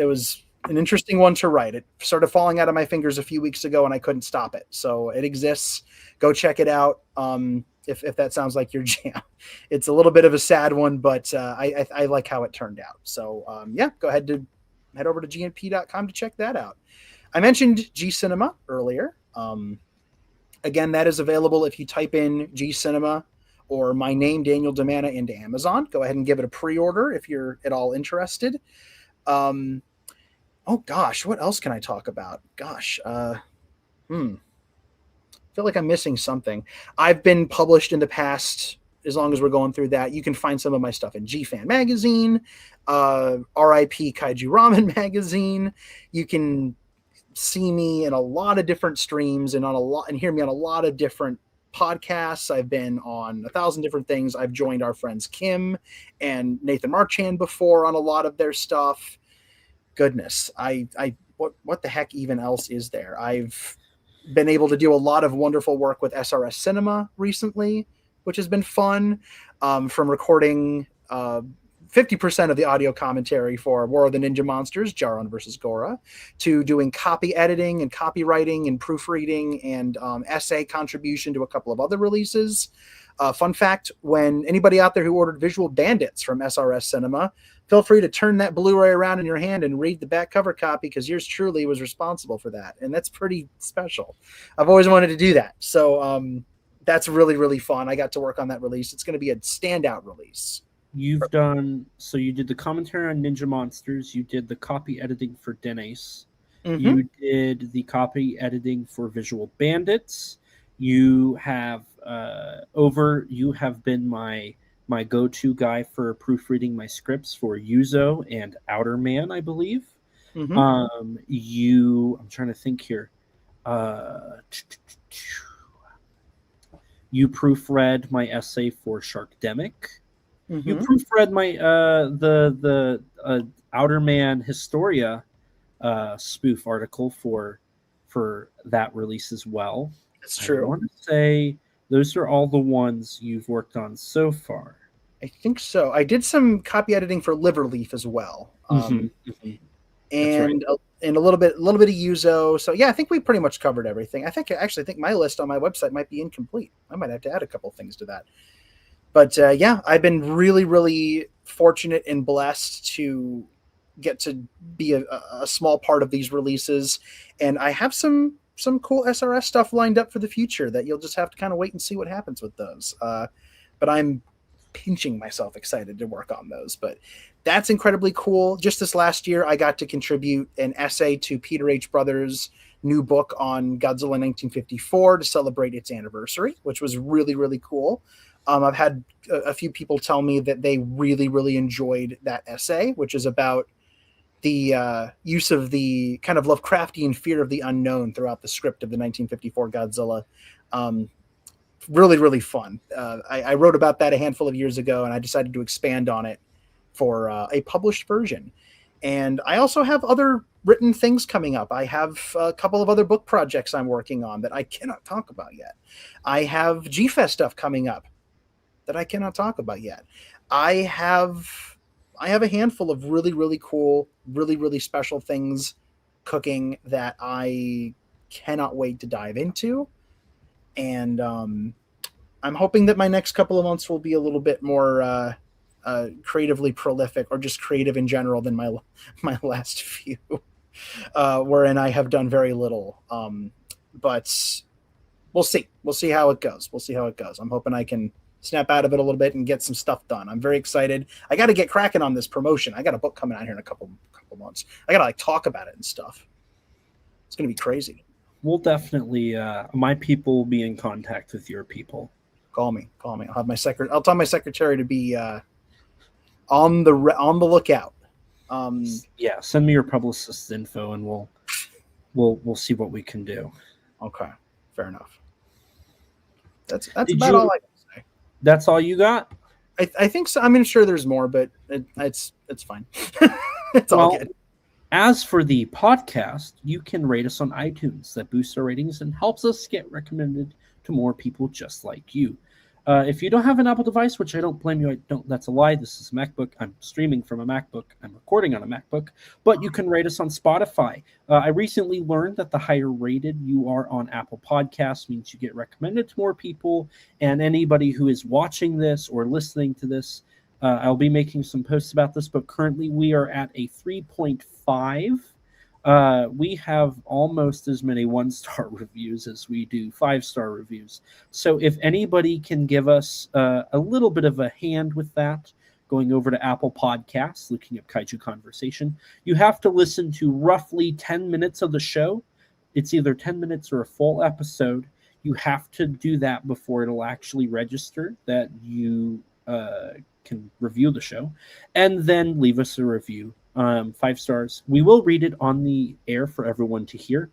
an interesting one to write. It started falling out of my fingers a few weeks ago, and I couldn't stop it. So it exists. Go check it out. If that sounds like your jam. It's a little bit of a sad one, but I like how it turned out. So go ahead to head over to gnp.com to check that out. I mentioned G Cinema earlier. Again, that is available if you type in G Cinema or my name, Daniel Demana, into Amazon. Go ahead and give it a pre-order if you're at all interested. Oh gosh, what else can I talk about? Gosh, feel like I'm missing something. I've been published in the past. As long as we're going through that, you can find some of my stuff in GFan Magazine, RIP Kaiju Ramen Magazine. You can see me in a lot of different streams and hear me on a lot of different podcasts. I've been on 1,000 different things. I've joined our friends Kim and Nathan Marchand before on a lot of their stuff. Goodness, what the heck even else is there? I've been able to do a lot of wonderful work with SRS Cinema recently, which has been fun, from recording 50% of the audio commentary for War of the Ninja Monsters, Jaron versus Gora, to doing copy editing and copywriting and proofreading and essay contribution to a couple of other releases. Fun fact, when anybody out there who ordered Visual Bandits from SRS Cinema, feel free to turn that Blu-ray around in your hand and read the back cover copy, because yours truly was responsible for that. And that's pretty special. I've always wanted to do that. So that's really, really fun. I got to work on that release. It's going to be a standout release. You did the commentary on Ninja Monsters. You did the copy editing for Denise. Mm-hmm. You did the copy editing for Visual Bandits. You have been my go-to guy for proofreading my scripts for Yuzo and Outer Man, I believe. Mm-hmm. I'm trying to think here. You proofread my essay for Sharkdemic. Mm-hmm. You proofread my the Outer Man Historia spoof article for that release as well. That's true. I want to say those are all the ones you've worked on so far. I think so. I did some copy editing for Liverleaf as well, and right. And a little bit of Yuzo. So yeah, I think we pretty much covered everything. I think my list on my website might be incomplete. I might have to add a couple things to that. But yeah, I've been really, really fortunate and blessed to get to be a small part of these releases, and I have some cool SRS stuff lined up for the future that you'll just have to kind of wait and see what happens with those. But I'm pinching myself excited to work on those. But that's incredibly cool. Just this last year, I got to contribute an essay to Peter H. Brothers' new book on Godzilla 1954 to celebrate its anniversary, which was really, really cool. I've had a few people tell me that they really, really enjoyed that essay, which is about the use of the kind of Lovecraftian fear of the unknown throughout the script of the 1954 Godzilla. Really, really fun. I wrote about that a handful of years ago, and I decided to expand on it for a published version. And I also have other written things coming up. I have a couple of other book projects I'm working on that I cannot talk about yet. I have G-Fest stuff coming up that I cannot talk about yet. I have a handful of really, really cool, really, really special things cooking that I cannot wait to dive into. And I'm hoping that my next couple of months will be a little bit more creatively prolific, or just creative in general, than my last few, wherein I have done very little. But we'll see. We'll see how it goes. I'm hoping I can snap out of it a little bit and get some stuff done. I'm very excited. I got to get cracking on this promotion. I got a book coming out here in a couple months. I got to talk about it and stuff. It's going to be crazy. We'll definitely, my people will be in contact with your people. Call me. I'll have I'll tell my secretary to be on the lookout. Yeah, send me your publicist's info, and we'll see what we can do. Okay, fair enough. That's about all I can say. That's all you got? I think so. I mean, sure, there's more, but it's fine. It's all good. As for the podcast, you can rate us on iTunes. That boosts our ratings and helps us get recommended to more people just like you. If you don't have an Apple device, which I don't blame you, that's a lie. This is a MacBook. I'm streaming from a MacBook. I'm recording on a MacBook. But you can rate us on Spotify. I recently learned that the higher rated you are on Apple Podcasts means you get recommended to more people. And anybody who is watching this or listening to this, I'll be making some posts about this, but currently we are at a 3.5 We have almost as many 1-star reviews as we do 5-star reviews. So if anybody can give us a little bit of a hand with that, going over to Apple Podcasts, looking up Kaiju Conversation, you have to listen to roughly 10 minutes of the show. It's either 10 minutes or a full episode. You have to do that before it'll actually register that you can review the show, and then leave us a review. 5 stars. We will read it on the air for everyone to hear.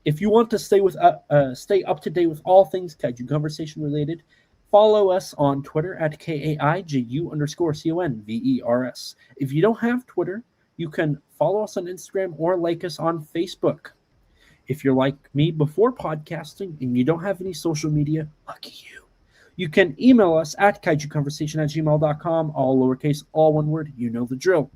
If you want to stay up to date with all things Kaiju Conversation related, follow us on Twitter at KAIJU_CONVERS. If you don't have Twitter, you can follow us on Instagram or like us on Facebook. If you're like me before podcasting and you don't have any social media, lucky you. You can email us at kaijuconversation@gmail.com, all lowercase, all one word, you know the drill.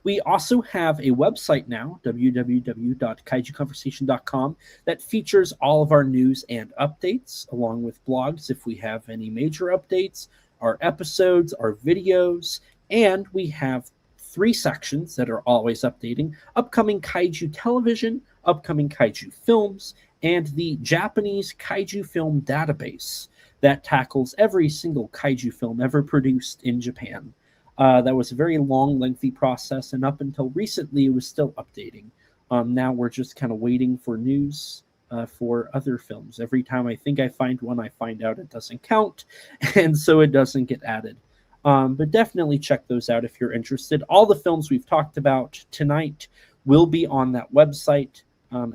We also have a website now, www.kaijuconversation.com, that features all of our news and updates, along with blogs if we have any major updates, our episodes, our videos, and we have 3 sections that are always updating: upcoming Kaiju television, upcoming Kaiju films, and the Japanese Kaiju film database that tackles every single Kaiju film ever produced in Japan. That was a very long, lengthy process, and up until recently, it was still updating. Now we're just kind of waiting for news for other films. Every time I think I find one, I find out it doesn't count, and so it doesn't get added. But definitely check those out if you're interested. All the films we've talked about tonight will be on that website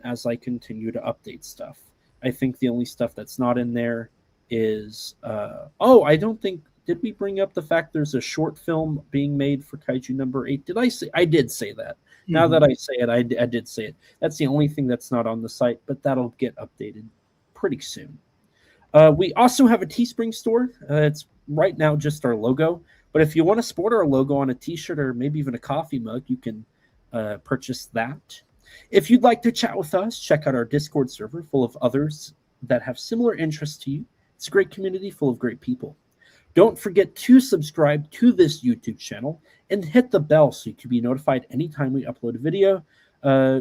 as I continue to update stuff. I think the only stuff that's not in there is... I don't think... Did we bring up the fact there's a short film being made for Kaiju number 8? Did I say? I did say that. Mm-hmm. Now that I say it, I did say it. That's the only thing that's not on the site, but that'll get updated pretty soon. We also have a Teespring store. It's right now just our logo, but if you want to sport our logo on a t-shirt or maybe even a coffee mug, you can purchase that. If you'd like to chat with us, check out our Discord server full of others that have similar interests to you. It's a great community full of great people. Don't forget to subscribe to this YouTube channel and hit the bell so you can be notified anytime we upload a video.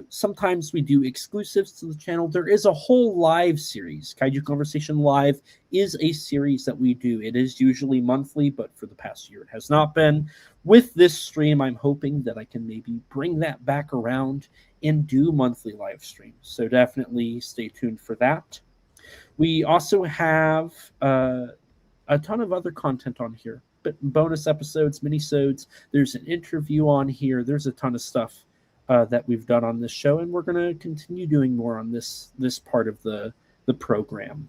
Sometimes we do exclusives to the channel. There is a whole live series. Kaiju Conversation Live is a series that we do. It is usually monthly, but for the past year it has not been. With this stream, I'm hoping that I can maybe bring that back around and do monthly live streams. So definitely stay tuned for that. We also have... a ton of other content on here, but bonus episodes, minisodes. There's an interview on here. There's a ton of stuff that we've done on this show, and we're going to continue doing more on this part of the program.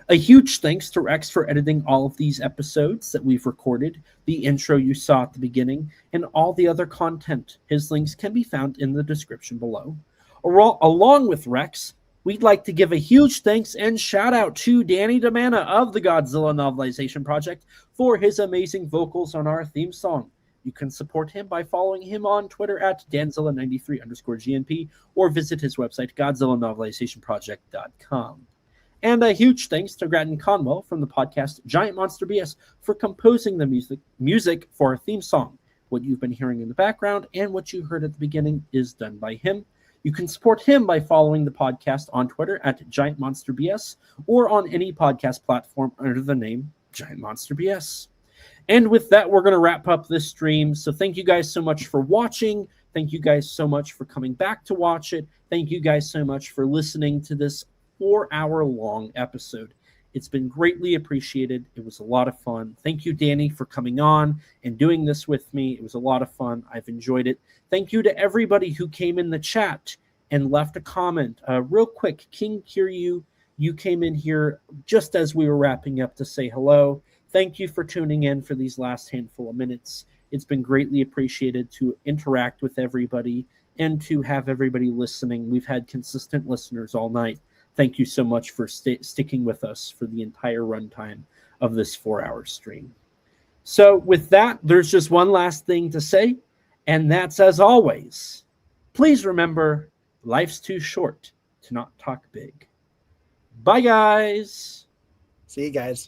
A huge thanks to Rex for editing all of these episodes that we've recorded, the intro you saw at the beginning, and all the other content. His links can be found in the description below. Along with Rex, we'd like to give a huge thanks and shout out to Danny DeManna of the Godzilla Novelization Project for his amazing vocals on our theme song. You can support him by following him on Twitter at Danzilla93_GNP or visit his website, GodzillaNovelizationProject.com. And a huge thanks to Grattan Conwell from the podcast Giant Monster BS for composing the music for our theme song. What you've been hearing in the background and what you heard at the beginning is done by him. You can support him by following the podcast on Twitter at Giant Monster BS or on any podcast platform under the name Giant Monster BS. And with that, we're going to wrap up this stream. So thank you guys so much for watching. Thank you guys so much for coming back to watch it. Thank you guys so much for listening to this 4-hour-long episode. It's been greatly appreciated. It was a lot of fun. Thank you, Danny, for coming on and doing this with me. It was a lot of fun. I've enjoyed it. Thank you to everybody who came in the chat and left a comment. Real quick, King Kiryu, you came in here just as we were wrapping up to say hello. Thank you for tuning in for these last handful of minutes. It's been greatly appreciated to interact with everybody and to have everybody listening. We've had consistent listeners all night. Thank you so much for sticking with us for the entire runtime of this 4-hour stream. So with that, there's just one last thing to say, and that's, as always, please remember, life's too short to not talk big. Bye, guys. See you guys.